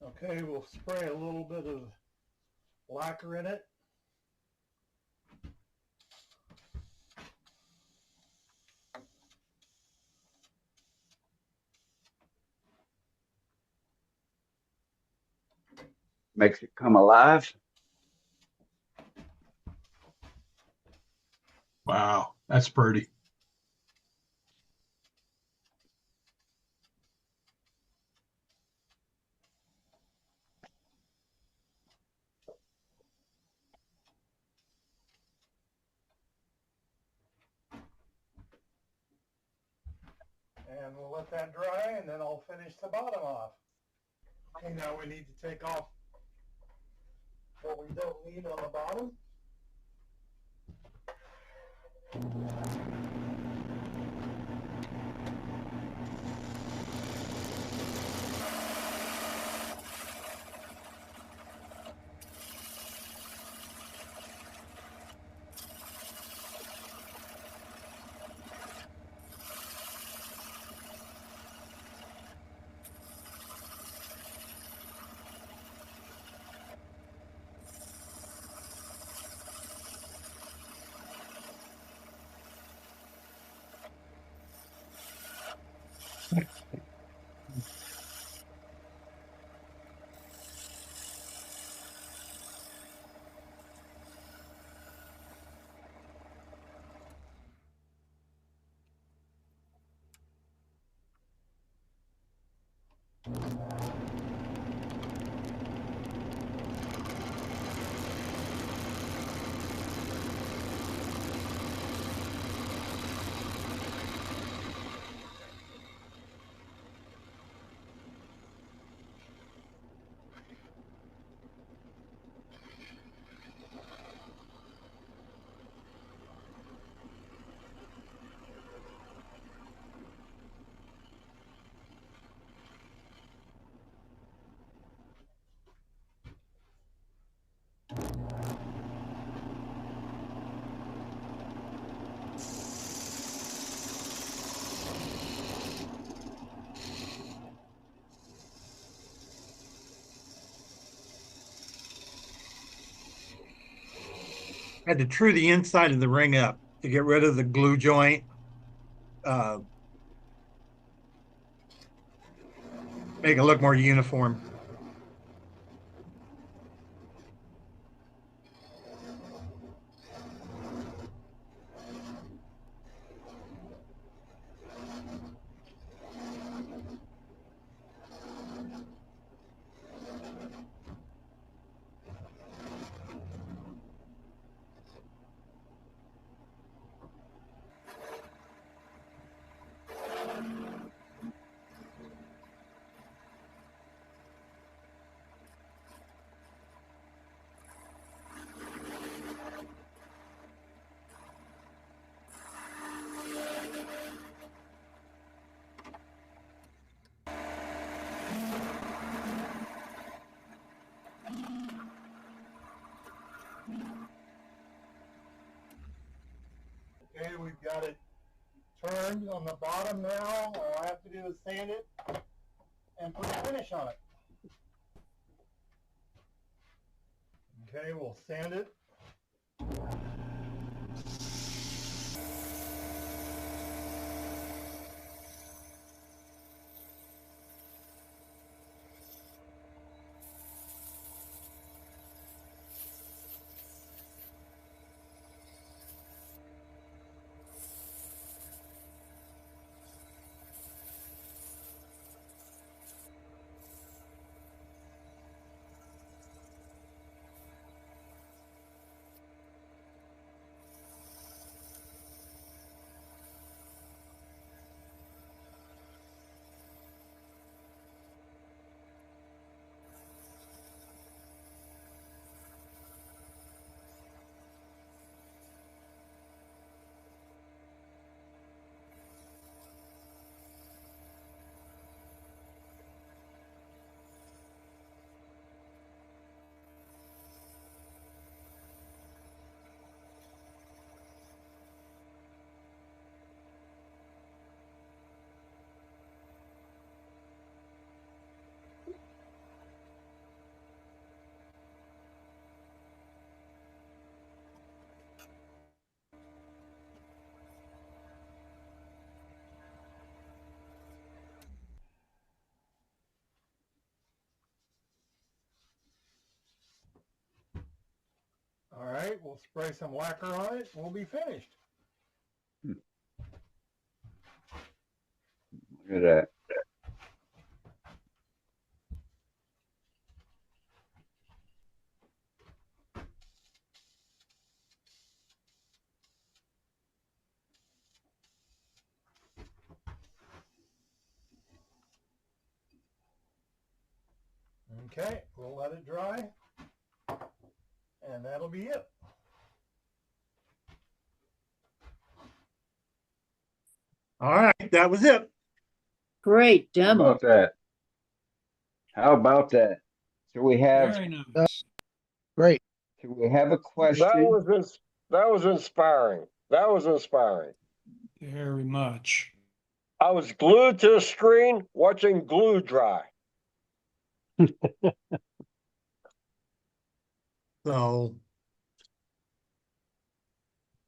Speaker 8: Okay, we'll spray a little bit of lacquer in it.
Speaker 1: Makes it come alive.
Speaker 6: Wow, that's pretty.
Speaker 8: And we'll let that dry, and then I'll finish the bottom off. Okay, now we need to take off what we don't need on the bottom.
Speaker 11: I had to true the inside of the ring up to get rid of the glue joint. Make it look more uniform.
Speaker 8: Okay, we've got it turned on the bottom now. All I have to do is sand it and put a finish on it. Okay, we'll sand it. right, we'll spray some lacquer on it and we'll be finished.
Speaker 1: Look at that.
Speaker 8: Okay, we'll let it dry. And that'll be it.
Speaker 11: All right, that was it.
Speaker 10: Great
Speaker 1: How
Speaker 10: demo.
Speaker 1: about that? How about that? So we have,
Speaker 19: Very nice.
Speaker 2: Great.
Speaker 1: so we have a
Speaker 3: That
Speaker 1: question.
Speaker 3: was inspiring. That was inspiring.
Speaker 19: Very much.
Speaker 3: I was glued to the screen watching glue dry.
Speaker 11: So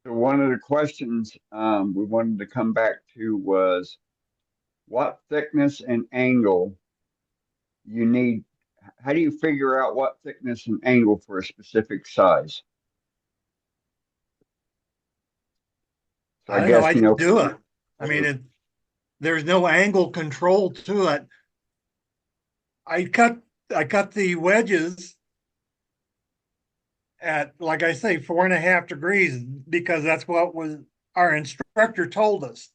Speaker 1: So one of the questions we wanted to come back to was what thickness and angle you need. How do you figure out what thickness and angle for a specific size? So
Speaker 11: I
Speaker 1: I
Speaker 11: don't know,
Speaker 1: guess,
Speaker 11: I
Speaker 1: you
Speaker 11: just
Speaker 1: know,
Speaker 11: do it. I mean, there's no angle control to it. I cut the wedges at, like I say, 4.5 degrees because that's what was our instructor told us.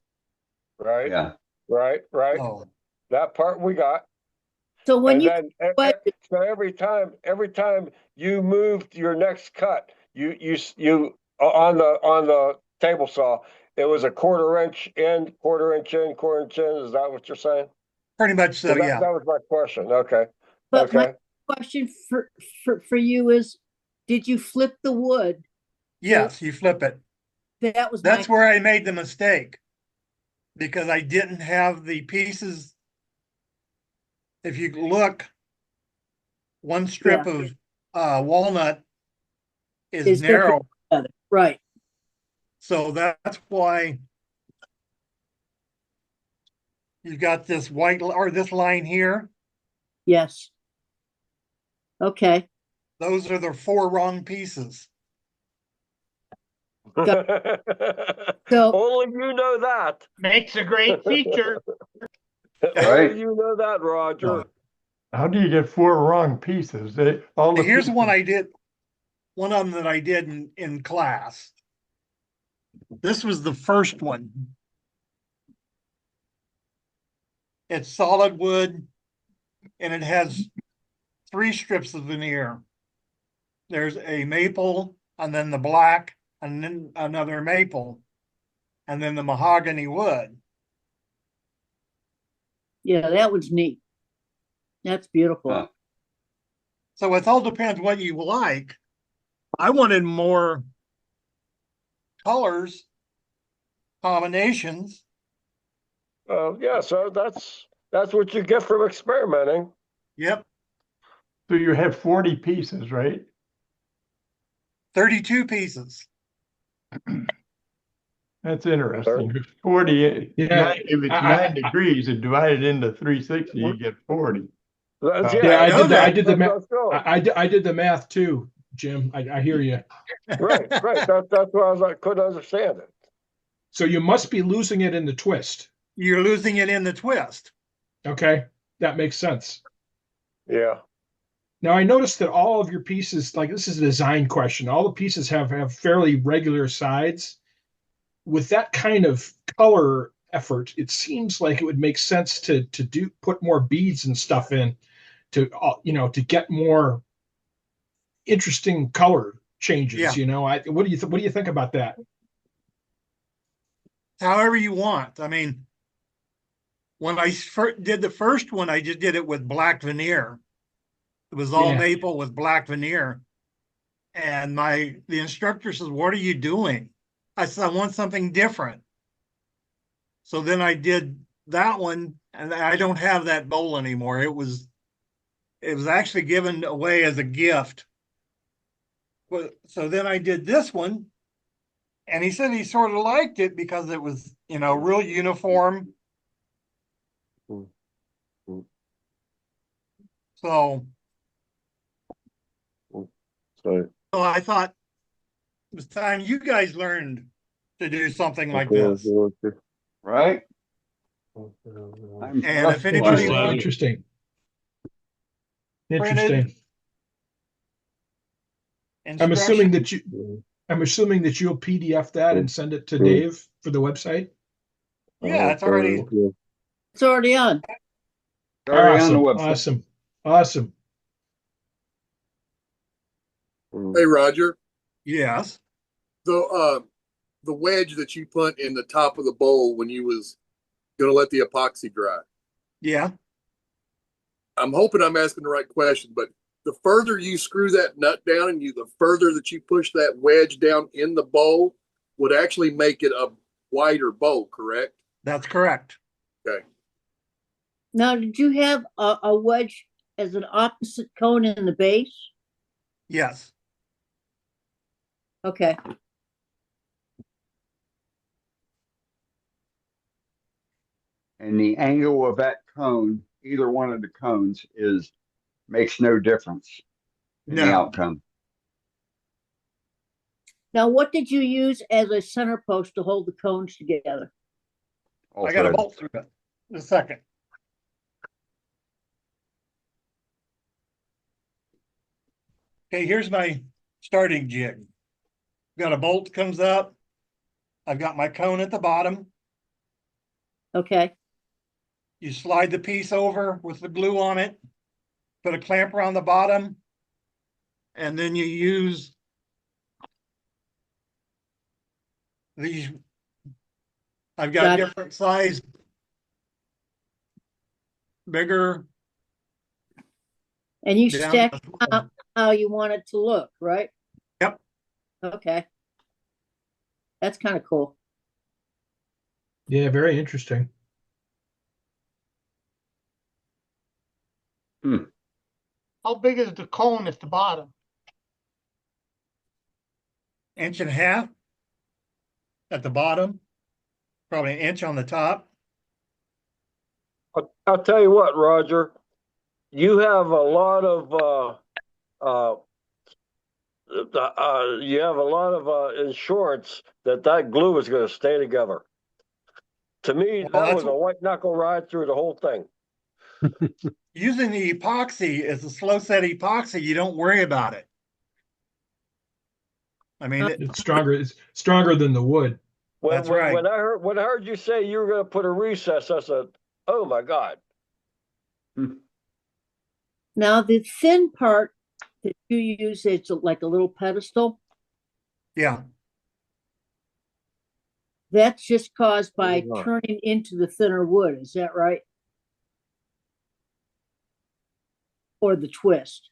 Speaker 3: Right.
Speaker 1: yeah.
Speaker 3: Right.
Speaker 11: Oh,
Speaker 3: That part we got.
Speaker 10: So when
Speaker 3: And
Speaker 10: you
Speaker 3: then
Speaker 10: but
Speaker 3: so every time you moved your next cut, you on the table saw, it was a quarter inch in, quarter inch in, quarter inch in. Is that what you're saying?
Speaker 11: pretty much so,
Speaker 3: That
Speaker 11: yeah.
Speaker 3: was my question. Okay.
Speaker 10: but my
Speaker 3: Okay.
Speaker 10: question for you is, did you flip the wood?
Speaker 11: Yes, you flip it.
Speaker 10: That was
Speaker 11: That's
Speaker 10: my
Speaker 11: where I made the mistake because I didn't have the pieces. If you look, one strip
Speaker 10: yeah,
Speaker 11: of walnut is
Speaker 10: is different
Speaker 11: narrow.
Speaker 10: than the other. Right.
Speaker 11: So that's why you've got this white or this line here.
Speaker 10: Yes. Okay.
Speaker 11: Those are the 4 wrong pieces.
Speaker 10: So
Speaker 3: Only you know that.
Speaker 2: Makes a great feature.
Speaker 1: Right.
Speaker 3: Only you know that, Roger.
Speaker 4: How do you get 4 wrong pieces? All the
Speaker 11: Here's
Speaker 4: pieces.
Speaker 11: one I did. One of them that I did in class. This was the first one. It's solid wood and it has 3 strips of veneer. There's a maple and then the black and then another maple and then the mahogany wood.
Speaker 10: yeah, that was neat. That's beautiful.
Speaker 1: Huh.
Speaker 11: So it all depends what you like. I wanted more colors, combinations.
Speaker 3: Yeah, so that's what you get from experimenting.
Speaker 11: Yep.
Speaker 4: So you have 40 pieces, right?
Speaker 11: 32 pieces.
Speaker 4: That's interesting. If 40,
Speaker 6: Yeah,
Speaker 4: if it's 9 degrees and divided into 360, you get 40.
Speaker 6: Yeah,
Speaker 11: I know
Speaker 6: I
Speaker 11: that.
Speaker 6: did the math.
Speaker 3: That's going.
Speaker 6: I did the math too, Jim. I hear you.
Speaker 3: Right. That's why I was like, couldn't understand it.
Speaker 6: So you must be losing it in the twist.
Speaker 11: You're losing it in the twist.
Speaker 6: Okay, that makes sense.
Speaker 3: Yeah.
Speaker 6: Now I noticed that all of your pieces, like this is a design question, all the pieces have fairly regular sides. With that kind of color effort, it seems like it would make sense to put more beads and stuff in to to get more interesting color changes.
Speaker 11: Yeah.
Speaker 6: What do you think about that?
Speaker 11: However you want. I mean, when I did the first one, I just did it with black veneer. It was all
Speaker 6: Yeah.
Speaker 11: maple with black veneer. And the instructor says, "What are you doing?" I said, "I want something different." So then I did that one, and I don't have that bowl anymore. It was actually given away as a gift. So then I did this one, and he said he sort of liked it because it was, real uniform. So
Speaker 3: So
Speaker 11: I thought, was time you guys learned to do something like this.
Speaker 1: Right?
Speaker 11: And if anybody
Speaker 6: Interesting.
Speaker 11: wants
Speaker 6: Interesting.
Speaker 11: printed
Speaker 6: Interesting. I'm assuming that you'll PDF that and send it to Dave for the website.
Speaker 11: Yeah, it's already.
Speaker 10: It's already on.
Speaker 1: Already on the
Speaker 6: Awesome.
Speaker 1: website.
Speaker 6: Awesome. Awesome.
Speaker 20: Hey, Roger,
Speaker 11: Yes.
Speaker 20: the wedge that you put in the top of the bowl when you was gonna let the epoxy dry.
Speaker 11: Yeah.
Speaker 20: I'm hoping I'm asking the right question, but the further you screw that nut down and the further that you push that wedge down in the bowl would actually make it a wider bowl, correct?
Speaker 11: That's correct.
Speaker 20: Okay.
Speaker 10: Now, did you have a wedge as an opposite cone in the base?
Speaker 11: Yes.
Speaker 10: Okay.
Speaker 1: And the angle of that cone, either one of the cones, makes no difference in the outcome.
Speaker 10: Now, what did you use as a center post to hold the cones together?
Speaker 11: I got a bolt through it. In a second. Okay, here's my starting jig. Got a bolt comes up. I've got my cone at the bottom.
Speaker 10: Okay.
Speaker 11: You slide the piece over with the glue on it, put a clamp around the bottom, and then you use these. I've got different size, bigger.
Speaker 10: And you stack up how you want it to look, right?
Speaker 11: Yep.
Speaker 10: Okay. That's kind of cool.
Speaker 6: Yeah, very interesting.
Speaker 19: How big is the cone at the bottom?
Speaker 11: Inch and a half at the bottom, probably an inch on the top.
Speaker 3: I'll tell you what, Roger, you have a lot of insurance that glue is going to stay together. To me, that was a white knuckle ride through the whole thing.
Speaker 11: Using the epoxy as a slow set epoxy, you don't worry about it. I mean,
Speaker 6: it's stronger. It's stronger than the wood.
Speaker 11: That's right.
Speaker 3: When I heard you say you were going to put a recess, I said, "Oh my God!"
Speaker 10: Now, the thin part that you use, it's like a little pedestal.
Speaker 11: Yeah.
Speaker 10: That's just caused by turning into the thinner wood. Is that right? Or the twist?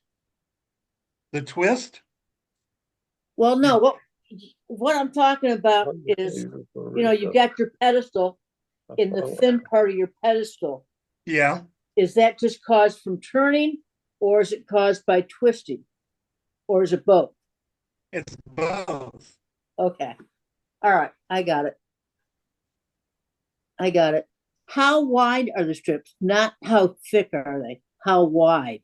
Speaker 11: The twist?
Speaker 10: Well, no. What I'm talking about is, you've got your pedestal in the thin part of your pedestal.
Speaker 11: Yeah.
Speaker 10: Is that just caused from turning, or is it caused by twisting? Or is it both?
Speaker 11: It's both.
Speaker 10: Okay. All right. I got it. How wide are the strips? Not how thick are they? How wide?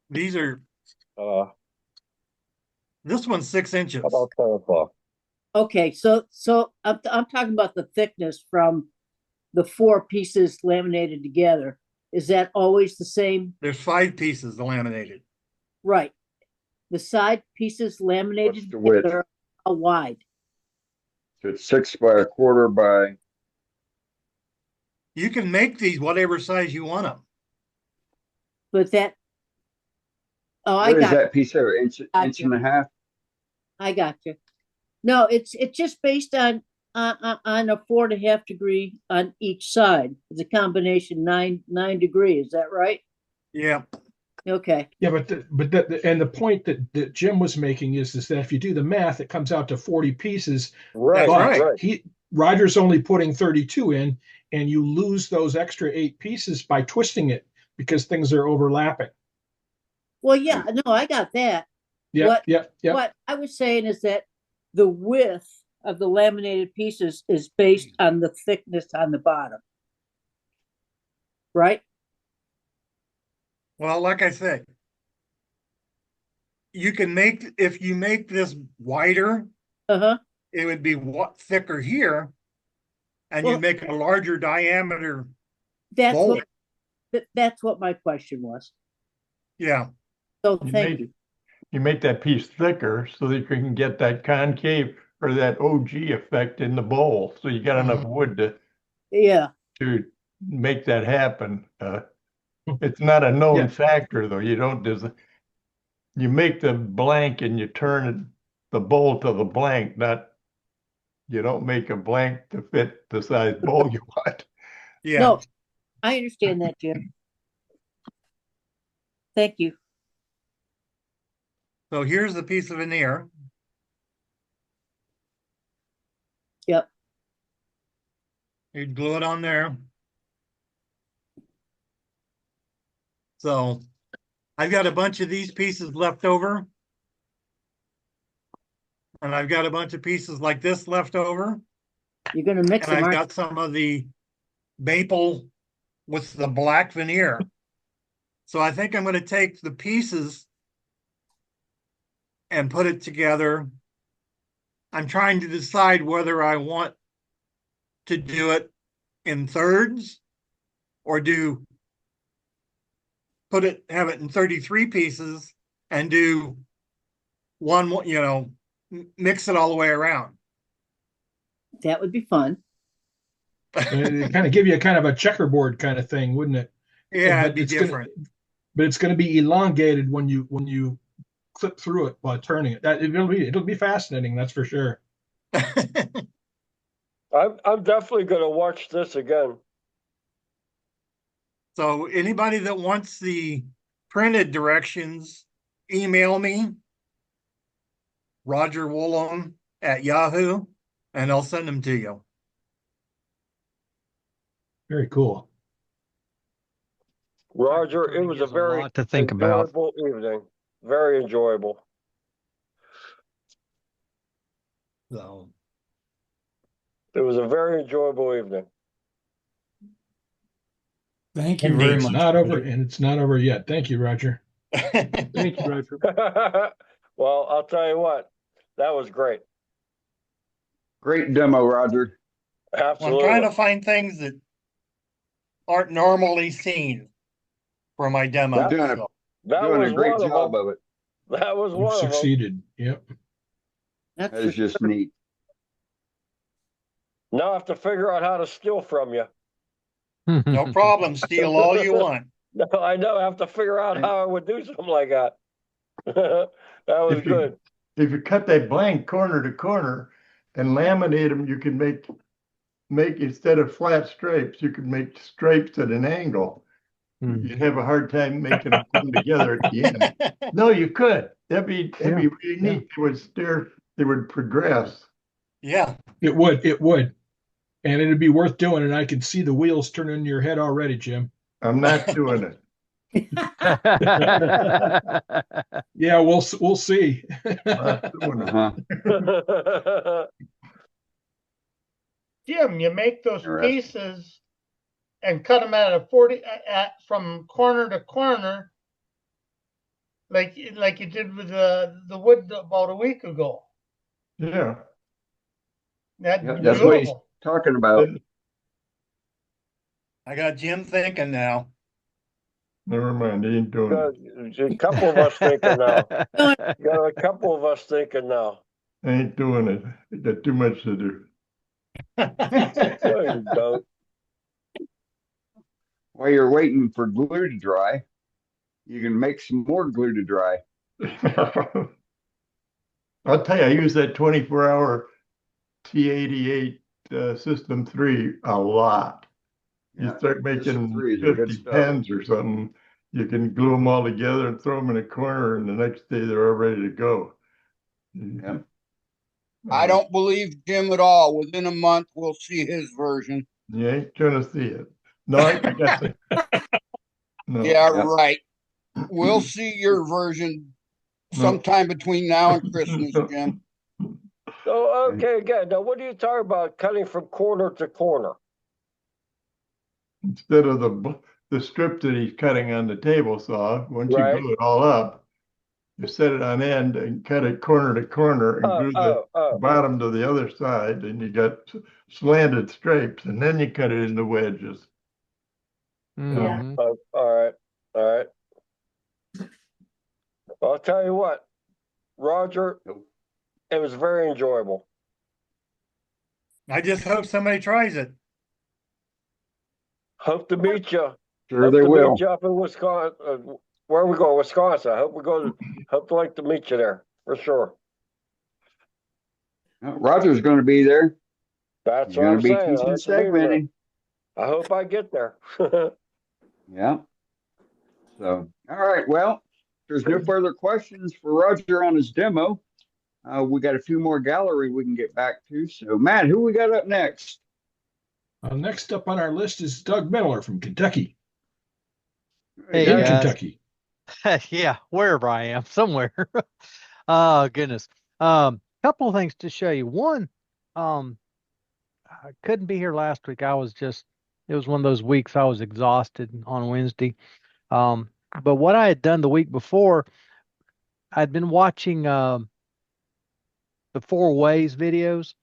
Speaker 11: These are, this one's 6 inches.
Speaker 10: Okay. So I'm talking about the thickness from the 4 pieces laminated together. Is that always the same?
Speaker 11: There's 5 pieces laminated.
Speaker 10: Right. The side pieces laminated
Speaker 1: the width?
Speaker 10: together, how wide?
Speaker 1: So it's 6 by 1/4 by.
Speaker 11: You can make these whatever size you want them.
Speaker 10: But that. Oh,
Speaker 1: What is that piece there? Inch and a half?
Speaker 10: I got you. No, it's just based on a 4.5 degree on each side. It's a combination 9 degree. Is that right?
Speaker 11: Yeah.
Speaker 10: Okay.
Speaker 6: Yeah, but the point that Jim was making is that if you do the math, it comes out to 40 pieces.
Speaker 3: Right.
Speaker 6: Right. Roger's only putting 32 in, and you lose those extra 8 pieces by twisting it because things are overlapping.
Speaker 10: Well, yeah, no, I got that.
Speaker 6: Yeah.
Speaker 10: What I was saying is that the width of the laminated pieces is based on the thickness on the bottom. Right?
Speaker 11: Well, like I said, you can make, if you make this wider,
Speaker 10: Uh-huh.
Speaker 11: it would be thicker here, and
Speaker 10: Well-
Speaker 11: you'd make a larger diameter
Speaker 10: That's
Speaker 11: bowl.
Speaker 10: that's what my question was.
Speaker 11: Yeah.
Speaker 10: So
Speaker 4: You
Speaker 10: thank
Speaker 4: make-
Speaker 10: you.
Speaker 4: You make that piece thicker so that you can get that concave or that OG effect in the bowl. So you got enough wood
Speaker 10: Yeah.
Speaker 4: to make that happen. It's not a known
Speaker 6: Yeah.
Speaker 4: factor though. You make the blank and you turn the bowl to the blank, you don't make a blank to fit the size bowl you want.
Speaker 11: Yeah.
Speaker 10: No, I understand that, Jim. Thank you.
Speaker 11: So here's the piece of veneer.
Speaker 10: Yep.
Speaker 11: You'd glue it on there. So I've got a bunch of these pieces left over. And I've got a bunch of pieces like this left over.
Speaker 10: You're gonna mix
Speaker 11: And
Speaker 10: them,
Speaker 11: I've
Speaker 10: aren't
Speaker 11: got some of the maple with the black veneer. So I think I'm going to take the pieces and put it together. I'm trying to decide whether I want to do it in thirds or have it in 33 pieces and do one, mix it all the way around.
Speaker 10: That would be fun.
Speaker 6: It kind of give you a kind of a checkerboard kind of thing, wouldn't it?
Speaker 11: Yeah,
Speaker 6: But
Speaker 11: it'd be
Speaker 6: it's
Speaker 11: different.
Speaker 6: but it's going to be elongated when you clip through it while turning it. It'll be fascinating, that's for sure.
Speaker 3: I'm definitely going to watch this again.
Speaker 11: So anybody that wants the printed directions, email me, Roger Woolon at Yahoo, and I'll send them to you.
Speaker 6: Very cool.
Speaker 3: Roger, it was a very
Speaker 21: lot to think about.
Speaker 3: enjoyable evening. Very enjoyable.
Speaker 11: So
Speaker 3: it was a very enjoyable evening.
Speaker 2: Thank you very much. Not over, and it's not over yet. Thank you, Roger.
Speaker 7: Thank you, Roger.
Speaker 3: Well, I'll tell you what, that was great.
Speaker 1: Great demo, Roger.
Speaker 3: Absolutely.
Speaker 11: I'm trying to find things that aren't normally seen for my demo.
Speaker 1: You're doing a great job of it.
Speaker 3: That was one of them.
Speaker 6: Succeeded. Yep.
Speaker 1: That is just neat.
Speaker 3: Now I have to figure out how to steal from you.
Speaker 11: No problem. Steal all you want.
Speaker 3: No, I know. I have to figure out how I would do something like that. That was good.
Speaker 4: If you cut that blank corner to corner and laminate them, you can make instead of flat stripes, you could make stripes at an angle. You'd have a hard time making them come together at the end. No, you could. That'd be really neat. They would progress.
Speaker 11: Yeah.
Speaker 6: It would. And it'd be worth doing, and I can see the wheels turning in your head already, Jim.
Speaker 4: I'm not doing it.
Speaker 6: Yeah, we'll see.
Speaker 19: Jim, you make those pieces and cut them at a 40 from corner to corner, like you did with the wood about a week ago.
Speaker 4: Yeah.
Speaker 19: That's
Speaker 1: That's what he's talking about.
Speaker 11: I got Jim thinking now.
Speaker 4: Never mind, he ain't doing it.
Speaker 3: A couple of us thinking now. Got a couple of us thinking now.
Speaker 4: I ain't doing it. I got too much to do.
Speaker 3: No, you don't.
Speaker 1: While you're waiting for glue to dry, you can make some more glue to dry.
Speaker 4: I'll tell you, I use that 24-hour T88 System 3 a lot. You start making 50 pens or something, you can glue them all together and throw them in a corner, and the next day they're all ready to go.
Speaker 1: Yeah.
Speaker 9: I don't believe Jim at all. Within a month, we'll see his version.
Speaker 4: You ain't gonna see it. No, I got it. No.
Speaker 9: Yeah, right. We'll see your version sometime between now and Christmas, Jim.
Speaker 3: So, okay, again, now what are you talking about cutting from corner to corner?
Speaker 4: Instead of the strip that he's cutting on the table saw, once you glue it all up, you set it on end and cut it corner to corner and glue the bottom to the other side, and you got slanted stripes, and then you cut it into wedges.
Speaker 3: Yeah. All right. All right. I'll tell you what, Roger, it was very enjoyable.
Speaker 11: I just hope somebody tries it.
Speaker 3: Hope to meet you.
Speaker 1: Sure,
Speaker 3: hope
Speaker 1: they
Speaker 3: to
Speaker 1: will.
Speaker 3: meet you up in Wisconsin. Where are we going? Wisconsin. I hope we go to. Hope to like to meet you there for sure.
Speaker 1: Roger's going to be there.
Speaker 3: That's
Speaker 1: He's
Speaker 3: what
Speaker 1: going
Speaker 3: I'm
Speaker 1: to be
Speaker 3: saying.
Speaker 1: teaching segmenting.
Speaker 3: I hope I get there.
Speaker 1: Yeah. So, all right. Well, if there's no further questions for Roger on his demo, we got a few more gallery we can get back to. So, Matt, who we got up next?
Speaker 6: Next up on our list is Doug Miller from Kentucky.
Speaker 21: Hey,
Speaker 6: in
Speaker 21: guys.
Speaker 6: Kentucky.
Speaker 21: Yeah, wherever I am, somewhere. Oh, goodness. Couple of things to show you. One, I couldn't be here last week. It was one of those weeks I was exhausted on Wednesday. But what I had done the week before, I'd been watching the Four Ways videos.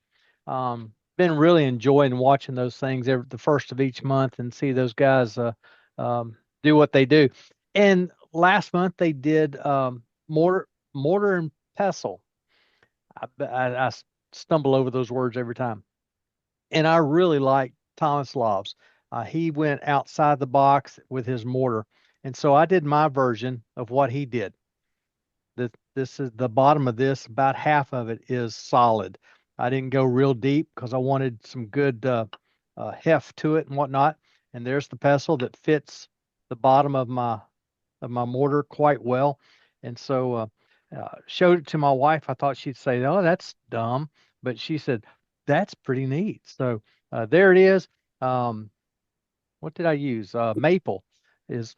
Speaker 21: Been really enjoying watching those things the first of each month and see those guys do what they do. And last month they did mortar and pestle. I stumble over those words every time. And I really like Thomas Lobbs. He went outside the box with his mortar. And so I did my version of what he did. This is the bottom of this, about half of it is solid. I didn't go real deep because I wanted some good heft to it and whatnot. And there's the pestle that fits the bottom of my mortar quite well. And so showed it to my wife. I thought she'd say, "Oh, that's dumb," but she said, "That's pretty neat." So there it is. What did I use? Maple is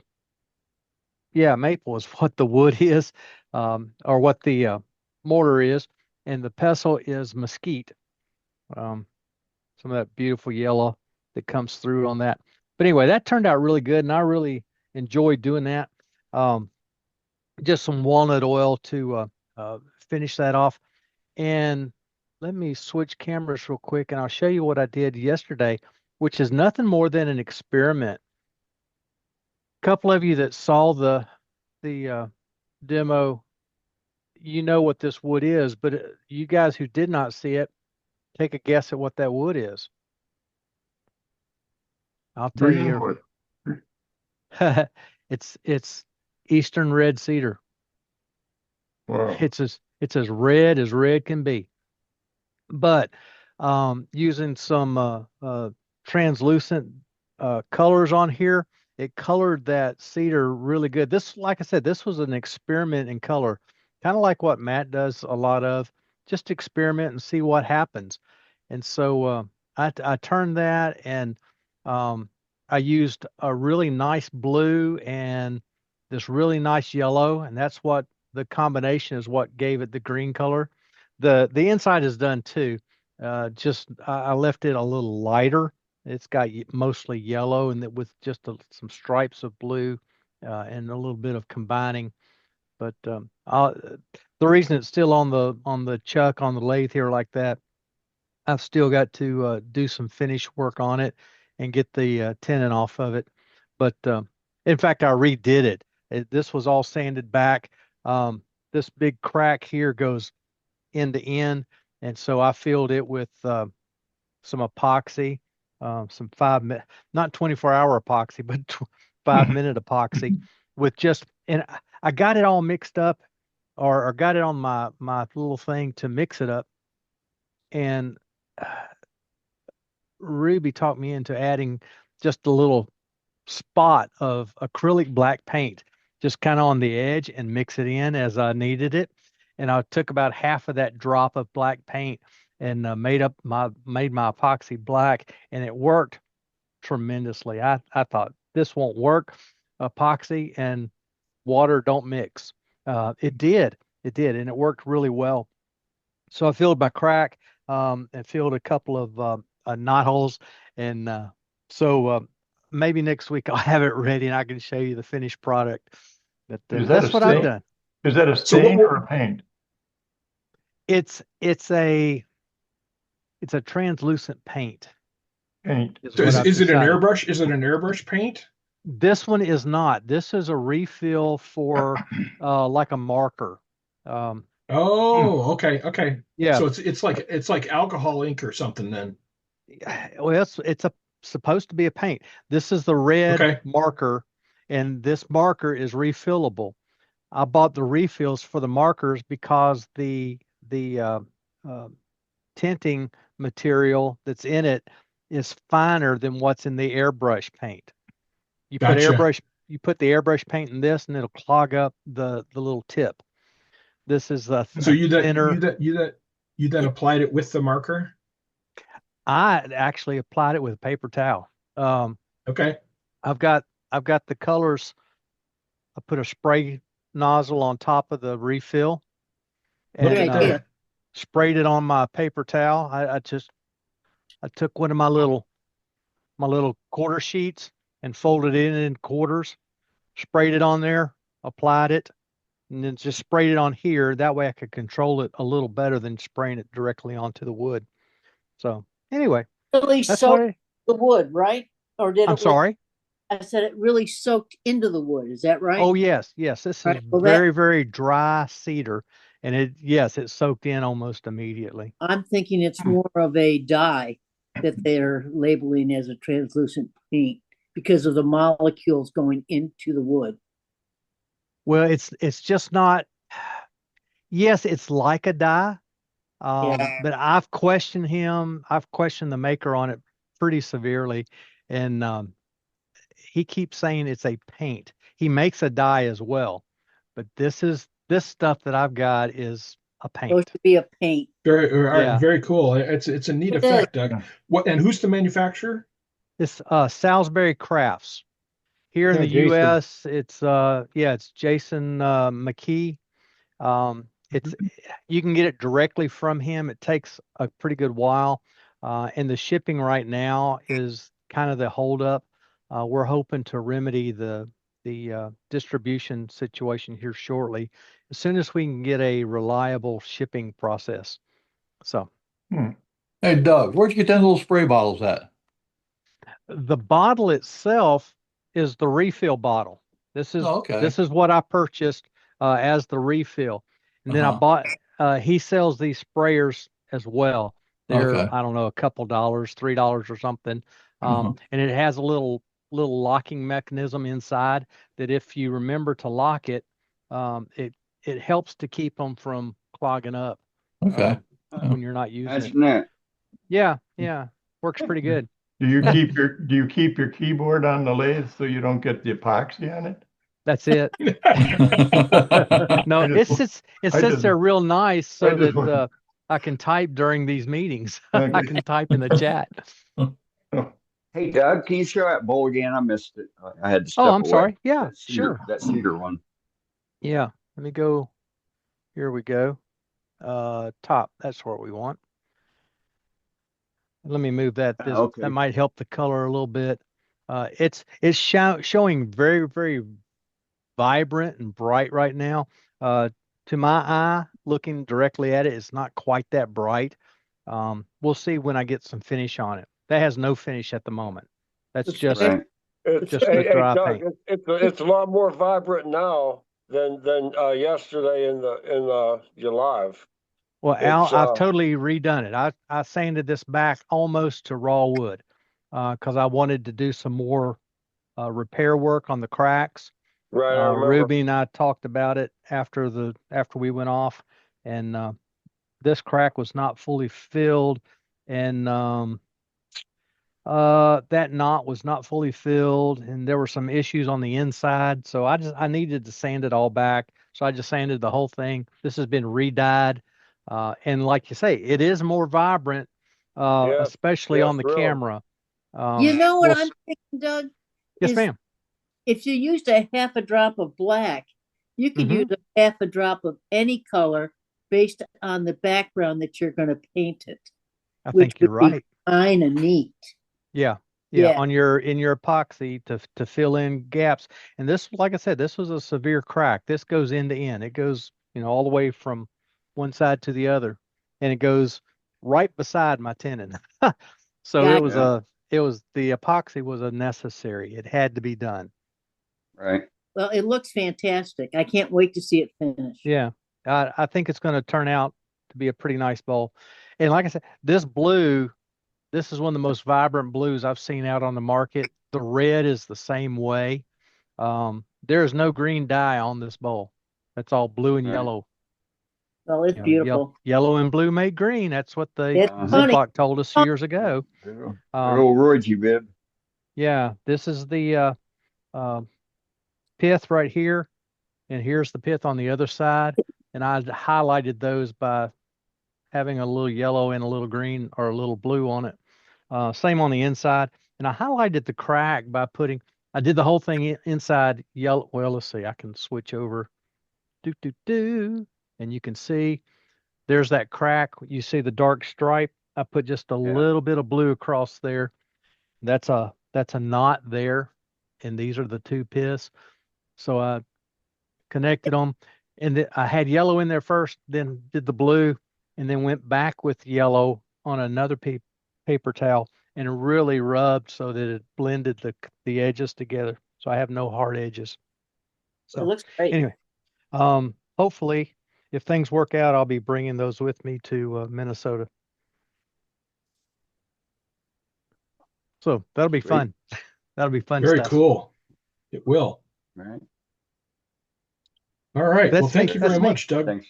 Speaker 21: maple is what the wood is, or what the mortar is, and the pestle is mesquite. Some of that beautiful yellow that comes through on that. But anyway, that turned out really good, and I really enjoyed doing that. Just some walnut oil to finish that off. And let me switch cameras real quick, and I'll show you what I did yesterday, which is nothing more than an experiment. A couple of you that saw the demo, you know what this wood is, but you guys who did not see it, take a guess at what that wood is. I'll tell you. It's Eastern red cedar.
Speaker 4: Wow.
Speaker 21: It's as red as red can be. But using some translucent colors on here, it colored that cedar really good. This, like I said, this was an experiment in color, kind of like what Matt does a lot of. Just experiment and see what happens. And so I turned that, and I used a really nice blue and this really nice yellow, and that's what the combination is what gave it the green color. The inside is done too. Just I left it a little lighter. It's got mostly yellow and with just some stripes of blue and a little bit of combining. But the reason it's still on the chuck on the lathe here like that, I've still got to do some finish work on it and get the tenon off of it. But in fact, I redid it. This was all sanded back. This big crack here goes end to end, and so I filled it with some epoxy, some not 24-hour epoxy, but 5-minute epoxy with and I got it all mixed up, or got it on my little thing to mix it up, and Ruby talked me into adding just a little spot of acrylic black paint, just kind of on the edge, and mix it in as I needed it. And I took about half of that drop of black paint and made my epoxy black, and it worked tremendously. I thought this won't work. Epoxy and water don't mix. It did, and it worked really well. So I filled my crack and filled a couple of knot holes, and so maybe next week I'll have it ready and I can show you the finished product. But that's what I've done.
Speaker 4: Is that a
Speaker 6: So
Speaker 4: stain or a paint?
Speaker 21: It's a translucent paint.
Speaker 4: Paint.
Speaker 6: So
Speaker 21: what I've
Speaker 6: is it an
Speaker 21: decided.
Speaker 6: airbrush? Is it an airbrush paint?
Speaker 21: This one is not. This is a refill for like a marker.
Speaker 6: Oh, okay, okay.
Speaker 21: Yeah.
Speaker 6: So it's like alcohol ink or something then.
Speaker 21: Well, supposed to be a paint. This is the red
Speaker 6: Okay.
Speaker 21: marker, and this marker is refillable. I bought the refills for the markers because the uh, tinting material that's in it is finer than what's in the airbrush paint. You put
Speaker 6: Gotcha.
Speaker 21: you put the airbrush paint in this, and it'll clog up the little tip. This is a
Speaker 6: So
Speaker 21: thinner.
Speaker 6: you then applied it with the marker?
Speaker 21: I actually applied it with a paper towel.
Speaker 6: Okay.
Speaker 21: I've got the colors. I put a spray nozzle on top of the refill
Speaker 6: Look
Speaker 21: and
Speaker 6: at that.
Speaker 21: sprayed it on my paper towel. I took one of my little quarter sheets and folded it in quarters, sprayed it on there, applied it, and then just sprayed it on here. That way I could control it a little better than spraying it directly onto the wood. So anyway,
Speaker 10: Really
Speaker 21: that's what
Speaker 10: soaked the wood, right? Or did
Speaker 21: I'm
Speaker 10: it?
Speaker 21: sorry.
Speaker 10: I said it really soaked into the wood. Is that right?
Speaker 21: Oh yes, yes. This
Speaker 10: Right.
Speaker 21: is
Speaker 10: Well,
Speaker 21: very, very dry cedar, and it soaked in almost immediately.
Speaker 10: I'm thinking it's more of a dye that they're labeling as a translucent paint because of the molecules going into the wood.
Speaker 21: Well, it's just not. Yes, it's like a dye,
Speaker 10: Yeah.
Speaker 21: but I've questioned him. I've questioned the maker on it pretty severely, and he keeps saying it's a paint. He makes a dye as well, but this stuff that I've got is a
Speaker 10: Supposed
Speaker 21: paint.
Speaker 10: to be a paint.
Speaker 21: Yeah.
Speaker 6: Very cool. It's a neat
Speaker 10: It is.
Speaker 6: effect, Doug. What and who's the manufacturer?
Speaker 21: It's Salisbury Crafts. Here in
Speaker 7: Yeah,
Speaker 21: the
Speaker 7: Jason.
Speaker 21: U.S., it's Jason McKee. It's you can get it directly from him. It takes a pretty good while, and the shipping right now is kind of the holdup. We're hoping to remedy the distribution situation here shortly, as soon as we can get a reliable shipping process. So
Speaker 5: Hey, Doug, where'd you get them little spray bottles at?
Speaker 21: the bottle itself is the refill bottle. This is
Speaker 5: Oh, okay.
Speaker 21: this is what I purchased as the refill, and then I bought. He sells these sprayers as well. They're
Speaker 5: Okay.
Speaker 21: I don't know, a couple dollars, $3 or something, and it has a little locking mechanism inside that if you remember to lock it, it helps to keep them from clogging up
Speaker 5: Okay.
Speaker 21: when you're not using
Speaker 1: That's
Speaker 21: it.
Speaker 1: neat.
Speaker 21: Yeah, works pretty good.
Speaker 4: Do you keep your keyboard on the lathe so you don't get the epoxy on it?
Speaker 21: That's it. No, it sits there real nice so that I can type during these meetings. I can type in the chat.
Speaker 1: Hey, Doug, can you show that bowl again? I missed it. I had to step
Speaker 21: Oh, I'm
Speaker 1: away.
Speaker 21: sorry. Yeah,
Speaker 1: That cedar,
Speaker 21: sure.
Speaker 1: That cedar one.
Speaker 21: Yeah, let me go. Here we go. Top. That's what we want. Let me move that.
Speaker 1: Okay.
Speaker 21: That might help the color a little bit. It's showing very, very vibrant and bright right now. To my eye, looking directly at it, it's not quite that bright. We'll see when I get some finish on it. That has no finish at the moment. That's just
Speaker 1: Right.
Speaker 21: just the dry
Speaker 3: Doug,
Speaker 21: paint.
Speaker 3: it's a lot more vibrant now than yesterday in your live.
Speaker 21: Well, Al, I've totally redone it. I sanded this back almost to raw wood because I wanted to do some more repair work on the cracks.
Speaker 3: Right, I remember.
Speaker 21: Ruby and I talked about it after we went off, and this crack was not fully filled, and that knot was not fully filled, and there were some issues on the inside. So I needed to sand it all back. So I just sanded the whole thing. This has been re-dyed, and like you say, it is more vibrant, especially on the
Speaker 3: really.
Speaker 21: camera.
Speaker 10: You know what I'm thinking, Doug?
Speaker 21: Yes, ma'am.
Speaker 10: If you used a half a drop of black, you could use a half a drop of any color based on the background that you're going to paint it.
Speaker 21: I think you're right.
Speaker 10: Fine and neat.
Speaker 21: Yeah, Yeah,
Speaker 10: Yeah.
Speaker 21: on your in your epoxy to fill in gaps. And this, like I said, this was a severe crack. This goes end to end. It goes, all the way from one side to the other, and it goes right beside my tenon. So
Speaker 10: God,
Speaker 21: it was the epoxy was a necessary. It had to be done.
Speaker 1: Right.
Speaker 10: well, it looks fantastic. I can't wait to see it finish.
Speaker 21: Yeah, I think it's going to turn out to be a pretty nice bowl. And like I said, this blue, this is one of the most vibrant blues I've seen out on the market. The red is the same way. There is no green dye on this bowl. That's all blue and
Speaker 1: Right.
Speaker 21: yellow.
Speaker 10: Well, it's beautiful.
Speaker 21: Yellow and blue make green. That's what the
Speaker 10: It's funny.
Speaker 21: Ziploc told us years ago.
Speaker 1: Good old
Speaker 21: Um,
Speaker 1: Royalty bib.
Speaker 21: yeah, this is the pith right here, and here's the pith on the other side. And I highlighted those by having a little yellow and a little green or a little blue on it. Same on the inside. And I highlighted the crack by I did the whole thing inside yellow. Well, let's see, I can switch over. And you can see there's that crack. You see the dark stripe. I put just a little bit of blue across there. That's a knot there. And these are the two piths. So I connected them. And I had yellow in there first, then did the blue, and then went back with yellow on another paper towel and really rubbed so that it blended the edges together. So I have no hard edges.
Speaker 10: It looks great.
Speaker 21: Anyway, hopefully, if things work out, I'll be bringing those with me to Minnesota. So that'll be fun. That'll be fun
Speaker 6: Very
Speaker 21: stuff.
Speaker 6: cool. It will.
Speaker 1: Right.
Speaker 6: All right.
Speaker 21: That's
Speaker 6: Well, thank you very
Speaker 21: me.
Speaker 6: much, Doug.
Speaker 1: Thanks.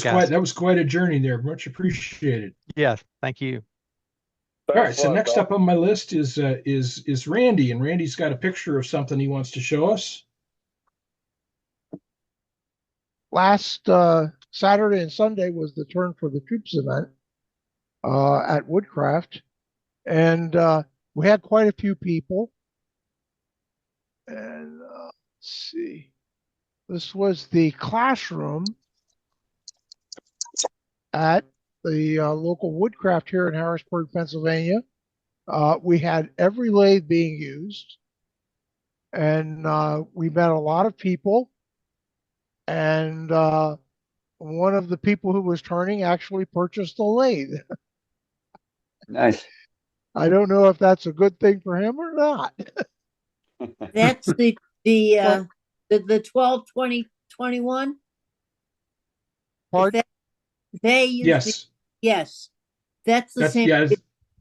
Speaker 6: That was quite a journey there. Much appreciated.
Speaker 21: Yes, thank you.
Speaker 6: All right. So next up on my list is Randy, and Randy's got a picture of something he wants to show us.
Speaker 13: Last Saturday and Sunday was the Turn for the Troops event at Woodcraft, and we had quite a few people. And let's see, this was the classroom at the local Woodcraft here in Harrisburg, Pennsylvania. We had every lathe being used, and we met a lot of people. And one of the people who was turning actually purchased a lathe.
Speaker 1: Nice.
Speaker 13: I don't know if that's a good thing for him or not.
Speaker 10: That's the 12, 20, 21.
Speaker 13: Pardon?
Speaker 10: They use
Speaker 6: Yes.
Speaker 10: Yes. That's the same
Speaker 6: yes.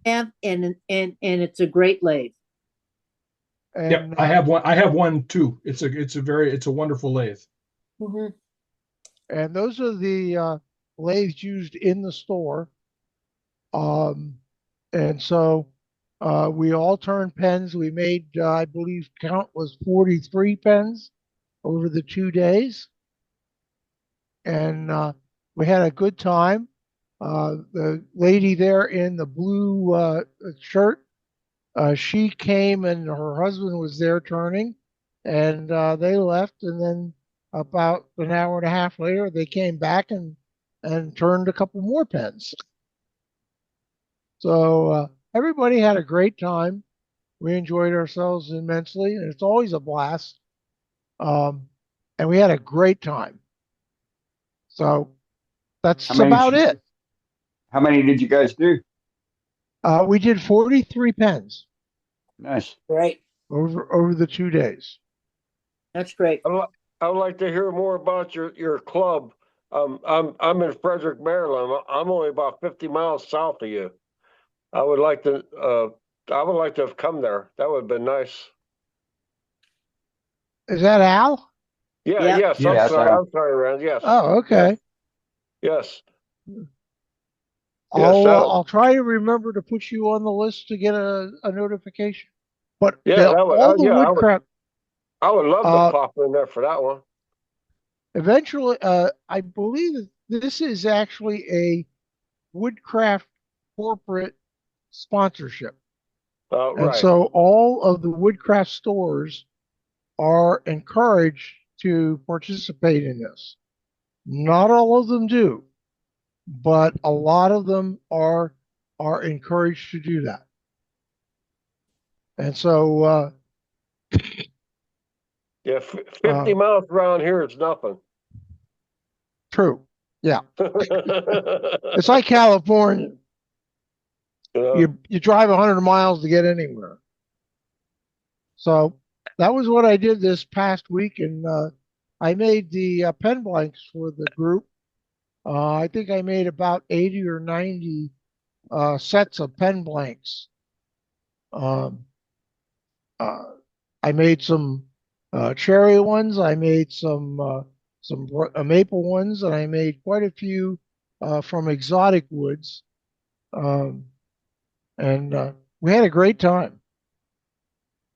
Speaker 10: have and it's a great lathe.
Speaker 13: And,
Speaker 6: yep, I have one. I have one too. It's a wonderful lathe.
Speaker 10: Mm-hmm.
Speaker 13: And those are the lathes used in the store. And so we all turned pens. We made, I believe, count was 43 pens over the 2 days. And we had a good time. The lady there in the blue shirt, she came and her husband was there turning, and they left. And then about an hour and a half later, they came back and turned a couple more pens. So everybody had a great time. We enjoyed ourselves immensely, and it's always a blast. And we had a great time. So that's about it.
Speaker 1: How many did you guys do?
Speaker 13: We did 43 pens.
Speaker 1: Nice.
Speaker 10: Great.
Speaker 13: Over the 2 days.
Speaker 10: That's great.
Speaker 3: I would like to hear more about your club. I'm in Frederick, Maryland. I'm only about 50 miles south of you. I would like to have come there. That would have been nice.
Speaker 13: Is that Al?
Speaker 3: Yeah,
Speaker 10: Yep.
Speaker 3: yes.
Speaker 1: Yeah,
Speaker 3: I'm sorry, Rand. Yes.
Speaker 13: Oh, okay.
Speaker 3: Yes.
Speaker 13: I'll try to remember to put you on the list to get a notification. But
Speaker 3: Yeah,
Speaker 13: all the woodcraft.
Speaker 3: I would love to pop in there for that one.
Speaker 13: Eventually, I believe that this is actually a Woodcraft corporate sponsorship. And
Speaker 3: Right.
Speaker 13: so all of the Woodcraft stores are encouraged to participate in this. Not all of them do, but a lot of them are encouraged to do that. And so,
Speaker 3: Yeah, 50 miles around here is nothing.
Speaker 13: true. Yeah. It's like California. You drive 100 miles to get anywhere. So that was what I did this past week, and I made the pen blanks for the group. I think I made about 80 or 90 sets of pen blanks. Um, I made some cherry ones. I made some maple ones, and I made quite a few from exotic woods. Um, and we had a great time.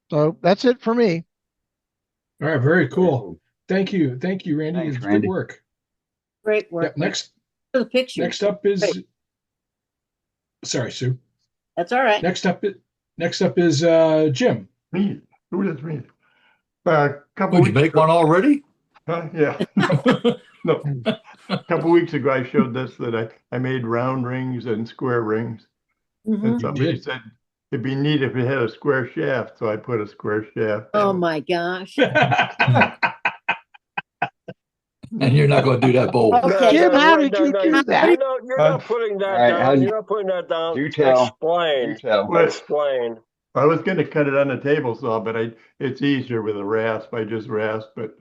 Speaker 13: So that's it for me.
Speaker 6: All right, very cool. Thank you, Randy.
Speaker 1: Thanks,
Speaker 6: Good
Speaker 1: Randy.
Speaker 6: work.
Speaker 10: Great work.
Speaker 6: Yep, next
Speaker 10: For the pictures.
Speaker 6: Next up is sorry, Sue.
Speaker 10: That's all right.
Speaker 6: Next up is Jim.
Speaker 4: Me. Who is me? A couple
Speaker 5: Would you
Speaker 4: weeks
Speaker 5: make
Speaker 4: ago.
Speaker 5: one already?
Speaker 4: Yeah. No. A couple weeks ago, I showed this that I made round rings and square rings. And somebody said it'd be neat if it had a square shaft, so I put a square shaft.
Speaker 10: Oh my gosh.
Speaker 5: And you're not going to do that bold.
Speaker 10: Okay.
Speaker 13: Jim, how did you do that?
Speaker 3: You're not putting that
Speaker 1: right,
Speaker 3: down. You're not putting that down.
Speaker 1: Do tell.
Speaker 3: Explain.
Speaker 1: Do tell.
Speaker 3: Explain.
Speaker 4: I was going to cut it on the table saw, but it's easier with a rasp. I just rasp it.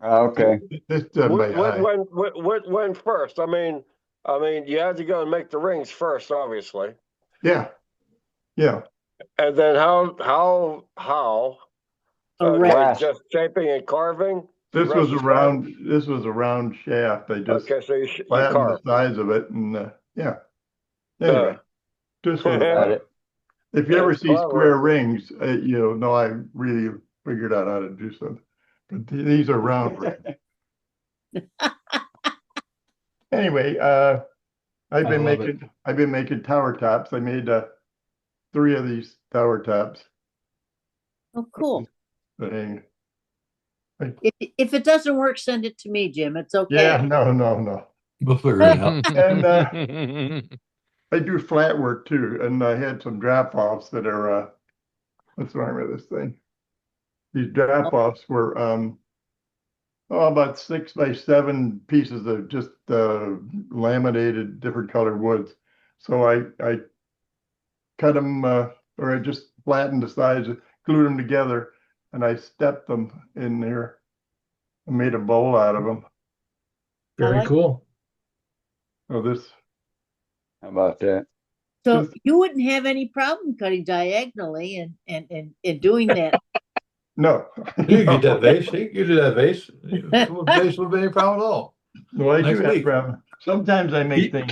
Speaker 1: Okay.
Speaker 4: This done by eye.
Speaker 3: When first? I mean, you had to go and make the rings first, obviously.
Speaker 4: Yeah. Yeah.
Speaker 3: And then how?
Speaker 10: Right.
Speaker 3: Just shaping and carving.
Speaker 4: This was a round shaft. I just
Speaker 3: so you
Speaker 4: flattened the
Speaker 3: carved.
Speaker 4: size of it, and yeah. Anyway, just for the
Speaker 1: Got
Speaker 4: fun.
Speaker 1: it.
Speaker 4: If you ever see
Speaker 3: clever.
Speaker 4: square rings, you know I really figured out how to do something. But these are round rings. Anyway, I've been making tower tops. I made 3 of these tower tops.
Speaker 10: Oh, cool.
Speaker 4: That hang.
Speaker 10: If it doesn't work, send it to me, Jim. It's okay.
Speaker 4: Yeah, no.
Speaker 5: We'll figure it out.
Speaker 4: And I do flat work too, and I had some drop offs that are what's wrong with this thing? These drop offs were about 6 by 7 pieces of just laminated different colored woods. So I cut them or I just flattened the sides, glued them together, and I stepped them in there and made a bowl out of them.
Speaker 6: Very cool.
Speaker 4: So this.
Speaker 1: How about that?
Speaker 10: So you wouldn't have any problem cutting diagonally and doing that.
Speaker 4: No.
Speaker 5: You can get that vase. You can do that vase. Vase would be any problem at all.
Speaker 4: Well, I
Speaker 5: Next
Speaker 4: do have
Speaker 5: week.
Speaker 4: problem. Sometimes I make things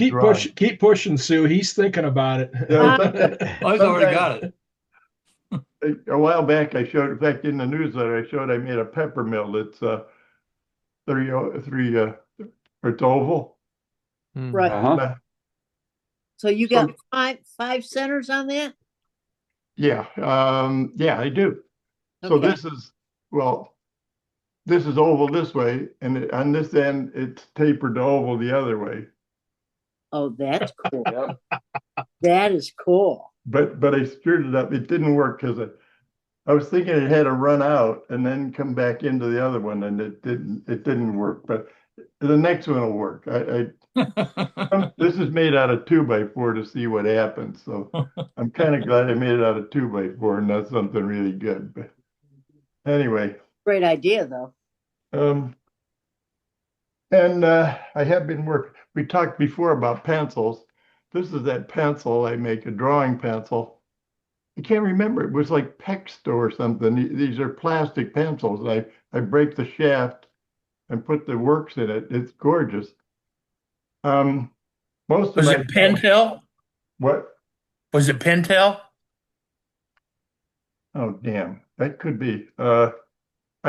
Speaker 6: keep pushing, Sue. He's thinking about it.
Speaker 5: I've already got it.
Speaker 4: A while back, I showed, in fact, in the newsletter, I made a pepper mill. It's it's oval.
Speaker 10: Right.
Speaker 1: Uh-huh.
Speaker 10: So you got five centers on that?
Speaker 4: Yeah. Yeah, I do. So
Speaker 10: Okay.
Speaker 4: this is oval this way, and on this end, it's tapered to oval the other way.
Speaker 10: Oh, that's cool. That is cool.
Speaker 4: But I screwed it up. It didn't work because I was thinking it had to run out and then come back into the other one, and it didn't work. But the next one will work. This is made out of 2x4 to see what happens. So I'm kind of glad I made it out of 2x4 and not something really good. But anyway.
Speaker 10: Great idea, though.
Speaker 4: And I have been working. We talked before about pencils. This is that pencil. I make a drawing pencil. I can't remember. It was like Pexto or something. These are plastic pencils. I break the shaft and put the works in it. It's gorgeous. Most
Speaker 15: Was
Speaker 4: of
Speaker 15: it Pentel?
Speaker 4: What?
Speaker 15: Was it Pentel?
Speaker 4: Oh, damn. That could be. I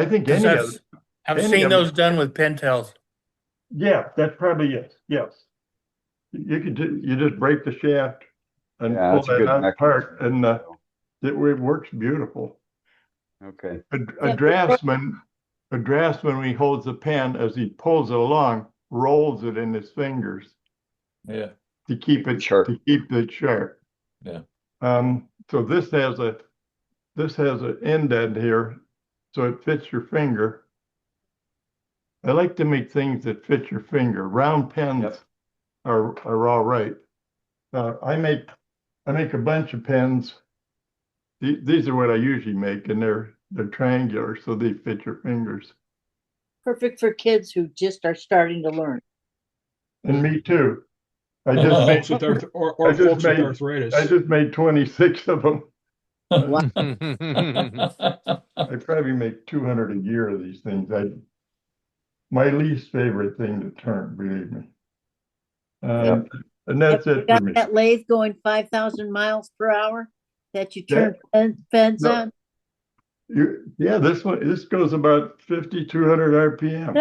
Speaker 4: think any of
Speaker 15: I've seen those done with Pentels.
Speaker 4: Yeah, that's probably it. Yes. You just break the shaft and pull that out apart, and it works beautiful.
Speaker 1: Okay.
Speaker 4: A draftsman when he holds the pen, as he pulls it along, rolls it in his fingers.
Speaker 5: Yeah.
Speaker 4: To keep it sharp.
Speaker 5: Yeah.
Speaker 4: So this this has an indent here, so it fits your finger. I like to make things that fit your finger. Round pens are all right. I make a bunch of pens. These are what I usually make, and they're triangular, so they fit your fingers.
Speaker 10: Perfect for kids who just are starting to learn.
Speaker 4: And me too. I
Speaker 6: Or
Speaker 4: just
Speaker 6: folks
Speaker 4: made,
Speaker 6: with
Speaker 4: I just
Speaker 6: folks with
Speaker 4: made,
Speaker 6: arthritis.
Speaker 4: I just made 26 of them.
Speaker 10: Wow.
Speaker 4: I probably make 200 a year of these things. My least favorite thing to turn, believe me. And that's
Speaker 10: Have you
Speaker 4: it for
Speaker 10: got
Speaker 4: me.
Speaker 10: that lathe going 5,000 miles per hour that you
Speaker 4: That-
Speaker 10: turn fence
Speaker 4: no.
Speaker 10: on?
Speaker 4: Yeah, this goes about 5,200 RPM.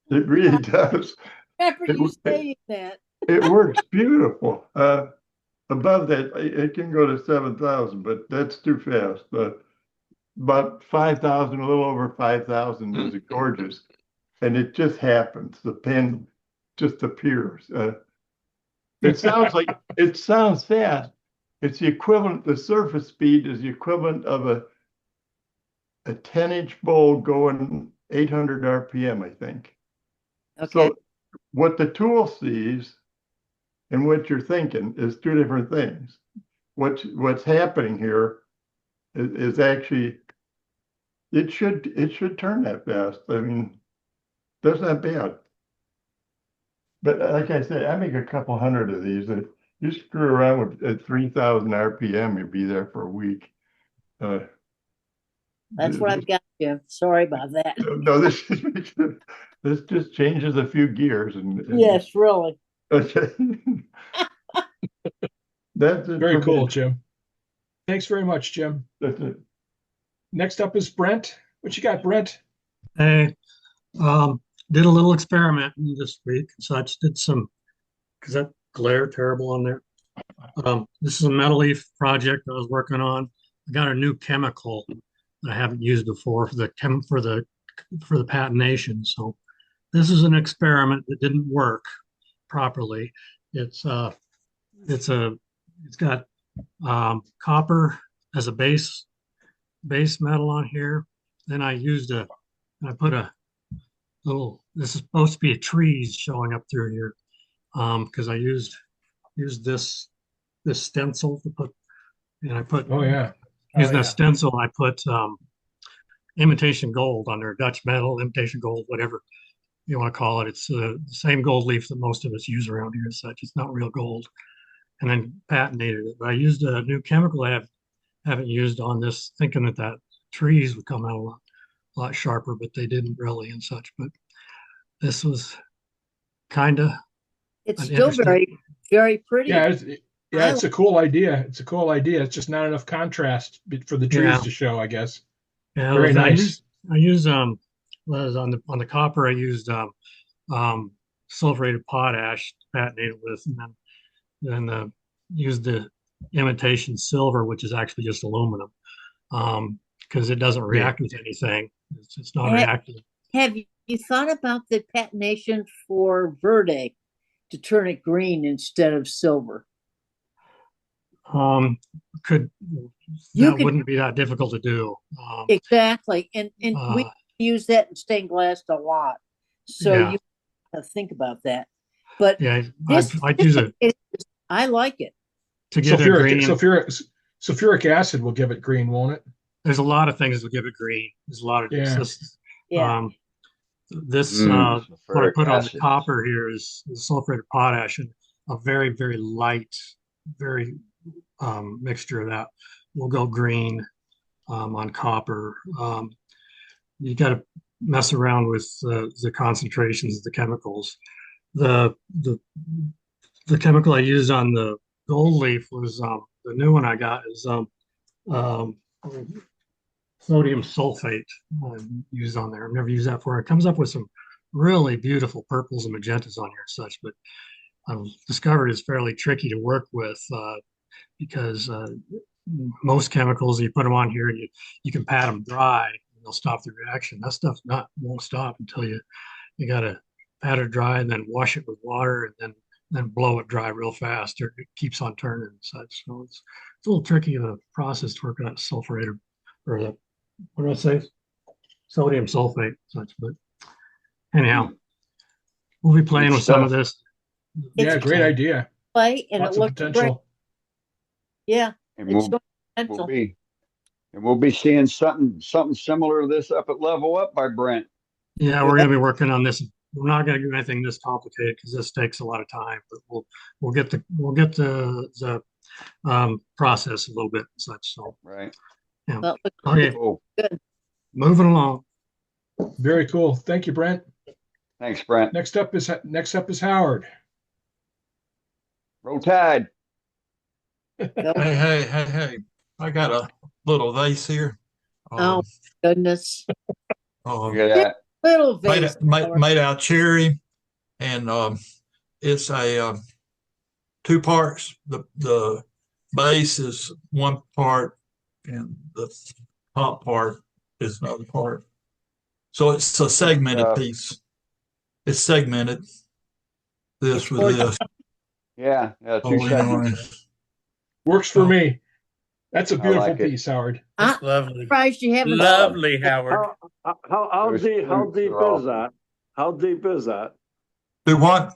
Speaker 4: It really does.
Speaker 10: Remember
Speaker 4: It,
Speaker 10: you
Speaker 4: it,
Speaker 10: saying that.
Speaker 4: it works beautiful. Above that, it can go to 7,000, but that's too fast. About 5,000, a little over 5,000 is gorgeous. And it just happens. The pen just appears. It sounds fast. It's the equivalent, the surface speed is the equivalent of a 10-inch bowl going 800 RPM, I think.
Speaker 10: Okay.
Speaker 4: So what the tool sees and what you're thinking is two different things. What's happening here is actually it should turn that fast. I mean, that's not bad. But like I said, I make a couple hundred of these. And you screw around with at 3,000 RPM, you'll be there for a week.
Speaker 10: That's what I've got, Jim. Sorry about that.
Speaker 4: No, this just changes a few gears and
Speaker 10: Yes, really.
Speaker 4: okay. That's it.
Speaker 6: Very
Speaker 4: for
Speaker 6: cool,
Speaker 4: me.
Speaker 6: Jim. Thanks very much, Jim.
Speaker 4: That's it.
Speaker 6: Next up is Brent. What you got, Brent?
Speaker 14: Hey, did a little experiment this week. So I just did some, because that glare terrible on there. This is a metal leaf project I was working on. I got a new chemical that I haven't used before for the patination. So this is an experiment that didn't work properly. It's got copper as a base metal on here. Then I put a little, this is supposed to be a trees showing up through here. Because I used this stencil to put, and I put,
Speaker 6: Oh yeah.
Speaker 14: using a stencil, I put imitation gold on there, Dutch metal, imitation gold, whatever you want to call it. It's the same gold leaf that most of us use around here as such. It's not real gold. And then patinated it. But I used a new chemical I haven't used on this, thinking that trees would come out a lot sharper, but they didn't really and such. But this was kind of
Speaker 10: It's still very, very pretty.
Speaker 6: Yeah, it's a cool idea. It's a cool idea. It's just not enough contrast for the trees to show, I guess.
Speaker 14: Yeah,
Speaker 6: very nice.
Speaker 14: I use on the copper I used sulfurated potash to patinate it with, and then used the imitation silver, which is actually just aluminum, because it doesn't react with anything. It's not reactive.
Speaker 10: Have you thought about the patination for Verde to turn it green instead of silver?
Speaker 14: Wouldn't be that difficult to do.
Speaker 10: Exactly, and we use that in stained glass a lot, so
Speaker 14: Yeah.
Speaker 10: you have to think about that. But
Speaker 14: yeah, I'd use it
Speaker 10: I like it.
Speaker 14: to get it green.
Speaker 6: Sulfuric acid will give it green, won't it?
Speaker 14: There's a lot of things that give it green. There's a lot of
Speaker 10: Yeah.
Speaker 14: This what I put on the copper here is sulfurated potash, and a very, very light, very mixture of that will go green on copper. You got to mess around with the concentrations of the chemicals. The chemical I used on the gold leaf was the new one I got is sodium sulfate used on there. I've never used that before. It comes up with some really beautiful purples and magentas on here and such, but I've discovered it's fairly tricky to work with because most chemicals, you put them on here and you can pat them dry and they'll stop the reaction. That stuff won't stop until you got to pat it dry and then wash it with water and then then blow it dry real fast, or it keeps on turning and such. So it's a little tricky of a process to work on that sulfurated, or the, what do I say? Sodium sulfate and such. But anyhow, we'll be playing with some of this.
Speaker 6: Yeah, great idea.
Speaker 10: Play and
Speaker 6: Lots
Speaker 10: it
Speaker 6: of
Speaker 10: looks great.
Speaker 6: potential.
Speaker 10: Yeah,
Speaker 1: And
Speaker 10: it's
Speaker 1: we'll,
Speaker 10: potential.
Speaker 1: we'll be seeing something similar to this up at Level Up by Brent.
Speaker 14: Yeah, we're going to be working on this. We're not going to do anything this complicated because this takes a lot of time. But we'll get the process a little bit and such. So
Speaker 1: right.
Speaker 14: Yeah.
Speaker 10: Well,
Speaker 14: Okay.
Speaker 1: Cool.
Speaker 10: Good.
Speaker 14: Moving along.
Speaker 6: Very cool. Thank you, Brent.
Speaker 1: Thanks, Brent.
Speaker 6: Next up is Howard.
Speaker 1: Roll Tide.
Speaker 5: Hey. I got a little vase here.
Speaker 10: Oh, goodness.
Speaker 1: Look at that.
Speaker 10: Little vase.
Speaker 5: Made out of cherry. And it's a 2 parts. The base is 1 part and the top part is another part. So it's a segmented piece. It's segmented. This with this.
Speaker 1: Yeah, 2 segments.
Speaker 6: Works for me. That's a beautiful piece, Howard.
Speaker 15: That's lovely.
Speaker 10: Surprised you haven't.
Speaker 15: Lovely, Howard.
Speaker 3: How deep is that? How deep is that?
Speaker 5: Do what?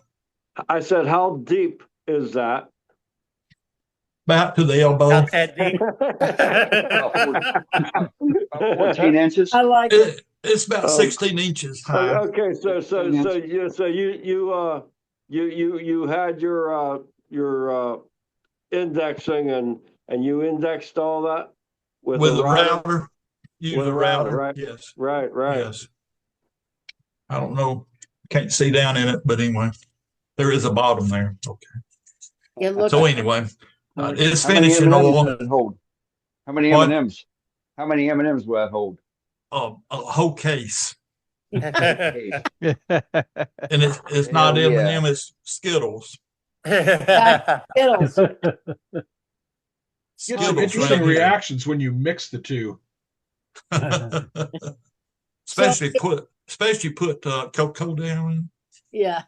Speaker 3: I said, how deep is that?
Speaker 5: About to the elbow.
Speaker 15: Not that deep.
Speaker 1: About 14 inches.
Speaker 10: I like it.
Speaker 5: It's about 16 inches high.
Speaker 3: Okay, so you had your indexing and you indexed all that
Speaker 5: with a router. Use a router,
Speaker 3: right?
Speaker 5: Yes.
Speaker 3: Right.
Speaker 5: Yes. I don't know. Can't see down in it, but anyway, there is a bottom there. Okay. So anyway, it's finishing all.
Speaker 1: How many M&Ms? How many M&Ms will that hold?
Speaker 5: A whole case.
Speaker 1: And
Speaker 5: it's not M&M, it's Skittles.
Speaker 10: Skittles.
Speaker 6: Get some interesting reactions when you mix the two.
Speaker 3: Especially
Speaker 5: put cocoa down.
Speaker 10: Yeah.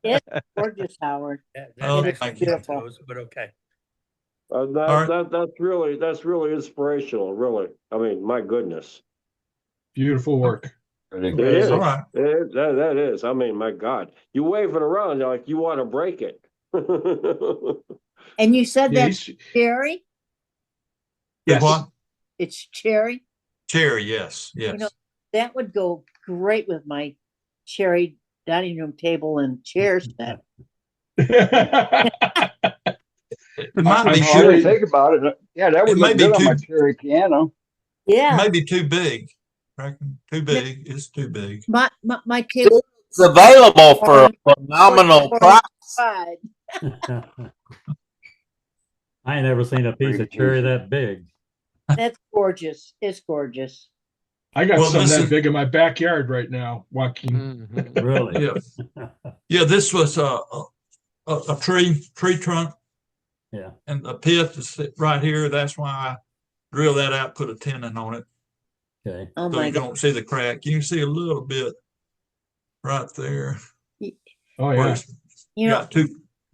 Speaker 10: It's gorgeous, Howard.
Speaker 15: That's beautiful. But okay.
Speaker 3: That's really inspirational. Really, I mean, my goodness.
Speaker 6: Beautiful work.
Speaker 3: It is. All right. That is. I mean, my God, you wave it around like you want to break it.
Speaker 10: And you said that's cherry?
Speaker 5: Yes. What?
Speaker 10: It's cherry?
Speaker 5: Cherry, yes.
Speaker 10: You know, that would go great with my cherry dining room table and chair set.
Speaker 5: It might be cherry.
Speaker 1: Think about it. Yeah, that would look good on my cherry piano.
Speaker 10: Yeah.
Speaker 5: It may be too big. Too big. It's too big.
Speaker 10: My table.
Speaker 16: It's available for a phenomenal price.
Speaker 22: I ain't never seen a piece of cherry that big.
Speaker 10: That's gorgeous. It's gorgeous.
Speaker 6: I got some that big in my backyard right now, Joaquin.
Speaker 22: Really?
Speaker 5: Yeah. Yeah, this was a tree trunk.
Speaker 22: Yeah.
Speaker 5: And the pith is right here. That's why I drilled that out, put a tenon on it.
Speaker 22: Okay.
Speaker 10: Oh
Speaker 5: so you don't see the crack. You can see a little bit right there.
Speaker 6: Oh yeah.
Speaker 10: You know,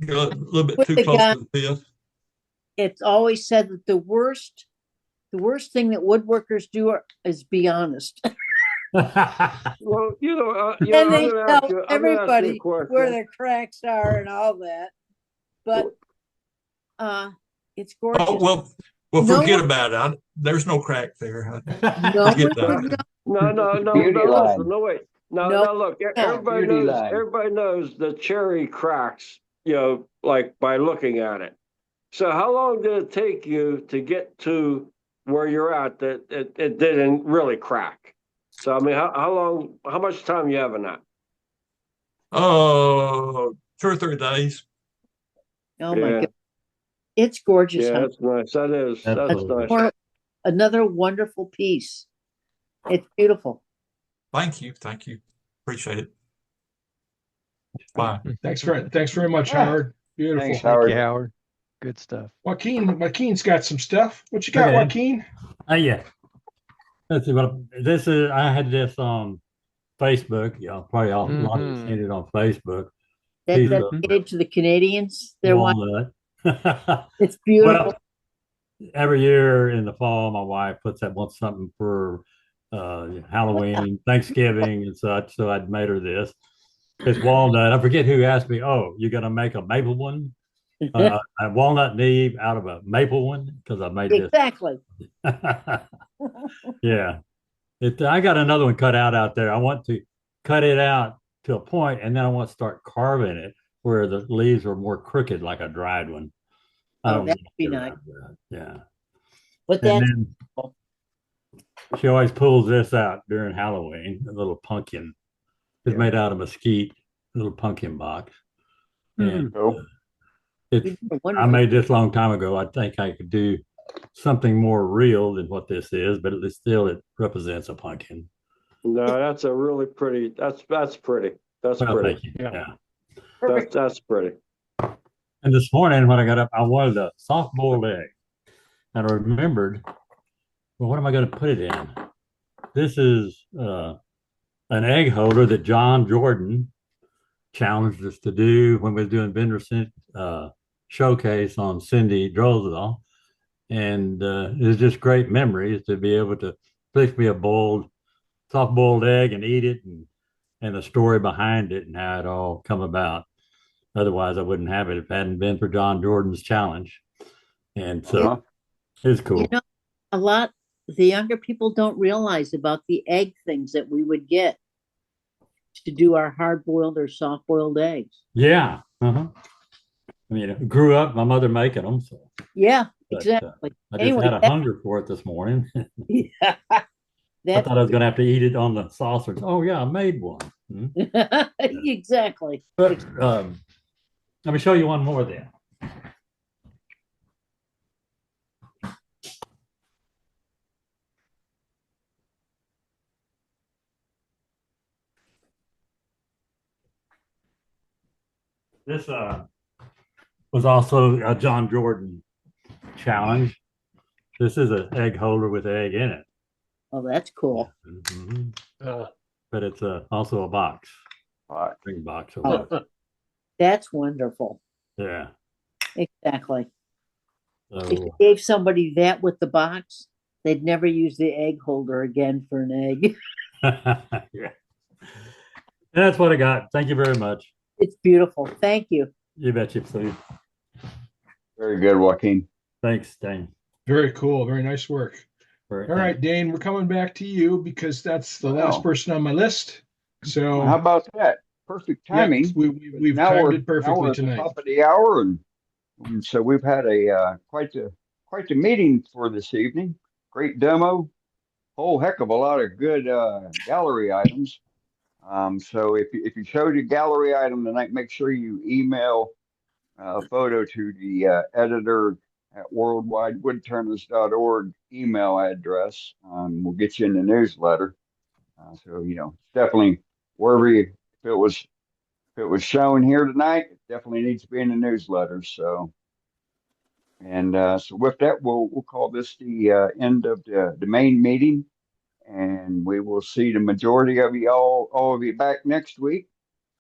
Speaker 5: got a little bit too close to the pith.
Speaker 10: It's always said that the worst thing that woodworkers do is be honest.
Speaker 3: Well,
Speaker 10: and they tell everybody where their cracks are and all that. But it's gorgeous.
Speaker 5: Oh, well, forget about it. There's no crack there.
Speaker 3: No, wait. No, look, everybody knows the cherry cracks, like by looking at it. So how long did it take you to get to where you're at that it didn't really crack? So, I mean, how much time you have in that?
Speaker 5: 2 or 3 days.
Speaker 10: Oh my God. It's gorgeous.
Speaker 3: Yeah, that's nice. That is. That's nice.
Speaker 10: Another wonderful piece. It's beautiful.
Speaker 5: Thank you. Appreciate it. Bye.
Speaker 6: Thanks very much, Howard. Beautiful.
Speaker 21: Thanks, Howard. Thank you, Howard. Good stuff.
Speaker 6: Joaquin's got some stuff. What you got, Joaquin?
Speaker 22: Yeah. Let's see what this is. I had this Facebook. Y'all probably a lot of you seen it on Facebook.
Speaker 10: That's dedicated to the Canadians. They're
Speaker 22: walnut.
Speaker 10: It's beautiful.
Speaker 22: Well, every year in the fall, my wife puts that wants something for Halloween, Thanksgiving, and such. So I'd made her this. It's walnut. I forget who asked me, "Oh, you're gonna make a maple one?" A walnut nib out of a maple one because I made this.
Speaker 10: Exactly.
Speaker 22: Yeah. I got another one cut out there. I want to cut it out to a point, and then I want to start carving it where the leaves are more crooked, like a dried one.
Speaker 10: Oh, that'd be nice.
Speaker 22: Yeah.
Speaker 10: But
Speaker 22: and
Speaker 10: that's
Speaker 22: then she always pulls this out during Halloween, a little pumpkin. It's made out of mesquite, a little pumpkin box. And I made this a long time ago. I think I could do something more real than what this is, but it represents a pumpkin.
Speaker 3: No, that's a really pretty. That's pretty. That's
Speaker 22: Well,
Speaker 3: pretty.
Speaker 22: thank you. Yeah.
Speaker 3: That's pretty.
Speaker 22: And this morning when I got up, I wanted a soft boiled egg. And I remembered, well, what am I going to put it in? This is an egg holder that John Jordan challenged us to do when we were doing vendor showcase on Cindy Drosel. And it was just great memories to be able to fix me a soft boiled egg and eat it, and the story behind it and how it all come about. Otherwise, I wouldn't have it if it hadn't been for John Jordan's challenge. And so it's cool.
Speaker 10: You know, the younger people don't realize about the egg things that we would get to do our hard boiled or soft boiled eggs.
Speaker 22: Yeah. I mean, I grew up, my mother making them. So.
Speaker 10: Yeah, exactly.
Speaker 22: I just had a hunger for it this morning.
Speaker 10: Yeah.
Speaker 22: I thought I was going to have to eat it on the saucer. Oh, yeah, I made one.
Speaker 10: Exactly.
Speaker 22: But let me show you one more then. This was also a John Jordan challenge. This is an egg holder with egg in it.
Speaker 10: Oh, that's cool.
Speaker 22: But it's also a box. Ring box.
Speaker 10: That's wonderful.
Speaker 22: Yeah.
Speaker 10: Exactly.
Speaker 22: So,
Speaker 10: if you gave somebody that with the box, they'd never use the egg holder again for an egg.
Speaker 22: Yeah. That's what I got. Thank you very much.
Speaker 10: It's beautiful. Thank you.
Speaker 22: You betcha, Steve.
Speaker 1: Very good, Joaquin.
Speaker 22: Thanks, Dane.
Speaker 6: Very cool. Very nice work. All right, Dane, we're coming back to you because that's the last person on my list. So
Speaker 1: how about that? Perfect timing.
Speaker 6: Yeah, we've timed it perfectly tonight.
Speaker 1: Top of the hour, and so we've had quite the meeting for this evening. Great demo, whole heck of a lot of good gallery items. So if you showed your gallery item tonight, make sure you email a photo to the editor at worldwidewoodturners.org email address. We'll get you in the newsletter. So definitely if it was shown here tonight, it definitely needs to be in the newsletter. So with that, we'll call this the end of the main meeting, and we will see the majority of you all of you back next week.